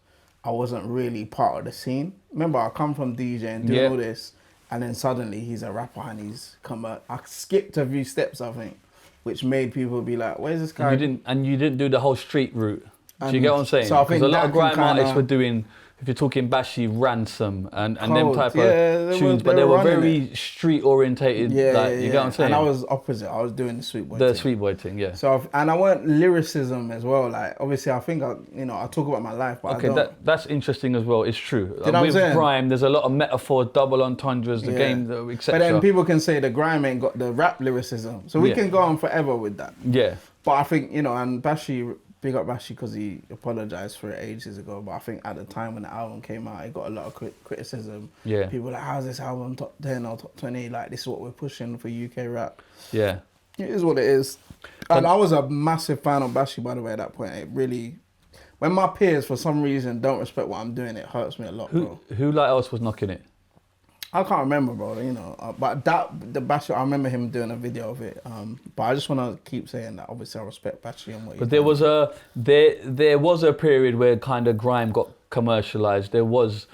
I wasn't really part of the scene. Remember, I come from DJ and doing all this, and then suddenly he's a rapper and he's come out. I skipped a few steps, I think, which made people be like, "Where's this guy?" And you didn't do the whole street route. Do you get what I'm saying? So I think a lot of grime artists were doing. If you're talking Bashy, Ransom, and them type of tunes, but they were very street orientated. You get what I'm saying? And I was opposite. I was doing the sweet boy. Sweet boy thing, yeah. So and I weren't lyricism as well. Like obviously, I think I talk about my life, but okay, I don't. That's interesting as well. It's true. You know with grime, there's a lot of metaphors, double entendres, the game, etc. But then people can say the grime ain't got the rap lyricism, so we can go on forever with that. Yeah. But I think and Bashy. Big up Bashy because he apologised for it ages ago, but I think at the time when the album came out, it got a lot of criticism. Yeah. People were like, how's this album top 10 or top 20? Like, this is what we're pushing for UK rap. Yeah. It is what it is. And I was a massive fan of Bashy, by the way, at that point. It really... When my peers, for some reason, don't respect what I'm doing, it hurts me a lot, bro. Who like else was knocking it? I can't remember, bro, but the Bashy, I remember him doing a video of it. But I just want to keep saying that, obviously, I respect Bashy and what he's doing. There was a period where kind of grime got commercialized. There was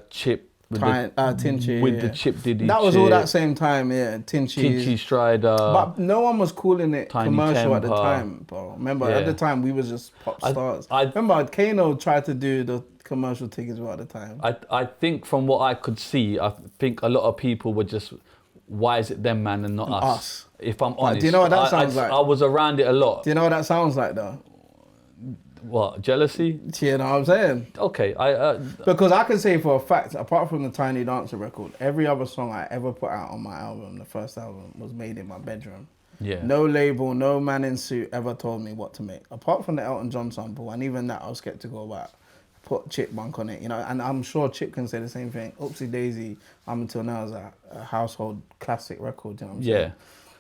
Chip with Tinie with the Chip Diddy. That was all that same time, yeah. Tinie Strider. But no one was calling it Tinie commercial Tempah. at the time, bro. Remember, at the time we was just pop stars. Remember, Kano tried to do the commercial thing as well at the time. I think from what I could see, I think a lot of people were just why is it them man and not us? Us. If I'm But honest, do you know what that sounds like? I was around it a lot. Do you know what that sounds like though? What, jealousy? You know what I'm saying? Okay, Because I can say for a fact, apart from the Tiny Dancer record, every other song I ever put out on my album, the first album, was made in my bedroom. yeah. No label, no man in suit ever told me what to make. Apart from the Elton John sample, and even that I was skeptical about. Put Chipmunk on it, you know, and I'm sure Chip can say the same thing. Oopsie Daisy, Until Now is a household classic record, you know what I'm saying?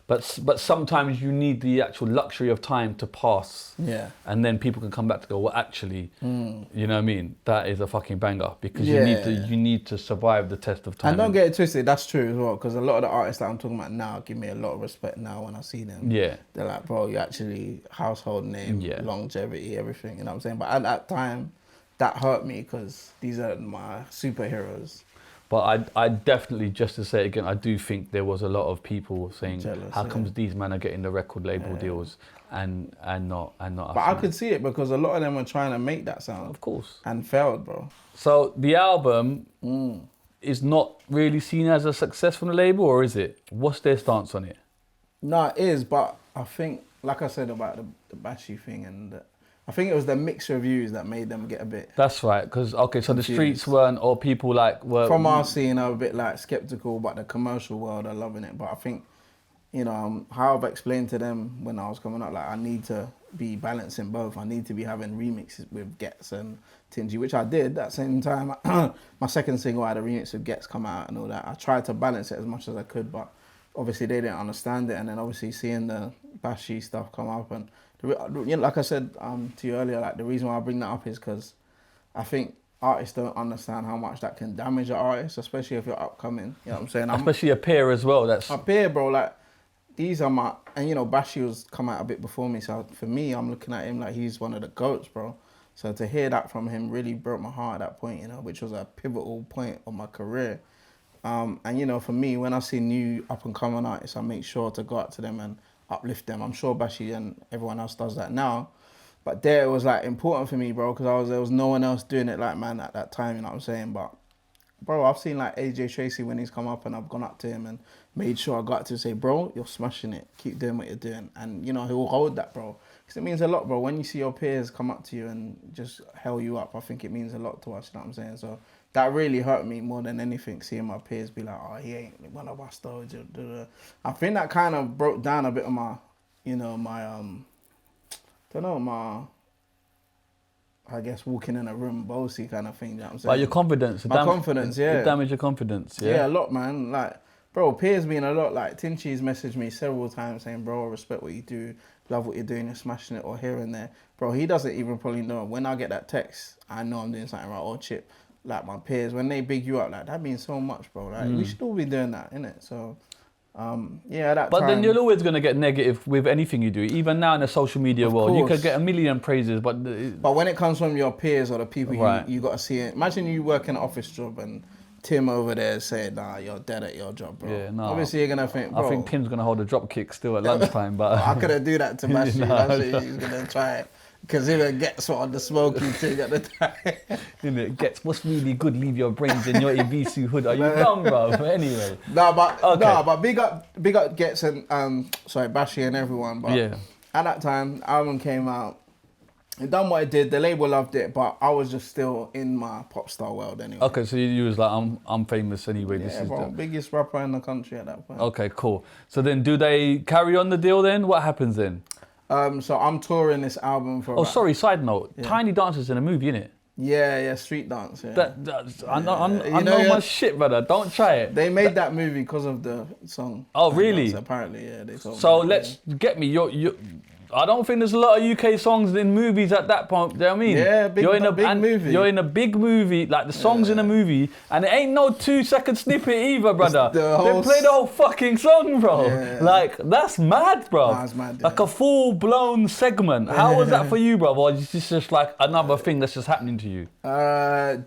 Yeah. But sometimes you need the actual luxury of time to pass. Yeah. And then people can come back to go, well, actually, you know what I mean? That is a fucking banger because Yeah. you need to survive the test of time. And don't get it twisted, that's true as well, because a lot of the artists that I'm talking about now give me a lot of respect now when I see them. Yeah. They're like, bro, you actually household name, Yeah. longevity, everything, you know what I'm saying? But at that time, that hurt me because these are my superheroes. But I definitely, just to say it again, I do think there was a lot of people saying, Jealous, how yeah. comes these men are getting the record label deals and not us? But I could see it because a lot of them were trying to make that sound. Of course. And failed, bro. So the album is not really seen as a success from the label, or is it? What's their stance on it? No, it is, but I think, like I said about the Bashy thing, I think it was the mixed reviews that made them get a bit... That's right, because, okay, so the confused. streets weren't, or people like were... From our scene, I'm a bit like skeptical, but the commercial world are loving it. But I think, you know, how I've explained to them when I was coming up, like I need to be balancing both. I need to be having remixes with Gets and Tingy, which I did. At the same time, my second single, I had a remix with Gets come out and all that. I tried to balance it as much as I could, but obviously they didn't understand it. And then obviously seeing the Bashy stuff come up and... You know, like I said to you earlier, like the reason why I bring that up is because I think artists don't understand how much that can damage an artist, especially if you're upcoming. You know what I'm saying? Especially a peer as well. That's a peer, bro. Like these are my, and you know, Bashy was come out a bit before me, so for me, I'm looking at him like he's one of the goats, bro. So to hear that from him really broke my heart at that point, you know, which was a pivotal point of my career. And you know, for me, when I see new up and coming artists, I make sure to go out to them and uplift them. I'm sure Bashy and everyone else does that now, but there it was like important for me, bro, because there was no one else doing it like man at that time, you know what I'm saying? But bro, I've seen like AJ Tracy when he's come up and I've gone up to him and made sure I got to say, bro, you're smashing it, keep doing what you're doing, and you know he'll hold that, bro, because it means a lot, bro. When you see your peers come up to you and just hell you up, I think it means a lot to us, you know what I'm saying? So that really hurt me more than anything, seeing my peers be like, oh, he ain't one of us though. I think that kind of broke down a bit of my, you know, my, I guess walking in a room, bossy kind of thing, you know what I'm saying? like your confidence. My confidence, yeah. It damaged your confidence, yeah? Yeah, a lot, man. Like, bro, peers mean a lot. Like, Tinchie's messaged me several times saying, bro, I respect what you do, love what you're doing, you're smashing it, or here and there. Bro, he doesn't even probably know. When I get that text, I know I'm doing something right, or Chip. Like my peers, when they big you up, like that means so much, bro. Like we should all be doing that, innit? So, yeah, that. But time, then you're always gonna get negative with anything you do. Even now in the social media world, you course. could get a million praises, but when it comes from your peers or the people Right. you got to see it. Imagine you work in an office job and Tim over there saying, nah, you're dead at your job, bro. Yeah, no. Obviously, you're gonna think, bro. I think Kim's gonna hold a drop kick still at lunchtime, but I couldn't do that to Bashy. No, That's he's gonna try it. Because he even gets on the smoking thing at the time. it gets what's really good. Leave your brains in your Ibisu hood. Are you dumb, bro? Anyway, but big up Gets and Bashy and everyone. But yeah. At that time, the album came out. It done what it did. The label loved it, but I was just still in my pop star world anyway. Okay, so you was like, I'm famous anyway. Yeah, This is bro, biggest rapper in the country at that point. Okay, cool. So then, do they carry on the deal then? What happens then? So I'm touring this album for. Oh, sorry. Side note: Tiny Dancer's in a movie, innit? Yeah, Street Dance. Yeah. I know my shit, brother. Don't try it. They made that movie because of the song. Oh, really? Dance, apparently, yeah. They told So me. let's get me. I don't think there's a lot of UK songs in movies at that point. You know what I mean? Yeah, big movie. You're in a big movie, like the song's in a movie, and it ain't no 2-second snippet either, brother. They play the whole fucking song, bro. Yeah. Like, that's mad, bro. That's mad, Like yeah. a full-blown segment. How was that for you, bro? Or is this just like another thing that's just happening to you? There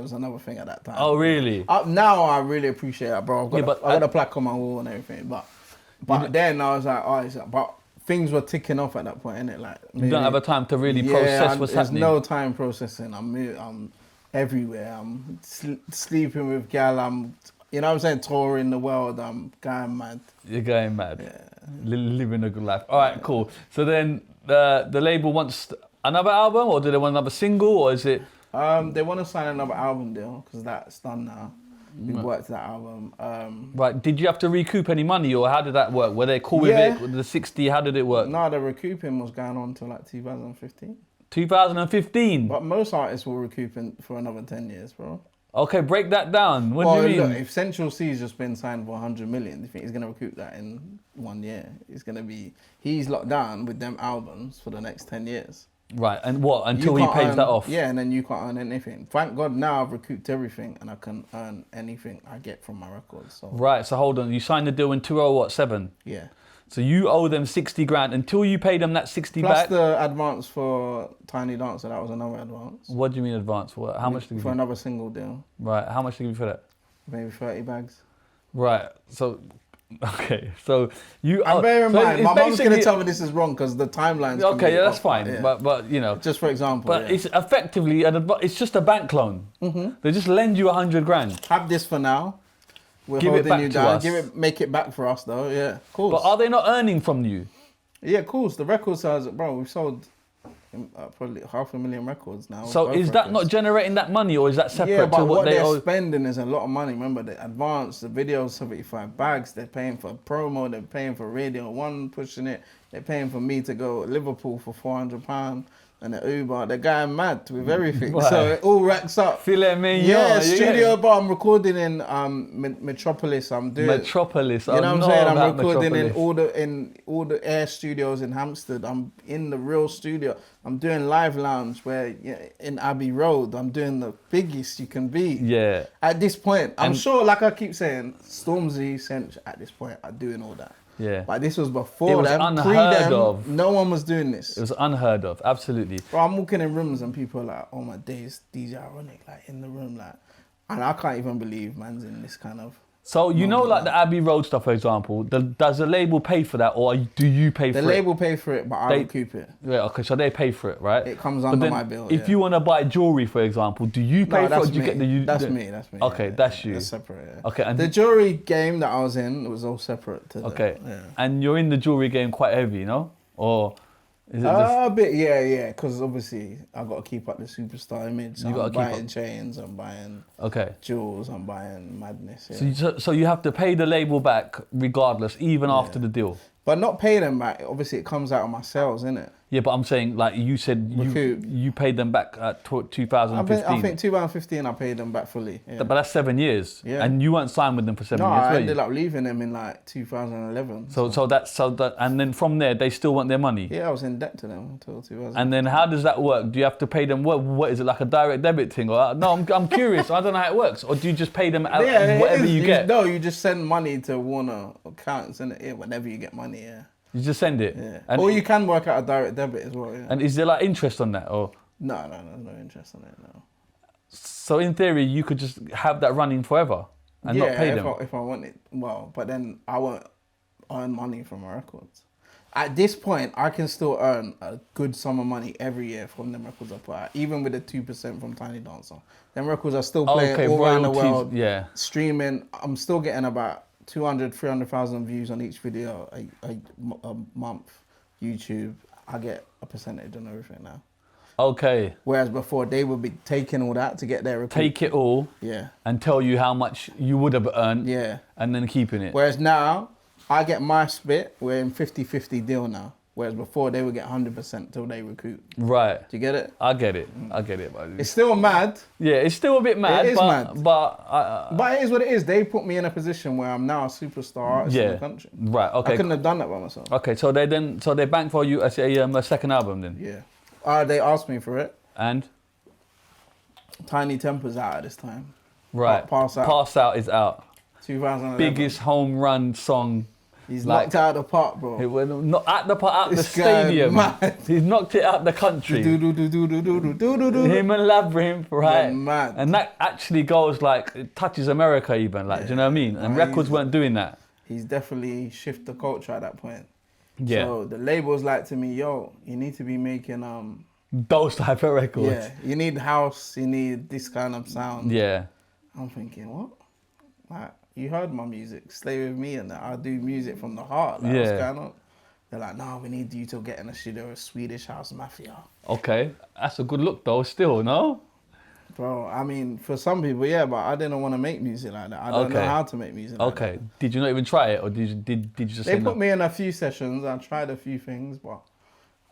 was another thing at that time. Oh, really? Now I really appreciate that, bro. I've got, but a plaque on my wall and everything, but then I was like, but things were ticking off at that point, innit? Like You don't have a time to really process what's happening. There's no time processing. I'm everywhere. I'm sleeping with gal. I'm You know what I'm saying? Touring the world, I'm going mad. You're going mad. Yeah. Living a good life. All right, cool. So then the label wants another album, or do they want another single, or is it? They want to sign another album deal because that's done now. We worked that album. Right. Did you have to recoup any money, or how did that work? Were they cool with it? With the 60, how did it work? No, the recouping was going on till like 2015. 2015. But most artists will recoup for another 10 years, bro. Okay, break that down. What do you mean? Look, if Central C's just been signed for 100 million, do you think he's gonna recoup that in 1 year? He's locked down with them albums for the next 10 years. Right, and what, until he pays that off? Yeah, and then you can't earn anything. Thank God now I've recouped everything and I can earn anything I get from my records. So. Right, so hold on, you signed the deal in 2007? Yeah. So you owe them 60 grand until you pay them that 60 Plus back? Plus the advance for Tiny Dancer, that was another advance. What do you mean advance? For how much did you For another single deal. Right, how much did you give you for that? Maybe 30 bags. Right, so, okay, so you... And bear in mind, my mum's going to tell me this is wrong because the timeline's... Okay, yeah, that's fine, yeah. but you know... Just for example, But it's effectively, it's just a bank loan. Mm-hmm. They just lend you 100 grand. Have this for now. We're Give it holding back you to down. us. Make it back for us though, yeah, of course. But are they not earning from you? Yeah, of course. The record sales, bro, we've sold probably 500,000 records now. So is that not generating that money, or is that separate yeah, but to what they're owe? spending is a lot of money. Remember, the advance, the videos, 75 bags. They're paying for promo. They're paying for Radio 1 pushing it. They're paying for me to go to Liverpool for £400 and the Uber. They're going mad with everything. Right. So it all racks up. Filet mignon. Yeah, studio, but I'm recording in Metropolis. I'm doing Metropolis. You know what I'm saying? I'm recording Metropolis. in all the Air Studios in Hampstead. I'm in the real studio. I'm doing Live Lounge where in Abbey Road. I'm doing the biggest you can be. Yeah. At this point, I'm sure, like I keep saying, Stormzy, Cinch at this point are doing all that. Yeah. But this was before It was them, pre unheard them. of. No one was doing this. It was unheard of, absolutely. Bro, I'm walking in rooms and people are like, oh my days, DJ Ironik, like in the room, like, and I can't even believe man's in this kind of. So you know, like the Abbey Road stuff, for example, does the label pay for that, or do you pay for it? The label pay for it, but I recoup it. Yeah, okay, so they pay for it, right? It comes under my bill. If you want to buy jewelry, for example, do you pay for it, or do you get the? That's me. Okay, that's you. It's separate. Yeah. Okay, and the jewelry game that I was in was all separate. Okay, yeah. And you're in the jewelry game quite heavy, you know, or is it a bit, yeah, because obviously I got to keep up the superstar image. So I'm buying chains, I'm buying jewels, I'm buying madness. Yeah. So you have to pay the label back regardless, even after the deal. But not pay them back. Obviously, it comes out of my sales, innit? Yeah, but I'm saying, like you said, you paid them back at 2015. I think 2015 I paid them back fully. Yeah. But that's 7 years. Yeah. And you weren't signed with them for 7 years, No, I ended up leaving them in like 2011. So that's and then from there they still want their money. Yeah, I was in debt to them until 2000. And then how does that work? Do you have to pay them? What is it, like a direct debit thing? Or no, I'm curious. I don't know how it works. Or do you just pay them whatever you get? No, you just send money to Warner accounts, innit? Yeah, whenever you get money, yeah. You just send it? Yeah. Or you can work out a direct debit as well, yeah. And is there like interest on that? Or No, there's no interest on it, no. So in theory, you could just have that running forever and not pay them? If I want it. Well, but then I won't earn money from my records. At this point, I can still earn a good sum of money every year from them records I put out, even with the 2% from Tiny Dancer. Them records are still playing all around the world, streaming. I'm still getting about 200, 300,000 views on each video a month. YouTube, I get a percentage on everything now. Okay. Whereas before, they would be taking all that to get their recoup. Take it all. Yeah. And tell you how much you would have earned. Yeah. And then keeping it. Whereas now, I get my split. We're in 50-50 deal now. Whereas before, they would get 100% till they recoup. Right. Do you get it? I get it. I get it. Buddy. It's still mad. Yeah, it's still a bit mad. It is mad. But it is what it is. They put me in a position where I'm now a superstar artist in the country. Right, okay. I couldn't have done that by myself. Okay, so they bank for you as a second album then? Yeah. They asked me for it. And? Tinie Tempah's out at this time. Right. Pass Out. Pass Out is out. 2011. Biggest home run song. He's knocked out of the park, bro. Not at the park, out the stadium. He's knocked it out the country. Him and Labyrinth, right? Mad. And that actually goes like, it touches America even, like, do you know what I mean? And records weren't doing that. He's definitely shifted the culture at that point. Yeah. So the label's like to me, yo, you need to be making those type of records. Yeah. You need house, you need this kind of sound. Yeah. I'm thinking, what? Like, you heard my music, stay with me and that. I do music from the heart. Like, what's going on? They're like, no, we need you to get in a studio with Swedish House Mafia. Okay, that's a good look though, still, no? Bro, I mean, for some people, yeah, but I didn't want to make music like that. I don't know how to make music like that. Okay, did you not even try it, or did you just They put me in a few sessions, I tried a few things, but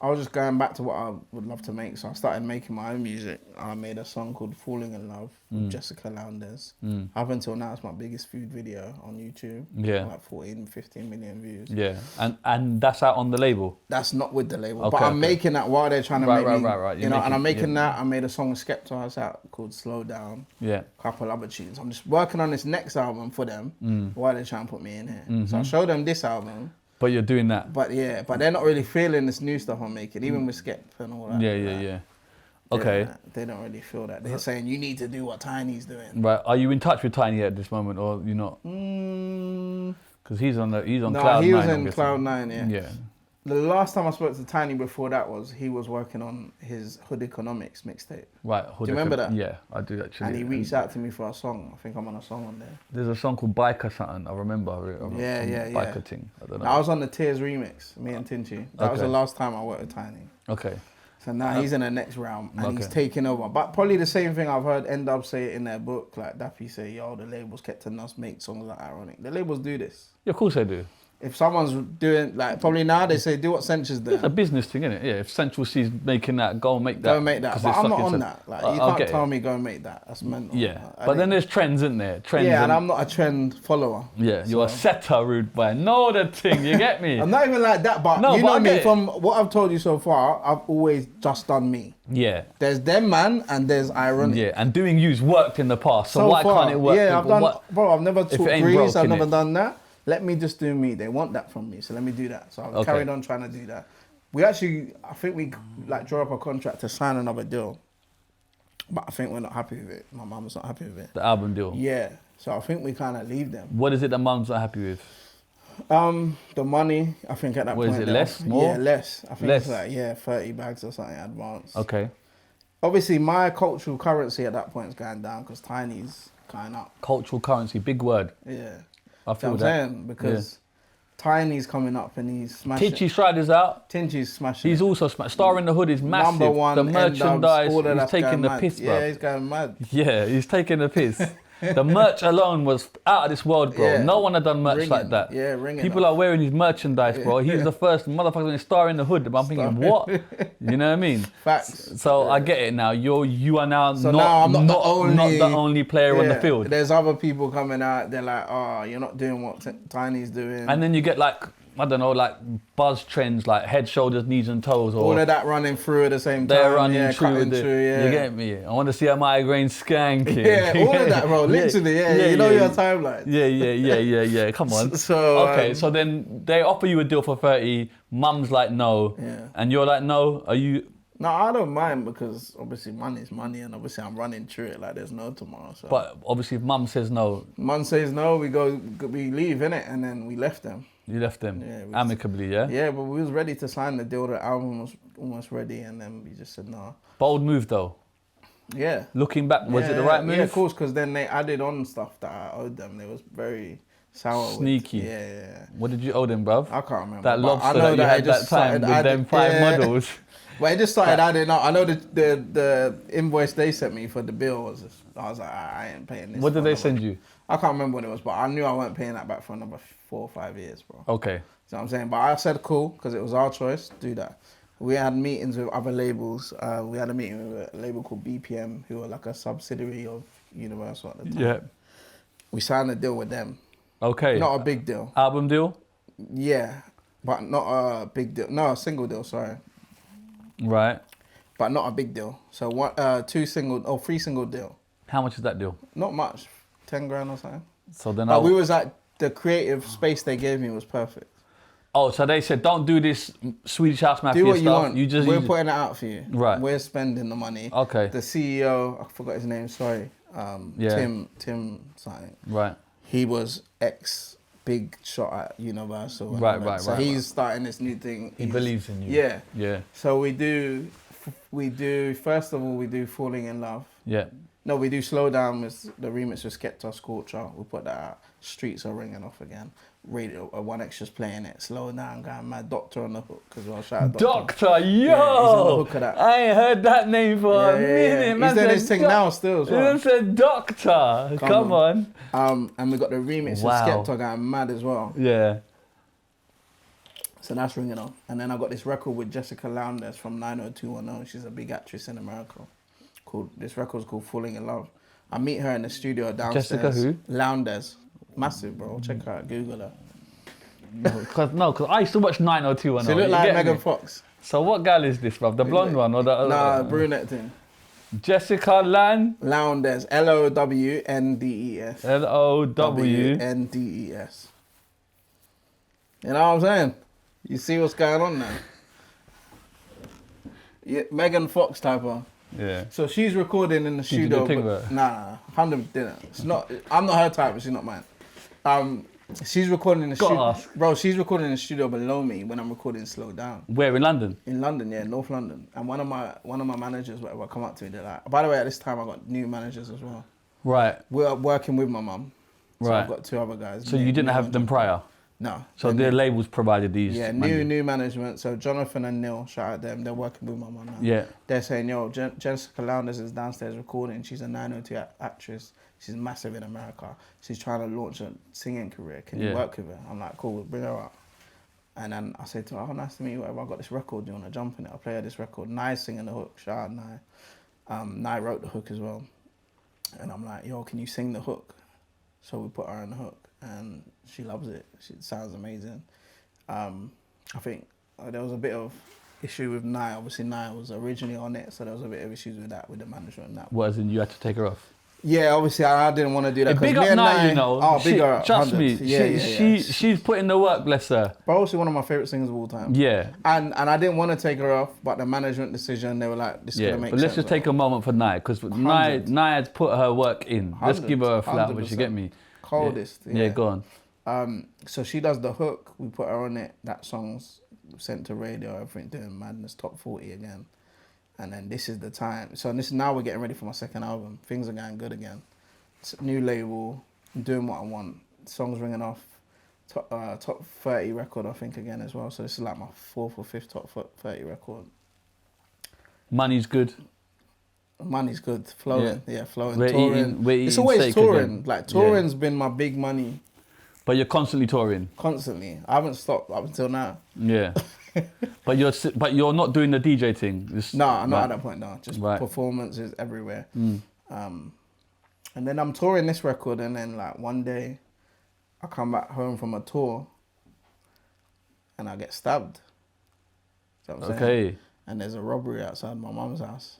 I was just going back to what I would love to make, so I started making my own music. I made a song called Falling in Love with Jessica Lowndes. Up until now, it's my biggest food video on YouTube. Yeah. Like 14, 15 million views. Yeah, and that's out on the label? That's not with the label, but I'm making that while they're trying to make me, Right. you know, and I'm making that. I made a song with Skepta, it's out called Slow Down. Yeah. A couple other tunes. I'm just working on this next album for them while they're trying to put me in here. So I'll show them this album. But you're doing that. But yeah, but they're not really feeling this new stuff I'm making, even with Skep and all that. Yeah. Okay. They don't really feel that. They're saying you need to do what Tiny's doing. Right. Are you in touch with Tiny at this moment, or you're not? Because he's on Cloud9. He was in Cloud9. Yeah. Yeah. The last time I spoke to Tiny before that was he was working on his Hood Economics mixtape. Right. Do you remember that? Yeah, I do actually. And he reached out to me for a song. I think I'm on a song on there. There's a song called Biker something. I remember. Yeah. Biker thing. I don't know. I was on the Tears remix, me and Tinchi. That was the last time I worked with Tiny. Okay. So now he's in the next round and he's taking over. But probably the same thing I've heard N-Dub say it in their book. Like Daffy say, yo, the labels kept telling us make songs like Ironik. The labels do this. Yeah, of course they do. If someone's doing, like, probably now they say, do what Central's doing. It's a business thing, isn't it? Yeah, if Central sees making that, go and make that. Go and make that. But I'm not on that. Like, you can't tell me go and make that. That's mental. Yeah. But then there's trends, isn't there? Trends. Yeah, and I'm not a trend follower. Yeah, you're a setter, rude boy. Know the thing, you get me? I'm not even like that, but no, you but know I me, get from what I've told you so far, I've always just done me. Yeah. There's them, man, and there's Ironik. Yeah, and doing you's worked in the past, so why can't it work? Yeah, I've done, bro, I've never taught Grease, I've never innit? done that. Let me just do me. They want that from me, so let me do that. So I've carried on trying to do that. We actually, I think we like draw up a contract to sign another deal, but I think we're not happy with it. My mum's not happy with it. The album deal? Yeah, so I think we kind of leave them. What is it that mum's not happy with? The money, I think at that point. What is it, less, more? Yeah, less. I think less. it's like, 30 bags or something advance. Okay. Obviously, my cultural currency at that point is going down because Tiny's going up. Cultural currency, big word. Yeah. I feel what that. I'm saying, because Tiny's coming up and he's smashing. Titchy Strider's out. Tingy's smashing. He's also smashing. Star in the Hood is massive. Number one, the merchandise, all of he's taking the mad. piss, bro. Yeah, he's going mad. Yeah, he's taking the piss. The merch alone was out of this world, bro. Yeah. No one had done merch Ringing. like that. Yeah, ringing. People are wearing his merchandise, bro. He's the first motherfucker Star in the Hood. But I'm thinking, what? You know what I mean? Facts. So I get it now. You are now So not, now I'm not the only player on the field. There's other people coming out. They're like, oh, you're not doing what Tiny's doing. And then you get like, I don't know, like buzz trends like head, shoulders, knees and toes. Or all of that running through at the same time. they're running cutting through, yeah. You get me? I want to see a migraine skanking. Yeah, all of that, bro. Literally, you know your timeline. Yeah. Come on. So so then they offer you a deal for 30. Mum's like no, and you're like no. Are you? No, I don't mind because obviously money's money, and obviously I'm running through it like there's no tomorrow. So. But obviously, if Mum says no, Mum says no, we leave innit, and then we left them. You left them amicably, yeah. Yeah, but we was ready to sign the deal. The album was almost ready, and then we just said no. Bold move though. Yeah. Looking back, was it the right move? Yeah, of course, because then they added on stuff that I owed them. They was very sour. Sneaky. Yeah. What did you owe them, bruv? I can't remember. That lobster that you had that time with them 5 models. But it just started adding up. I know the invoice they sent me for the bill was just, I was like, I ain't paying this. What did they send you? I can't remember what it was, but I knew I wasn't paying that back for another 4 or 5 years, bro. Okay. You know what I'm saying? But I said cool, because it was our choice to do that. We had meetings with other labels. We had a meeting with a label called BPM, who were like a subsidiary of Universal at the time. Yeah. We signed a deal with them. Okay. Not a big deal. Album deal? Yeah, but not a big deal. No, a single deal, sorry. Right. But not a big deal. So 3 single deal. How much is that deal? Not much, 10 grand or something. So then we was at the creative space they gave me was perfect. Oh, so they said, don't do this Swedish House Mafia do what stuff. You want. We're putting it out for you. Right. We're spending the money. Okay. The CEO, I forgot his name, sorry. Tim something. Right. He was big shot at Universal. Right. So he's starting this new thing. He believes in you. Yeah. So we do, first of all, we do Falling in Love. Yeah. No, we do Slow Down with the remix with Skepta, Scorcher. We put that out. Streets are ringing off again. Radio, One Extra's playing it. Slow Down, going mad. Doctor on the hook as well. Shout out Doctor. Doctor, yo! Yeah, he's on the hook of that. I ain't heard that name for a minute. Man He's doing his thing now still as well. He said Doctor. Come on. And we got the remix with Skepta going mad as well. Yeah. So that's ringing on. And then I got this record with Jessica Lowndes from 90210. She's a big actress in America. This record's called Falling in Love. I meet her in the studio downstairs. Jessica who? Lowndes. Massive, bro. Check her out. Google her. Because I used to watch 90210. She look like Megan Fox. So what gal is this, bruv? The blonde one or the other? Nah, brunette thing. Jessica Lowndes. Lowndens. Lowndens. You know what I'm saying? You see what's going on now? Yeah, Megan Fox type of. Yeah. So she's recording in the studio. Nah, 100 didn't. It's not. I'm not her type, but she's not mine. She's recording in the studio. Bro, she's recording in the studio below me when I'm recording Slow Down. Where, in London? In London, yeah, North London. And one of my managers, whatever, come up to me. They're like, by the way, at this time I got new managers as well. Right. We're working with my mum. So right. I've got 2 other guys. So you didn't have them prior? No. So their labels provided these? Yeah, new management. So Jonathan and Neil, shout out them. They're working with my mum now. Yeah. They're saying, yo, Jessica Lowndes is downstairs recording. She's a 902 actress. She's massive in America. She's trying to launch a singing career. Can you work with her? I'm like, cool, bring her up. And then I said to her, oh, nice to meet you. Whatever. I got this record. Do you want to jump in it? I'll play her this record. Nye's singing the hook. Shout out Nye. Nye wrote the hook as well. And I'm like, yo, can you sing the hook? So we put her in the hook. And she loves it. It sounds amazing. I think there was a bit of issue with Nye. Obviously, Nye was originally on it, so there was a bit of issues with that, with the management and that. What, as in you had to take her off? Yeah, obviously, I didn't want to do that. Big up Nye, you know. Oh, big up. Trust me, she's put in the work, bless her. But also one of my favourite singers of all time. Yeah. And I didn't want to take her off, but the management decision, they were like, this is going to make sense. But let's just take a moment for Nye, because Nye has put her work in. Let's give her a flower, you get me? Coldest. Yeah, go on. So she does the hook, we put her on it, that song's sent to radio, everything doing madness, top 40 again. And then this is the time. So now we're getting ready for my second album. Things are going good again. It's a new label, I'm doing what I want. Songs ringing off, top 30 record I think again as well. So this is like my 4th or 5th top 30 record. Money's good. Money's good, flowing, flowing, we're touring. It's always touring. Again. Like touring's been my big money. But you're constantly touring. Constantly, I haven't stopped up until now. Yeah, but you're not doing the DJ thing. No, I'm not at that point now. Just performances everywhere. And then I'm touring this record, and then like one day, I come back home from a tour, and I get stabbed. You know what I'm saying? And there's a robbery outside my mum's house.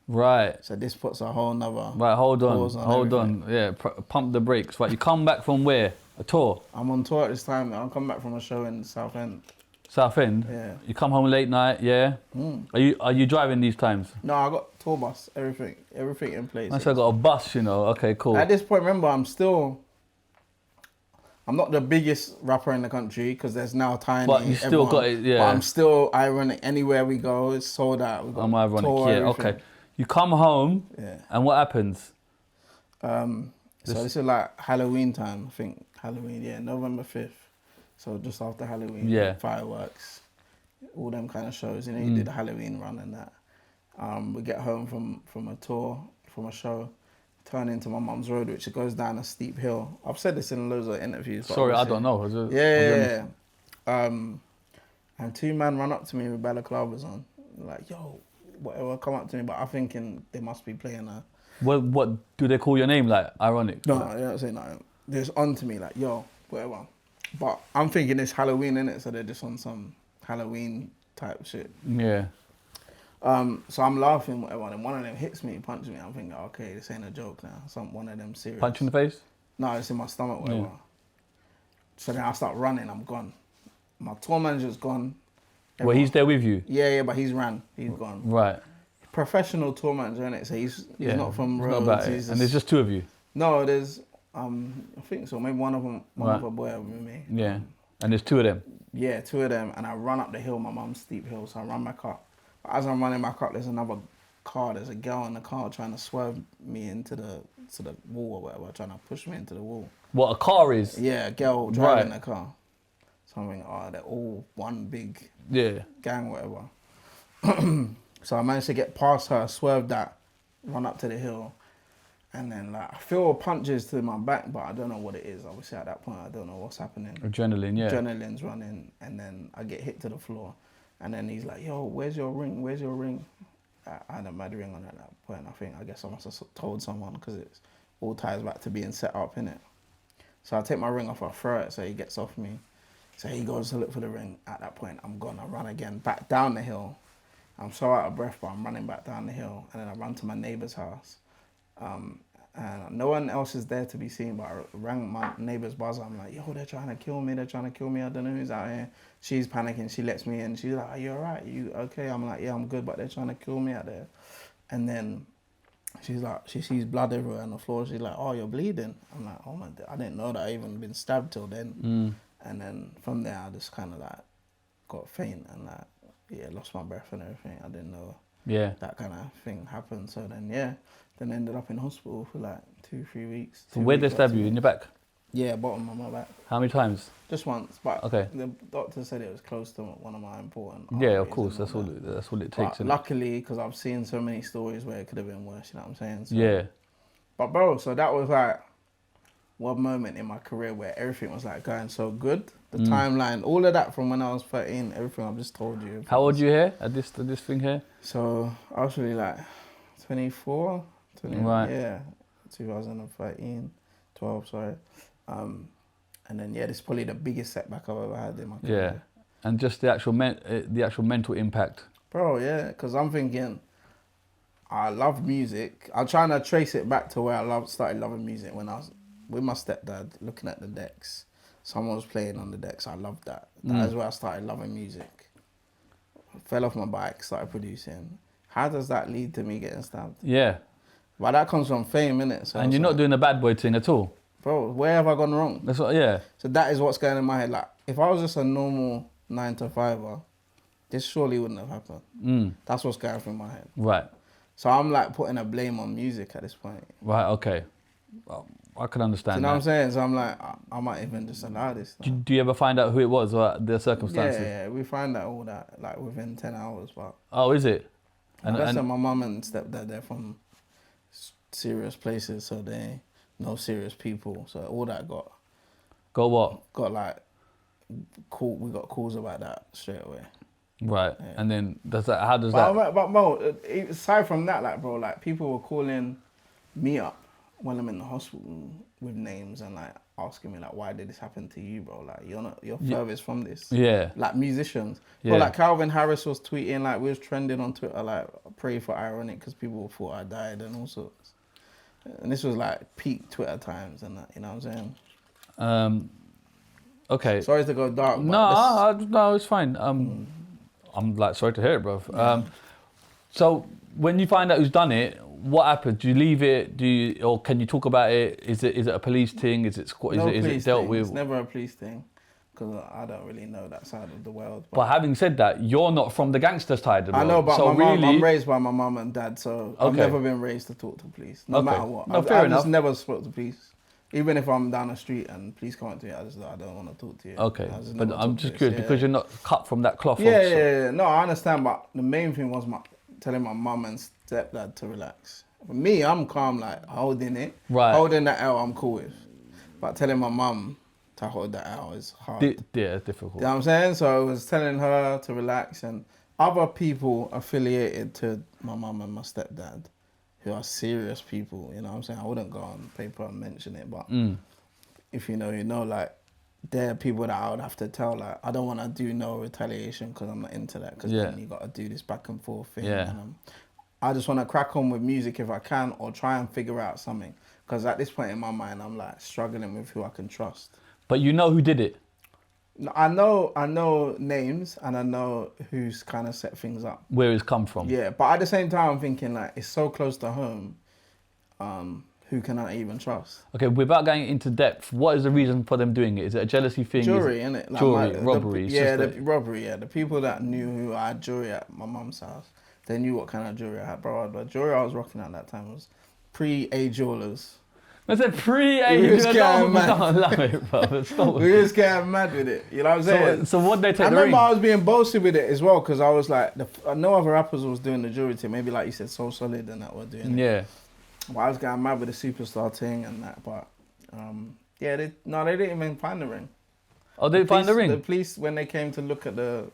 Right. So this puts a whole nother. Right, hold on. Yeah, pump the brakes. Right, you come back from where? A tour? I'm on tour at this time. I'm coming back from a show in Southend. Southend? Yeah. You come home late night, yeah? Are you driving these times? No, I got tour bus, everything in place. I got a bus, you know. Okay, cool. At this point, remember, I'm not the biggest rapper in the country because there's now Tiny. But you still got it, yeah. But I'm still Ironik. Anywhere we go, it's sold out. I'm Ironik, yeah. Everything. Okay. You come home, and what happens? So this is like Halloween time, I think. Halloween, November 5th. So just after Halloween, fireworks, all them kind of shows. You know, you did the Halloween run and that. We get home from a tour, from a show, turn into my mum's road, which goes down a steep hill. I've said this in loads of interviews. Sorry, I don't know. Yeah. And 2 men run up to me with balaclavas on, like, yo, whatever, come up to me, but I'm thinking they must be playing a... What do they call your name, like, Ironik? No, they don't say nothing. They're just on to me, like, yo, whatever. But I'm thinking it's Halloween, innit? So they're just on some Halloween type shit. Yeah. So I'm laughing, whatever, and one of them hits me, punches me. I'm thinking, okay, this ain't a joke now. One of them serious. Punch in the face? No, it's in my stomach, whatever. Yeah. So then I start running, I'm gone. My tour manager's gone. Well, he's there with you? Yeah, but he's gone. Right. Professional tour manager, innit? So he's not from royalties. And there's just 2 of you? No, there's, I think so. Maybe one of them, one of a boy with me. Yeah. And there's 2 of them? Yeah, 2 of them. And I run up the hill, my mum's steep hill. So I run back up. But as I'm running back up, there's another car. There's a girl in the car trying to swerve me into the wall or whatever, trying to push me into the wall. What a car is? Yeah, a girl driving the car. So I'm thinking, oh, they're all one big gang, whatever. So I managed to get past her, swerve that, run up to the hill, and then like I feel punches to my back, but I don't know what it is. Obviously at that point, I don't know what's happening. Adrenaline, yeah. Adrenaline's running, and then I get hit to the floor, and then he's like, "Yo, where's your ring? Where's your ring?" I had a mad ring on at that point. I guess I must have told someone because it all ties back to being set up, innit? So I take my ring off, I throw it, so he gets off me. So he goes to look for the ring. At that point, I'm gone. I run again, back down the hill. I'm so out of breath, but I'm running back down the hill. And then I run to my neighbour's house. And no one else is there to be seen, but I rang my neighbour's buzzer. I'm like, yo, they're trying to kill me. They're trying to kill me. I don't know who's out here. She's panicking. She lets me in. She's like, are you all right? You okay? I'm like, yeah, I'm good, but they're trying to kill me out there. And then she's like, she sees blood everywhere on the floor. She's like, oh, you're bleeding. I'm like, oh my God, I didn't know that I even been stabbed till then. And then from there, I just kind of like got faint and like, lost my breath and everything. I didn't know that kind of thing happened. So then, then ended up in hospital for like 2-3 weeks. So where'd they stab you? In your back? Yeah, bottom of my back. How many times? Just once, but the doctor said it was close to one of my important arteries. Yeah, of course, that's all it takes. But luckily, because I've seen so many stories where it could have been worse, you know what I'm saying? So, yeah. But bro, so that was like one moment in my career where everything was like going so good. The timeline, all of that from when I was 13, everything I've just told you. How old are you here at this thing here? So I was really like 24, right. Yeah, 2013, 12, sorry. And then this is probably the biggest setback I've ever had in my career. Yeah, and just the actual mental impact. Bro, yeah, because I'm thinking, I love music. I'm trying to trace it back to where I started loving music when I was with my stepdad, looking at the decks. Someone was playing on the decks. I loved that. That is where I started loving music. Fell off my bike, started producing. How does that lead to me getting stabbed? Yeah. Well, that comes from fame, innit? So and you're not doing the bad boy thing at all. Bro, where have I gone wrong? That's what, yeah. So that is what's going in my head. Like, if I was just a normal 9-to-5er, this surely wouldn't have happened. That's what's going through my head. Right. So I'm like putting a blame on music at this point. Right, okay. Well, I can understand you know what I'm saying? So I'm like, I might even just allow this. Do you ever find out who it was or the circumstances? Yeah, we find out all that like within 10 hours. But oh, is it? And my mum and stepdad, they're from serious places, so they know serious people. So all that got what? Got like call. We got calls about that straight away. Right, yeah. And then how does that? But Mo, aside from that, like bro, like people were calling me up when I'm in the hospital with names and like asking me like, why did this happen to you, bro? Like you're furthest from this. Yeah. Like musicians. Yeah. Bro, like Calvin Harris was tweeting, like we was trending on Twitter, like pray for Ironik because people thought I died and all sorts. And this was like peak Twitter times and that, you know what I'm saying? Okay. Sorry to go dark. But no, it's fine. I'm like sorry to hear it, bro. So when you find out who's done it, what happened? Do you leave it? Or can you talk about it? Is it a police thing? Is it dealt with? It's never a police thing, because I don't really know that side of the world. But having said that, you're not from the gangster side of the world. I know, but so I'm raised by my mum and dad, so I've never been raised to talk to police, no matter what. No, fair enough. I've just never spoke to police. Even if I'm down the street and police come up to me, I don't want to talk to you. Okay, but I'm just curious because you're not cut from that cloth. Yeah. No, I understand, but the main thing was telling my mum and stepdad to relax. For me, I'm calm, like holding it. Right. Holding that L, I'm cool with. But telling my mum to hold that L is hard. Yeah, it's difficult. You know what I'm saying? So I was telling her to relax, and other people affiliated to my mum and my stepdad who are serious people, you know what I'm saying? I wouldn't go on paper and mention it, but if you know, like, they're people that I would have to tell, like, I don't want to do no retaliation because I'm not into that, because then you got to do this back and forth thing. Yeah. And, I just want to crack on with music if I can, or try and figure out something, because at this point in my mind, I'm like struggling with who I can trust. But you know who did it? I know names, and I know who's kind of set things up. Where it's come from. Yeah, but at the same time, I'm thinking like it's so close to home. Who can I even trust? Okay, without going into depth, what is the reason for them doing it? Is it a jealousy thing? Jewelry, innit? Like jewelry, robbery. The people that knew who I had jewelry at my mum's house, They knew what kind of jewelry I had, bro. The jewelry I was rocking at that time was pre-A jewelers. I said We was getting mad. Don't love it, bro. Stop. We was getting mad with it. You know what I'm saying? So what they take I the remember ring? I was being boasted with it as well because I was like, no other rappers was doing the jewelry thing. Maybe like you said, So Solid and that were doing it. Yeah. But I was getting mad with the superstar thing and that. But yeah, they didn't even find the ring. Oh, they find the ring? The police, when they came to look at the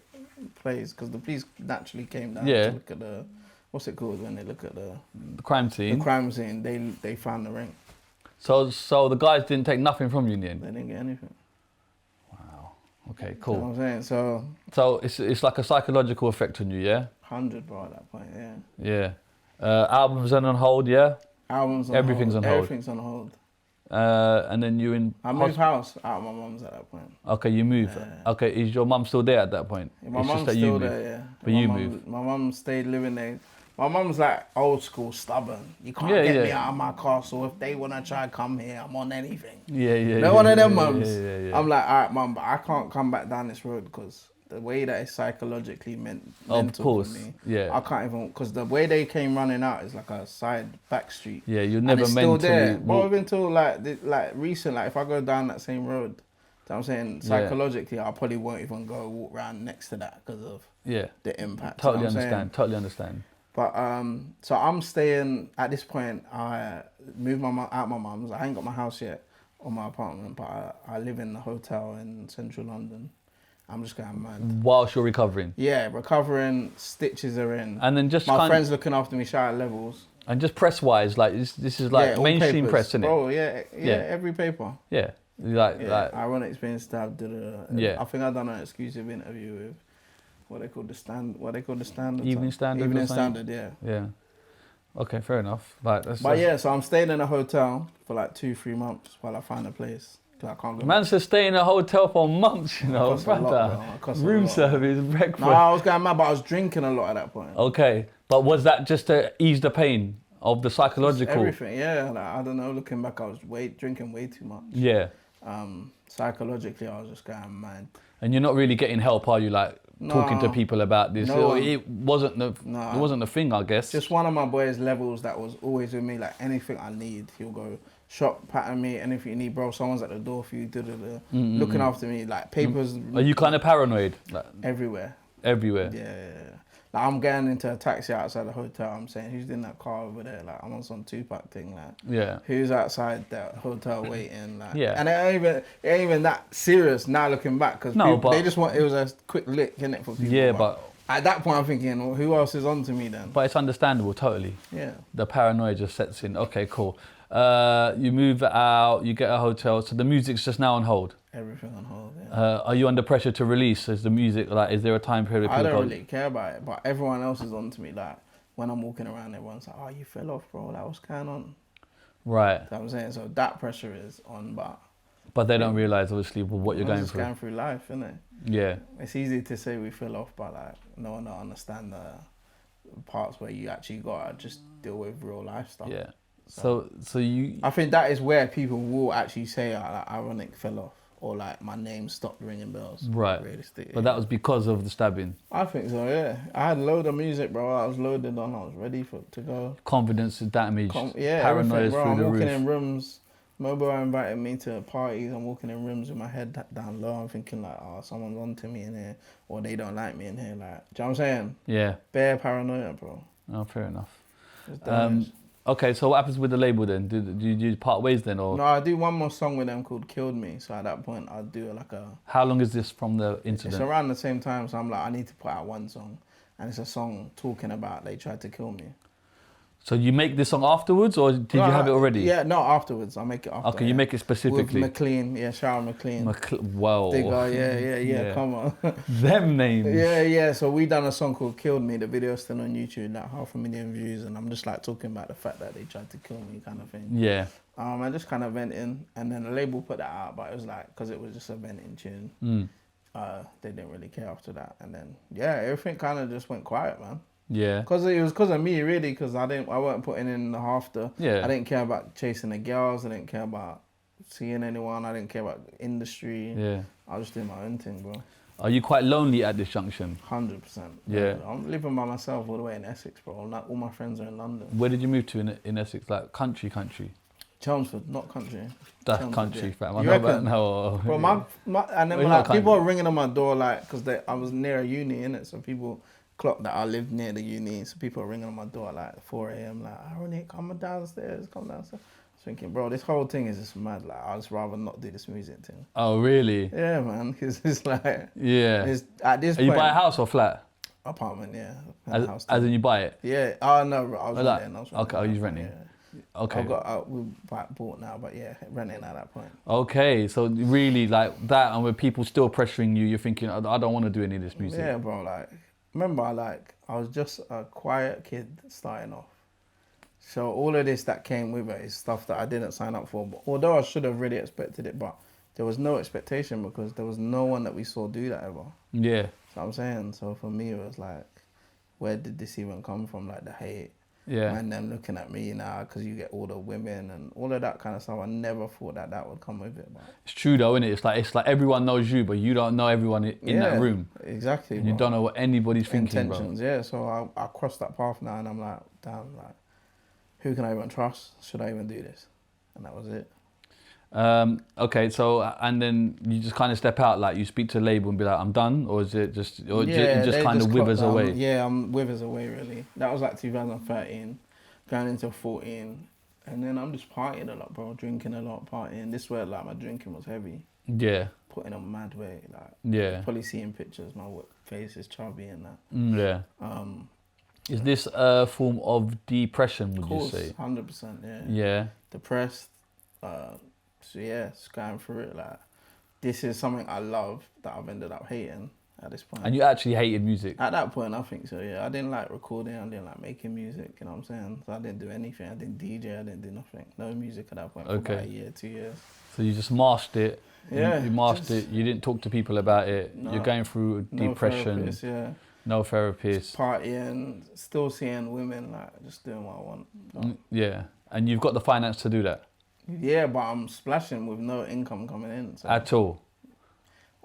place, because the police naturally came down Yeah. to look at the, what's it called when they look at the crime scene. The crime scene, they found the ring. So the guys didn't take nothing from you in the end? They didn't get anything. Wow. Okay, You know cool. what I'm saying? So it's like a psychological effect on you, yeah? 100, bro, at that point, yeah. Yeah. Albums are on hold, yeah? Albums on Everything's hold. on hold. Everything's on hold. And then you in... I moved house out of my mum's at that point. Okay, you move. Yeah. Okay, is your mum still there at that point? My It's just mum's that you still move. there, yeah. But you move. My mum stayed living there. My mum's like old school, stubborn. You can't Yeah, get yeah. me out of my castle. If they want to try to come here, I'm on anything. Yeah. They're one of them yeah, mums. Yeah. I'm like, all right, mum, but I can't come back down this road because the way that it's psychologically mental course, for me, yeah. I can't even, because the way they came running out is like a side back street. Yeah, you're And never it's meant still to there. be... But even until like recent, like if I go down that same road, you know what I'm saying, psychologically, I probably won't even go walk around next to that because of the impact. Totally you know what I'm saying? Totally understand. But so I'm staying at this point. I moved my mum out my mum's. I ain't got my house yet or my apartment, but I live in a hotel in central London. I'm just going mad. Whilst you're recovering. Yeah, recovering. Stitches are in. And then just my friends looking after me. Shout out Levels. And just press wise, like this is like all mainstream papers. press, isn't it? Bro, yeah, every paper. Yeah, like Ironik's been stabbed. Yeah. I think I've done an exclusive interview with what they call the standard. Evening Standard. Evening or something? Standard, yeah. Yeah. Okay, fair enough. Like, But yeah, so I'm staying in a hotel for like 2-3 months while I find a place. Cause I can't go. Man said stay in a hotel for months, you know, Costs a lot, brother. bro. It costs a Room lot. service, breakfast. No, I was going mad, but I was drinking a lot at that point. Okay, but was that just to ease the pain of the psychological? Everything, yeah. Like, I don't know. Looking back, I was drinking way too much. Yeah. Psychologically, I was just going mad. And you're not really getting help, are you? Like talking to people about this. No one. It wasn't the thing, I guess. Just one of my boys, Levels, that was always with me. Like anything I need, he'll go shop, pattern me, anything you need, bro. Someone's at the door for you, looking after me. Like papers. Are you kind of paranoid? Like, everywhere? Everywhere. Yeah. Like I'm getting into a taxi outside the hotel. I'm saying, who's in that car over there? Like I'm on some Tupac thing. Like yeah. Who's outside that hotel waiting? Like yeah. And it ain't even that serious now looking back because they just want it was a quick lick, innit, for people. Yeah, but at that point I'm thinking, well, who else is on to me then? But it's understandable, totally. Yeah. The paranoia just sets in. Okay, cool. You move out, you get a hotel, so the music's just now on hold. Everything on hold. Yeah. Are you under pressure to release? Is the music like? Is there a time period? I don't really care about it, but everyone else is on to me. Like when I'm walking around, everyone's like, "Oh, you fell off, bro. Like what's going on?" Right. You know what I'm saying, so that pressure is on, but they don't realize obviously what you're going through. Going through life, isn't it? Yeah. It's easy to say we fell off, but like no one don't understand the parts where you actually gotta just deal with real life stuff. Yeah. So you. I think that is where people will actually say like Ironik fell off. Or like my name stopped ringing bells. Right. Realistically. But that was because of the stabbing. I think so, yeah. I had a load of music, bro. I was loaded on. I was ready to go. Confidence damaged. Paranoia through I'm the walking roof. in rooms. MOBO invited me to parties. I'm walking in rooms with my head down low. I'm thinking like, oh, someone's on to me in here. Or they don't like me in here. Like, do you know what I'm saying? Yeah. Bare paranoia, bro. Oh, fair enough. Damaged. Okay, so what happens with the label then? Do you part ways then, or? No, I do one more song with them called "Killed Me." So at that point, I'll do like a. How long is this from the incident? It's around the same time, so I'm like, I need to put out one song, and it's a song talking about they tried to kill me. So you make this song afterwards, or did you have it already? Yeah, no, afterwards. I'll make it after. Okay, you make it specifically. With McLean, yeah, shout out McLean. Wow. Digger, yeah, come on. Them names. Yeah, so we done a song called Killed Me. The video's still on YouTube, like 500,000 views, and I'm just like talking about the fact that they tried to kill me kind of thing. Yeah. I just kind of venting, and then the label put that out, but it was like, because it was just a venting tune, they didn't really care after that. And then, yeah, everything kind of just went quiet, man. Yeah. Because it was because of me, really, because I wasn't putting in the Yeah. I didn't care about chasing the girls, I didn't care about seeing anyone, I didn't care about industry. Yeah. I was just doing my own thing, bro. Are you quite lonely at this junction? 100%. Yeah. I'm living by myself all the way in Essex, bro. Like, all my friends are in London. Where did you move to in Essex? Like country? Chelmsford, not country. That's Chelmsford, country, yeah. fam. I You know about reckon? no. Bro, and then Well, like, not people kind are ringing on my door, like, because I was near a uni, innit? So people clocked that I lived near the uni. So people are ringing on my door, like, 4 a.m., like, Ironik, come downstairs. I was thinking, bro, this whole thing is just mad. Like, I'd just rather not do this music thing. Oh, really? Yeah, man, because it's like, Yeah. it's, at this Are point. you buy a house or flat? Apartment, yeah. As in you buy it? Yeah. Oh, no, I was like, renting. okay, you're renting. Yeah. Okay. We bought now, but yeah, renting at that point. Okay, so really like that, and when people still pressuring you, you're thinking, I don't want to do any of this music. Yeah, bro. Like, remember, I was just a quiet kid starting off. So all of this that came with it is stuff that I didn't sign up for. But although I should have really expected it, but there was no expectation because there was no one that we saw do that ever. Yeah. So I'm saying, so for me, it was like, where did this even come from? Like the hate. Yeah. And them looking at me now because you get all the women and all of that kind of stuff. I never thought that would come with it. But It's true though, isn't it? It's like everyone knows you, but you don't know everyone in that room. Exactly. And you don't know what anybody's thinking, intentions, bro. yeah. So I crossed that path now, and I'm like, damn, like, who can I even trust? Should I even do this? And that was it. Okay, so and then you just kind of step out, like you speak to the label and be like, I'm done, or is it just, or it just they kind of withers clocked away? Yeah, I'm withers away really. That was like 2013, going into 14, and then I'm just partying a lot, bro. Drinking a lot, partying. This is where like my drinking was heavy. Yeah. Putting a mad weight, like Yeah. probably seeing pictures. My face is chubby and that. Yeah. Is this a form of depression? Would you say? 100%. Yeah. Yeah. Depressed. So yeah, just going through it. Like, this is something I love that I've ended up hating at this point. And you actually hated music? At that point, I think so, yeah. I didn't like recording, I didn't like making music, you know what I'm saying? So I didn't do anything, I didn't DJ, I didn't do nothing. No music at that point for about a year, 2 years. So you just masked it? Yeah. You masked it, you didn't talk to people about it, No, you're going through depression. Therapist, yeah. No therapist. Partying, still seeing women, like, just doing what I want. Yeah, and you've got the finance to do that? Yeah, but I'm splashing with no income coming in. So At all?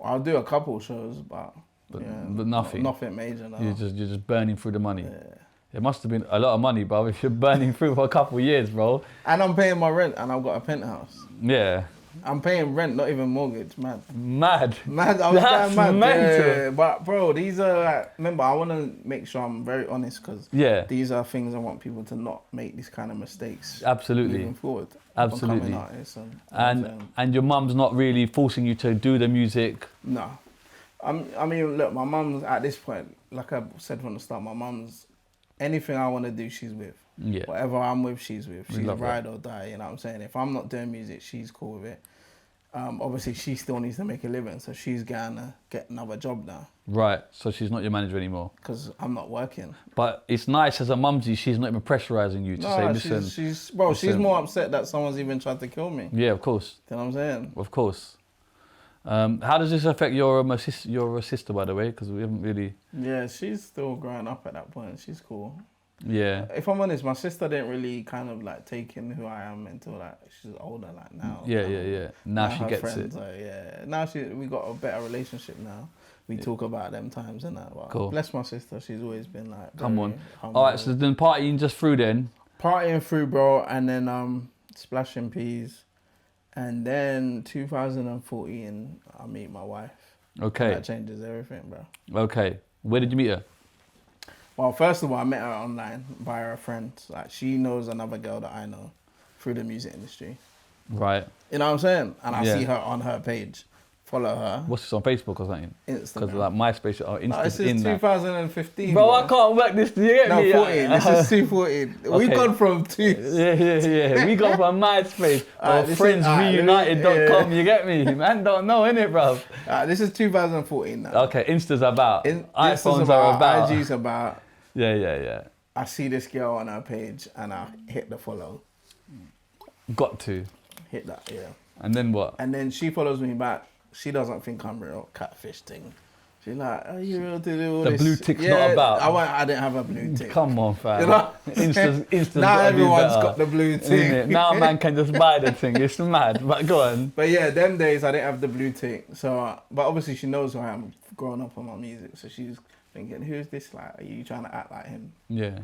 I'll do a couple shows, but nothing? Nothing major, no. You're just burning through the money? Yeah. It must have been a lot of money, bro, if you're burning through for a couple of years, bro. And I'm paying my rent, and I've got a penthouse. Yeah. I'm paying rent, not even mortgage, mad. Mad. Mad, I was That's going mad. mental. Yeah, but bro, these are like, remember, I want to make sure I'm very honest because these are things I want people to not make these kind of mistakes. Absolutely. Moving forward. Absolutely. Becoming artists and your mum's not really forcing you to do the music? No. I mean, look, my mum's at this point, like I said from the start, my mum's, anything I want to do, she's with. Yeah. Whatever I'm with, she's with. She's love ride or die, you know what I'm saying? If I'm not doing music, she's cool with it. Obviously, she still needs to make a living, so she's going to get another job now. Right, so she's not your manager anymore? Because I'm not working. But it's nice as a mumsy, she's not even pressurising you to say, listen. She's more upset that someone's even tried to kill me. Yeah, of course. You know what I'm saying? Of course. How does this affect your sister, by the way? Because we haven't really... Yeah, she's still growing up at that point. She's cool. Yeah. If I'm honest, my sister didn't really kind of like take in who I am until like she's older, like now. Yeah. Now she her gets friends it. Are, yeah. Now we got a better relationship now. We talk about them times and that. But Cool. Bless my sister. She's always been like. Come on. humble. All right, so then partying just through then. Partying through, bro, and then splashing peas, and then 2014, I meet my wife. Okay. That changes everything, bro. Okay. Where did you meet her? Well, first of all, I met her online via a friend. Like, she knows another girl that I know through the music industry. Right. You know what I'm saying? And I Yeah. see her on her page. Follow her. What's this, on Facebook or something? Instagram. Because like MySpace or No, Insta's this in is that. 2015. Bro, I can't work this. You get No, me? 14. This is 214. We've Okay. gone from two. Yeah. We got from MySpace or this is- friendsreunited.com. You get me? Man, don't know, innit, bro? This is 2014 now. Okay, Insta's about. This is iPhones are about. IG's about. Yeah. I see this girl on her page and I hit the follow. Got to. Hit that, yeah. And then what? And then she follows me back. She doesn't think I'm real. Catfish thing. She's like, are you real to do all The this? blue tick's not about. I didn't have a blue tick. Come on, fam. You know? Insta's Now gotta do everyone's better, got the blue tick. isn't it? Now man can just buy the thing. It's mad. But go on. But yeah, them days I didn't have the blue tick. So, but obviously she knows who I am. grown up on my music, so she's thinking, who's this? Like, are you trying to act like him? Yeah.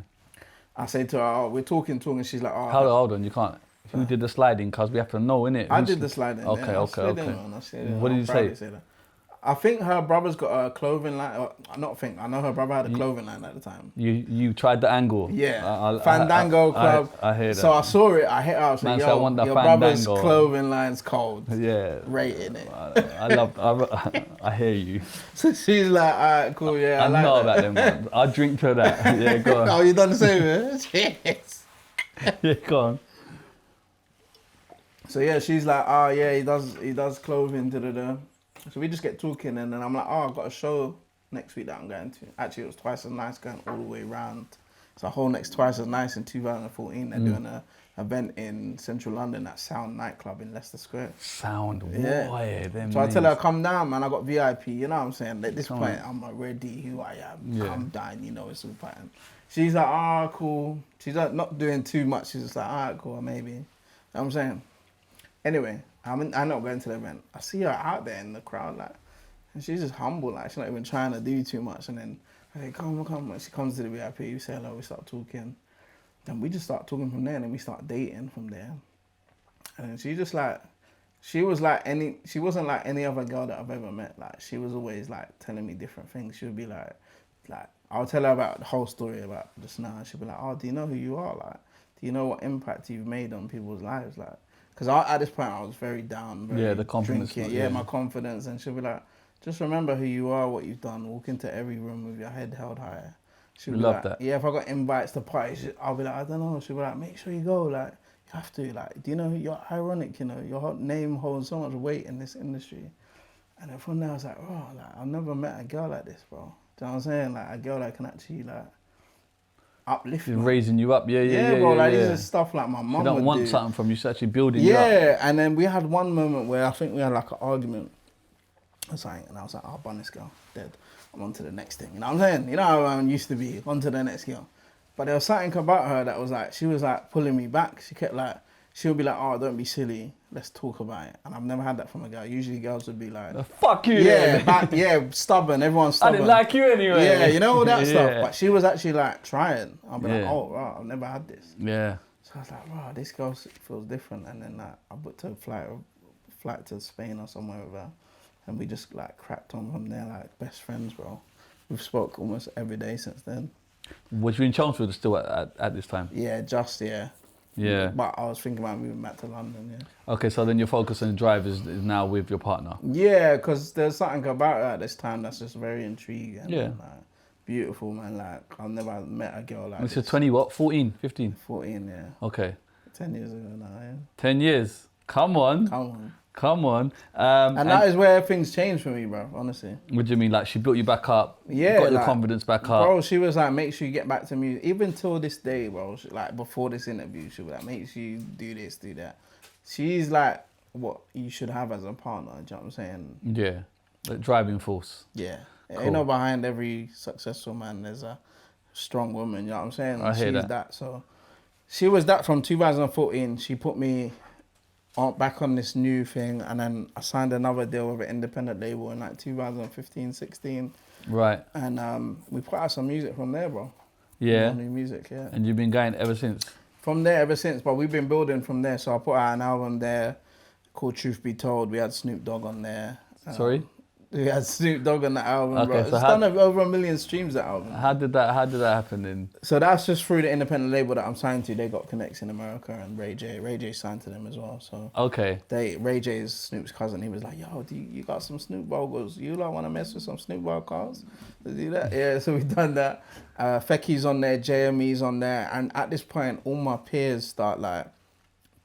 I say to her, oh, we're talking, she's like, oh. Hold on, you can't. Who did the sliding? Because we have to know, innit? I did the sliding. Okay, yeah. okay. What did you say? I think her brother's got a clothing line. I know her brother had a clothing line at the time. You tried the angle. Yeah. Fandango Club. I hear that. So I saw it. I hit her. I was like, yo, your brother's clothing line's cold. Yeah. Rating it. I hear you. So she's like, all right, cool, yeah. I know about them, man. I'll drink to that. Yeah, go on. Oh, you done the same, man? Yes. Yeah, go on. So yeah, she's like, oh yeah, he does clothing, da-da-da. So we just get talking, and then I'm like, oh, I've got a show next week that I'm going to. Actually, it was Twice as Nice going all the way around. It's a whole next Twice as Nice in 2014. They're doing an event in central London at Sound nightclub in Leicester Square. Sound, yeah. Boy, so I tell her, come down, man. I got VIP. You know what I'm saying? At this point, I'm already who I am. Yeah. Come down, you know, it's all pattern. She's like, oh, cool. She's like, not doing too much. She's just like, all right, cool, maybe. You know what I'm saying? Anyway, I'm not going to the event. I see her out there in the crowd, like, and she's just humble, like, she's not even trying to do too much. And then I say, come. When she comes to the VIP, we say hello, we start talking. Then we just start talking from there, and then we start dating from there. And then she just like, she wasn't like any other girl that I've ever met. Like, she was always like telling me different things. She would be like, I'll tell her about the whole story about just now. She'll be like, oh, do you know who you are? Like, do you know what impact you've made on people's lives? Like, because at this point I was very down, very the confidence. drinking, my confidence. And she'll be like, just remember who you are, what you've done. Walk into every room with your head held high. She'll be like, that. Yeah, if I got invites to parties, I'll be like, I don't know. She'll be like, make sure you go. Like, you have to. Like, do you know you're ironic? You know, your name holds so much weight in this industry. And then from there I was like, oh, like I've never met a girl like this, bro. Do you know what I'm saying? Like a girl that can actually like uplift. She's raising you up, yeah, bro. Like this is stuff like my mum. You don't want something from you, she's actually building you up. Yeah, and then we had one moment where I think we had like an argument or something, and I was like, I'll bun this girl, dead. I'm on to the next thing. You know what I'm saying? You know how I used to be, on to the next girl. But there was something about her that was like, she was like pulling me back. She kept like, she would be like, oh, don't be silly. Let's talk about it. And I've never had that from a girl. Usually girls would be like, fuck you. Yeah, stubborn. Everyone's stubborn. I didn't like you anyway. Yeah, you know all that stuff. But she was actually like trying. I'll be like, oh, wow, I've never had this. Yeah. So I was like, wow, this girl feels different. And then like, I booked a flight to Spain or somewhere with her. And we just like cracked on from there, like best friends, bro. We've spoke almost every day since then. Was you in Chelmsford still at this time? Yeah, Yeah. But I was thinking about moving back to London, yeah. Okay, so then your focus on drive is now with your partner? Yeah, because there's something about her at this time that's just very intriguing. Yeah. And, like, beautiful, man. Like, I've never met a girl like this. This is 20 what? 14, 15? 14, yeah. Okay. 10 years ago now, yeah. 10 years. Come on. And that is where things changed for me, bro, honestly. What do you mean? Like, she built you back up? Yeah. Got your confidence back up? Bro, she was like, make sure you get back to me. Even till this day, bro, like, before this interview, she was like, make sure you do this, do that. She's like what you should have as a partner, do you know what I'm saying? Yeah. Like driving force. Yeah. Cool. You know, behind every successful man, there's a strong woman, you know what I'm saying? I hear She's that. So she was that from 2014. She put me back on this new thing, and then I signed another deal with an independent label in like 2015, 16. Right. And we put out some music from there, bro. Yeah. New music, yeah. And you've been going ever since? From there ever since, but we've been building from there. So I put out an album there called Truth Be Told. We had Snoop Dogg on there. Sorry? We had Snoop Dogg on the album, okay, bro. So it's done over 1 million streams, that album. How did that happen then? So that's just through the independent label that I'm signed to. They got connects in America, and Ray J signed to them as well. So okay. Ray J is Snoop's cousin. He was like, yo, you got some Snoop vocals? You like want to mess with some Snoop vocals? To do that? Yeah, so we've done that. Fecky's on there, JME's on there. And at this point, all my peers start like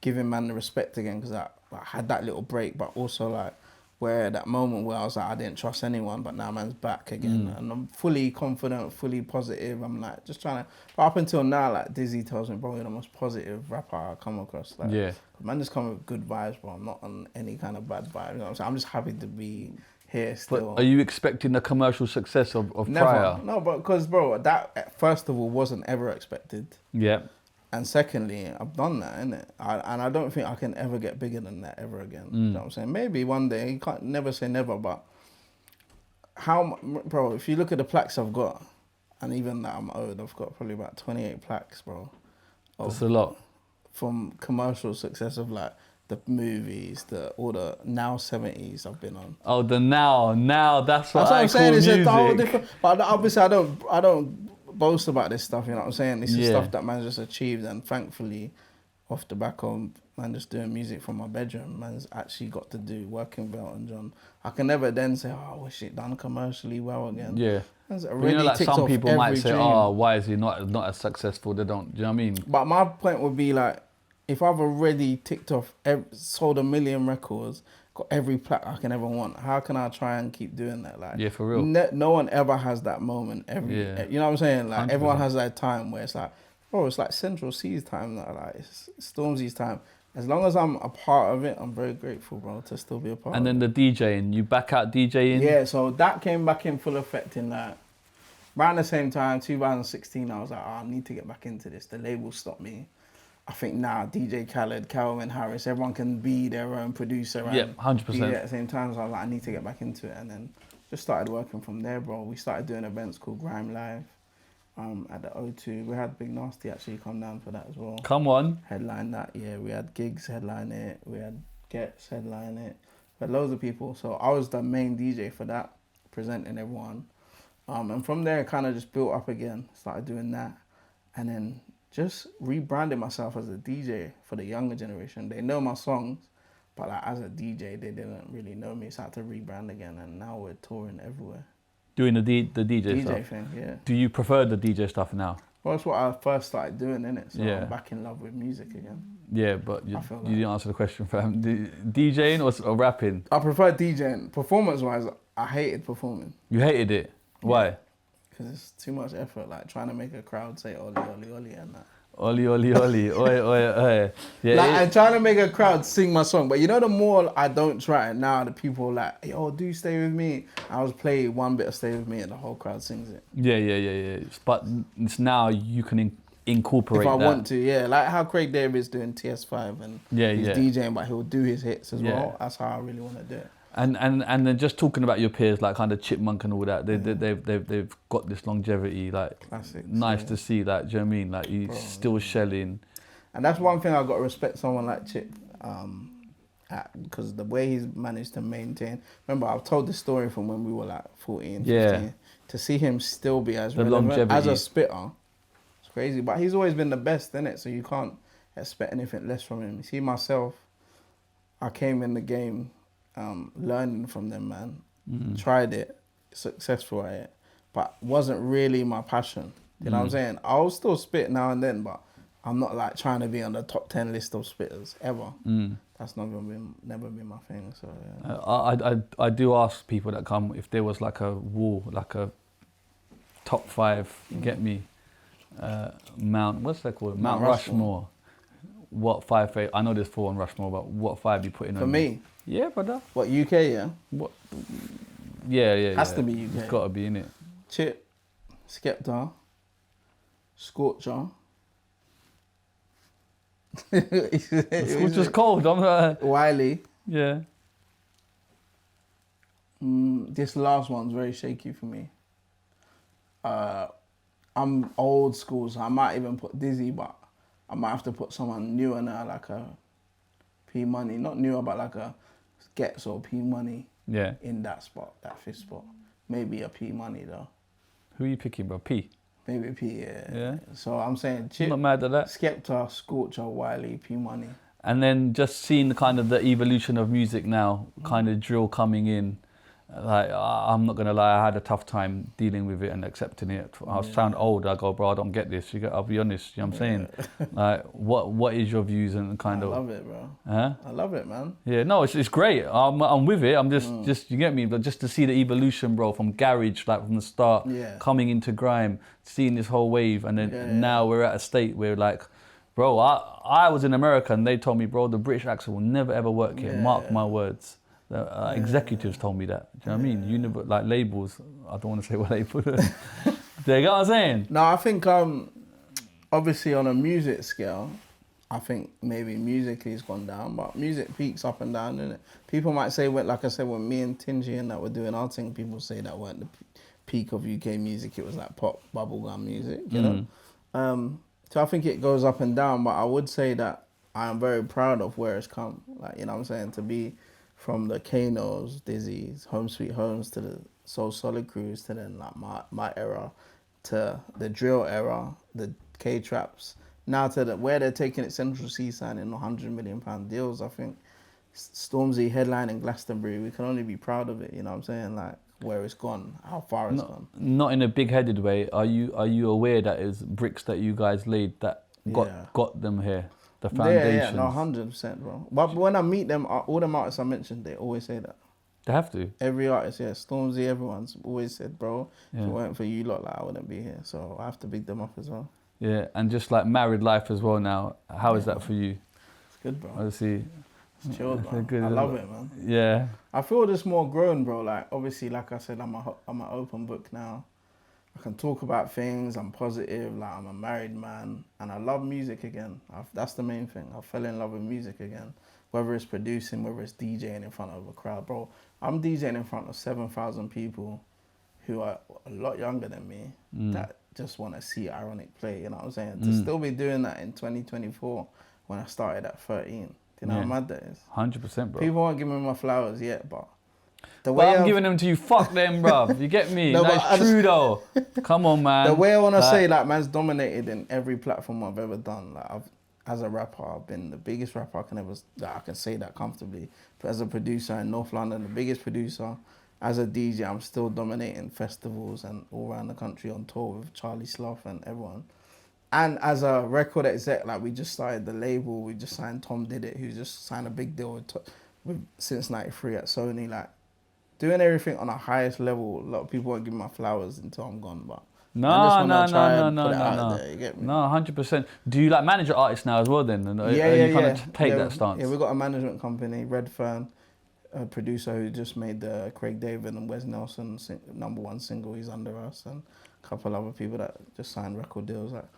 giving man the respect again, because I had that little break, but also like, where that moment where I was like, I didn't trust anyone, but now man's back again. And I'm fully confident, fully positive. I'm like, just trying to, but up until now, like Dizzee tells me, bro, you're the most positive rapper I come across. Like, yeah. Man just come with good vibes, bro. I'm not on any kind of bad vibes. You know what I'm saying? I'm just happy to be here still. But are you expecting the commercial success of Never. Prior? No, but because, bro, that first of all wasn't ever expected. Yeah. And secondly, I've done that, innit? And I don't think I can ever get bigger than that ever again. You know what I'm saying? Maybe one day, you can't never say never, but bro, if you look at the plaques I've got, and even that I'm owed, I've got probably about 28 plaques, bro. That's a lot. From commercial success of like the movies, all the now 70s I've been on. Oh, the now, that's what I'm saying. It's music. a whole different. But obviously, I don't boast about this stuff. You know what I'm saying? This is stuff that man just achieved, and thankfully, off the back of man just doing music from my bedroom, man's actually got to do working with Elton John. I can never then say, oh, I wish it done commercially well again. Yeah. Man's But already like ticked some off people might every say, dream. oh, why is he not as successful? They don't. Do you know what I mean? But my point would be like, if I've already ticked off, sold 1 million records, got every plaque I can ever want, how can I try and keep doing that? Like, Yeah, for real. No one ever has that moment. You know what I'm saying? Like 100%. everyone has that time where it's like, bro, it's like Central C's time now. Like it's Stormzy's time. As long as I'm a part of it, I'm very grateful, bro, to still be a part. And of then it. the DJing, you back out DJing? Yeah, so that came back in full effect in like around the same time, 2016. I was like, I need to get back into this. The label stopped me. I think now DJ Khaled, Calvin Harris, everyone can be their own producer. Yeah, and 100%. DJ at the same time. So I was like, I need to get back into it. And then just started working from there, bro. We started doing events called Grime Live at the O2. We had Big Nasty actually come down for that as well. Come on. Headline that, yeah. We had Gigs headline it. We had Gets headline it. We had loads of people. So I was the main DJ for that, presenting everyone. And from there, it kind of just built up again. Started doing that. And then just rebranded myself as a DJ for the younger generation. They know my songs, but like as a DJ, they didn't really know me. So I had to rebrand again, and now we're touring everywhere. Doing the DJ stuff? DJ thing, yeah. Do you prefer the DJ stuff now? Well, that's what I first started doing, innit? So Yeah. I'm back in love with music again. Yeah, but you I feel didn't answer the question, fam. DJing or rapping? I prefer DJing. Performance-wise, I hated performing. You hated it? Why? Because it's too much effort, like trying to make a crowd say Oli, Oli, Oli and that. Oli, oli, oli, oi, oi, oi. Yeah, Like, I'm trying to make a crowd sing my song, but you know, the more I don't try it now, the people are like, yo, do Stay With Me. I was playing one bit of Stay With Me and the whole crowd sings it. Yeah. But it's now you can incorporate if I that. want to, yeah. Like how Craig David's doing TS5 and he's DJing, but he'll do his hits as well. That's how I really want to do it. And then just talking about your peers, like kind of Chipmunk and all that, they've got this longevity, like Classics, nice to see that. Do you know what I mean? Like he's still shelling. And that's one thing I've got to respect someone like Chip, because the way he's managed to maintain. Remember, I've told the story from when we were like 14, 15. Yeah. To see him still be as The relevant longevity. as a spitter, it's crazy. But he's always been the best, innit? So you can't expect anything less from him. You see, myself, I came in the game learning from them, man. Tried it, successful at it, but wasn't really my passion. You know what I'm saying? I'll still spit now and then, but I'm not like trying to be on the top 10 list of spitters ever. That's never been my thing. So yeah. I do ask people that come if there was like a wall, like a top 5, get me, what's that called? Mount Rushmore. What 5? I know there's 4 on Rushmore, but what 5 you put in? For me? Yeah, brother. What, UK, yeah? What? Yeah. Has to be UK. It's got to be, innit? Chip, Skepta, Scorcher. It's just cold. I'm Wiley. yeah. This last one's very shaky for me. I'm old school, so I might even put Dizzee, but I might have to put someone newer now, like a P Money. Not newer, but like a Gets or P Money. Yeah. In that spot, that 5th spot. Maybe a P Money though. Who are you picking, bro? P? Maybe P, yeah. Yeah. So I'm saying Chip, I'm not mad at that. Skepta, Scorcher, Wiley, P Money. And then just seeing the kind of the evolution of music now, kind of drill coming in. Like, I'm not going to lie, I had a tough time dealing with it and accepting it. I sound old, I go, bro, I don't get this. I'll be honest, you know what I'm saying? Like, what is your views and kind of... I love it, bro. Huh? I love it, man. Yeah, no, it's great. I'm with it. I'm just you get me? But just to see the evolution, bro, from garage, like from the start, coming into grime, seeing this whole wave, and then now we're at a state where like, bro, I was in America and they told me, bro, the British accent will never ever work here. Mark my words. The executives told me that. Do you know what I mean? Like labels, I don't want to say what label. Do you get what I'm saying? No, I think obviously on a music scale, I think maybe musically it's gone down, but music peaks up and down, innit? People might say, like I said, when me and Tingy and that were doing our thing, people say that weren't the peak of UK music. It was like pop, bubblegum music, you know? So I think it goes up and down, but I would say that I am very proud of where it's come. Like, you know what I'm saying? To be from the Kanos, Dizzees, Home Sweet Homes, to the Soul Solid Crews, to then like my era, to the drill era, the K-Traps, now to where they're taking it, Central Sea signing £100 million deals. I think Stormzy headlining Glastonbury, we can only be proud of it, you know what I'm saying? Like, where it's gone, how far it's gone. Not in a big-headed way. Are you aware that it's bricks that you guys laid that got them here? The foundations. Yeah, no, 100%, bro. But when I meet them, all them artists I mentioned, they always say that. They have to. Every artist, yeah. Stormzy, everyone's always said, bro, if it weren't for you lot, like, I wouldn't be here. So I have to big them up as well. Yeah, and just like married life as well now. How is that for you? It's good, bro. Obviously. It's chilled, man. Good, I love it, man. Yeah. I feel just more grown, bro. Like, obviously, like I said, I'm an open book now. I can talk about things. I'm positive. Like, I'm a married man, and I love music again. That's the main thing. I fell in love with music again. Whether it's producing, whether it's DJing in front of a crowd, bro. I'm DJing in front of 7,000 people who are a lot younger than me that just want to see Ironik play. You know what I'm saying? To still be doing that in 2024 when I started at 13. Do you know how mad that is? 100%, bro. People won't give me my flowers yet, but I'm giving them to you. Fuck them, bruv. You get me? No, That's true, though. Come on, man. The way I want to say, like, man's dominated in every platform I've ever done. Like, as a rapper, I've been the biggest rapper I can say that comfortably. But as a producer in North London, the biggest producer. As a DJ, I'm still dominating festivals and all around the country on tour with Charlie Sloth and everyone. And as a record exec, like, we just started the label. We just signed Tom Did It, who just signed a big deal with since '93 at Sony. Like, doing everything on the highest level. A lot of people won't give me my flowers until I'm gone, but No. You get me? No, 100%. Do you like manage your artists now as well then? Yeah. You kind of take that stance? Yeah, we've got a management company, Redfern, a producer who just made the Craig David and Wes Nelson #1 single. He's under us, and a couple other people that just signed record deals. Like,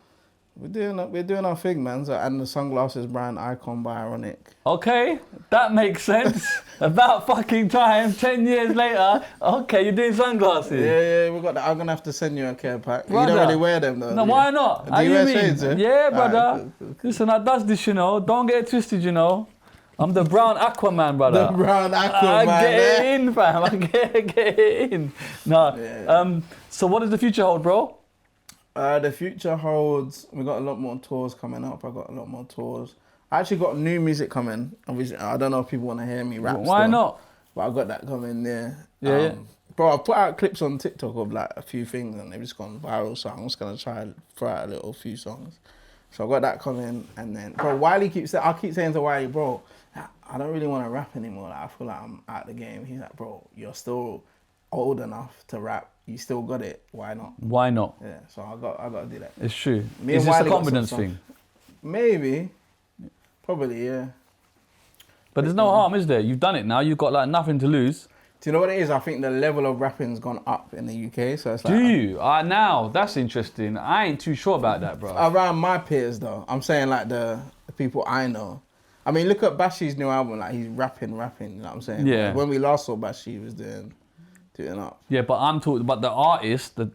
we're doing our thing, man. So, and the sunglasses brand Icon by Ironik. Okay, that makes sense. About fucking time, 10 years later. Okay, you're doing sunglasses. Yeah, we got that. I'm gonna have to send you a care pack. Brother. You don't really wear them though. No, why not? How Do you wear mean? shades, Yeah, brother. Right, cool. Listen, I does this, you know. Don't get it twisted, you know. I'm the brown Aquaman, brother. The brown Aquaman. I get it in, fam. I get it in. No. Yeah. So what does the future hold, bro? The future holds, we got a lot more tours coming up. I got a lot more tours. I actually got new music coming. Obviously, I don't know if people want to hear me rap. Why still, not? But I got that coming there. Yeah. Bro, I put out clips on TikTok of like a few things and they've just gone viral. So I'm just gonna try and throw out a few songs. So I got that coming, and then, bro, Wiley I keep saying to Wiley, bro, I don't really want to rap anymore. Like, I feel like I'm out of the game. He's like, bro, you're still old enough to rap. You still got it. Why not? Why not? Yeah, so I got to do that. It's true. Me Is and this a Wiley got confidence some thing? Maybe. Probably, yeah. But there's no harm, is there? You've done it now. You've got like nothing to lose. Do you know what it is? I think the level of rapping's gone up in the UK. So it's like, Do you? Now, that's interesting. I ain't too sure about that, bro. Around my peers, though. I'm saying like the people I know. I mean, look at Bashy's new album. Like, he's rapping. You know what I'm saying? Yeah. Like, when we last saw Bashy, he was doing up. Yeah, but I'm talking about the artists, the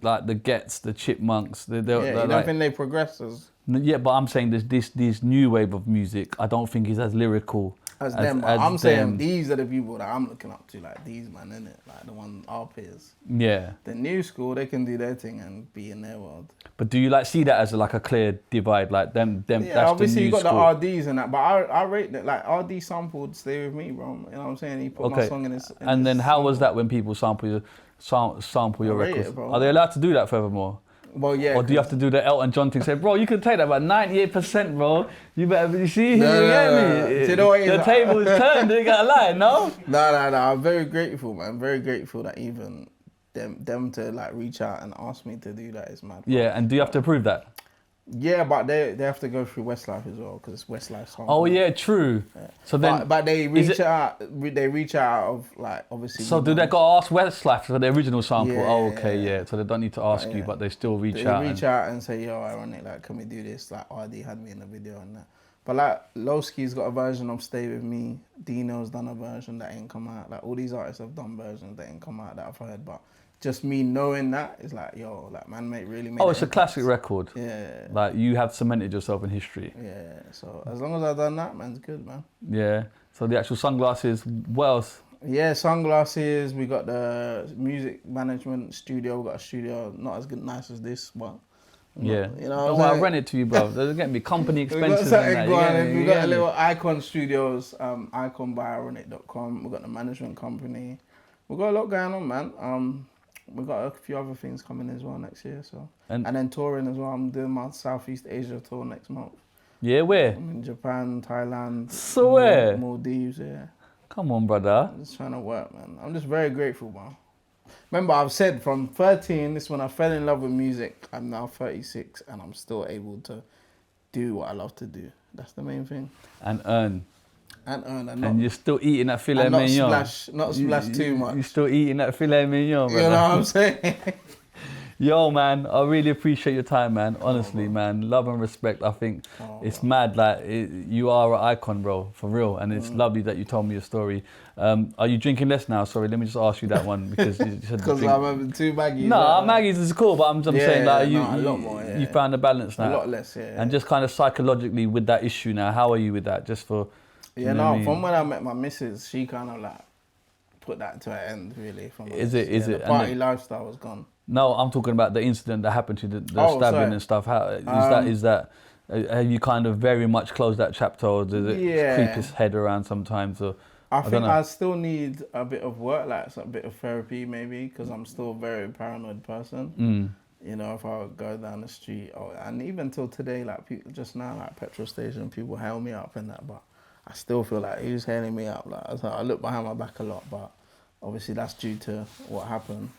Gets, the Chipmunks. You don't think they progress as Yeah, but I'm saying this new wave of music, I don't think is as lyrical as them. I'm saying these are the people that I'm looking up to, like these man, innit? Like the one our peers. Yeah. The new school, they can do their thing and be in their world. But do you like see that as like a clear divide, like them? Yeah, that's obviously the new you got school. the RDs and that, but I rate that. Like RD sampled "Stay With Me," bro. You know what I'm saying? He put my song in his. And then how was that when people sample your records? It, bro. Are they allowed to do that furthermore? Well, yeah. Or do you have to do the Elton John thing? Say, bro, you can take that about 98%, bro. You better, you see, No, you get no. me? Do you know what it is? The table is turned, you gotta lie, no? No. I'm very grateful, man. Very grateful that even them to like reach out and ask me to do that is mad. Yeah, and do you have to prove that? Yeah, but they have to go through Westlife as well because it's Westlife's song. Oh yeah, true. Yeah. So then, but they reach out. They reach out of like obviously. So do they got to ask Westlife for the original sample? Yeah, oh, okay, yeah. So they don't need to ask you, but they still reach out. They reach out and say, "Yo, Ironik, like, can we do this?" Like RD had me in the video and that. But like Lowski's got a version of Stay With Me. Dino's done a version that ain't come out. Like all these artists have done versions that ain't come out that I've heard. But just me knowing that is like, yo, like man, mate, really made. Oh, it's a classic record. Yeah. Like you have cemented yourself in history. Yeah. So as long as I've done that, man's good, man. Yeah. So the actual sunglasses. What else? Yeah, sunglasses. We got the music management studio. We got a studio not as good, nice as this, but. Yeah, You know, don't worry, I'll rent it to you, bro. There's getting me company we got expenses something and that. going. We got a little Icon Studios, iconbyironic.com. We got the management company. We got a lot going on, man. We got a few other things coming as well next year. So and then touring as well. I'm doing my Southeast Asia tour next month. Yeah, where? I'm in Japan, Thailand. So where? Maldives, yeah. Come on, brother. I'm just trying to work, man. I'm just very grateful, man. Remember, I've said from 13, this is when I fell in love with music. I'm now 36 and I'm still able to do what I love to do. That's the main thing. And earn. And you're still eating that filet and not mignon. Not splash too much. You're still eating that filet mignon, brother. You know what I'm saying? Yo, man, I really appreciate your time, man. Honestly, man, love and respect. I think it's mad. Like you are an icon, bro, for real. And it's lovely that you told me your story. Are you drinking less now? Sorry, let me just ask you that one because you said because I'm having 2 Maggies. No, Maggies is cool, but I'm saying like a lot more. Yeah. You found a balance now. A lot less, yeah. And just kind of psychologically with that issue now, how are you with that? Just for yeah, no. From when I met my missus, she kind of like put that to an end, really. Is it? The party lifestyle was gone. No, I'm talking about the incident that happened to the stabbing sorry. and stuff. How is that? Have you kind of very much closed that chapter, or does it creep his head around sometimes? Or I think I still need a bit of work, like a bit of therapy, maybe, because I'm still a very paranoid person. You know, if I go down the street, and even till today, like people just now, like petrol station, people hail me up and that, but I still feel like he's hailing me up. Like I look behind my back a lot, but obviously that's due to what happened.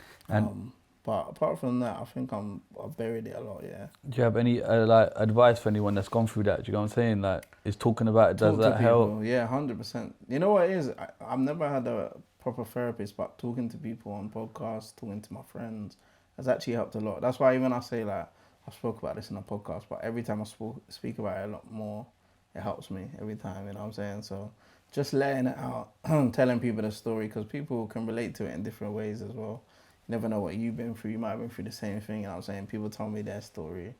But apart from that, I think I've buried it a lot, yeah. Do you have any like advice for anyone that's gone through that? Do you know what I'm saying? Like, is talking about it, does that help? Yeah, 100%. You know what it is? I've never had a proper therapist, but talking to people on podcasts, talking to my friends, has actually helped a lot. That's why even I say, like, I spoke about this in a podcast, but every time I speak about it a lot more, it helps me every time, you know what I'm saying? So just letting it out, telling people the story, because people can relate to it in different ways as well. You never know what you've been through. You might have been through the same thing, you know what I'm saying? People tell me their story.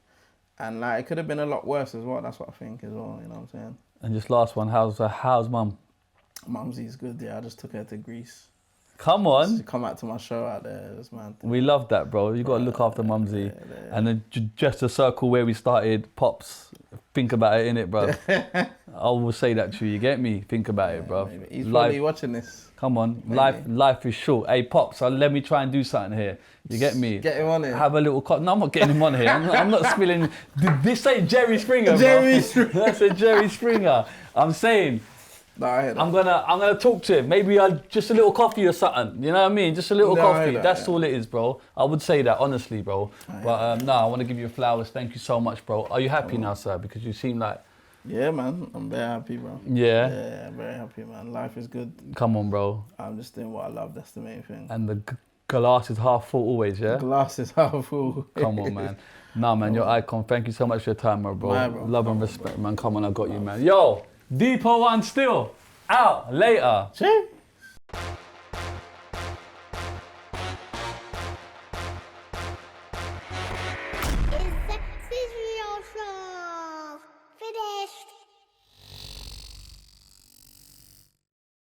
And like it could have been a lot worse as well. That's what I think as well, you know what I'm saying? And just last one, how's mum? Mumsy's good, yeah. I just took her to Greece. Come on. She come out to my show out there, this man. We love that, bro. You got to look after Mumsy. Yeah. And then just to circle where we started, Pops, think about it, innit, bro? I will say that to you, get me? Think about it, bro. Maybe. He's probably watching this. Come on, life is short. Hey, Pops, let me try and do something here. You get me? Get him on here. Have a little... No, I'm not getting him on here. I'm not spilling... This ain't Jerry Springer, Jerry bro. Springer. That's a Jerry Springer. I'm saying... No, I hear that. I'm gonna talk to him. Maybe just a little coffee or something. You know what I mean? Just a little coffee. That's all it is, bro. I would say that honestly, bro. But I want to give you flowers. Thank you so much, bro. Are you happy now, sir? Because you seem like... Yeah, man. I'm very happy, bro. Yeah? Yeah, very happy, man. Life is good. Come on, bro. I'm just doing what I love. That's the main thing. And the glass is half full always, yeah? Glass is half full. Come on, man. Nah, man, you're icon. Thank you so much for your time, my bro. Bro. Love and respect, man. Come on, I got you, man. Yo, Deeper One still out later. See?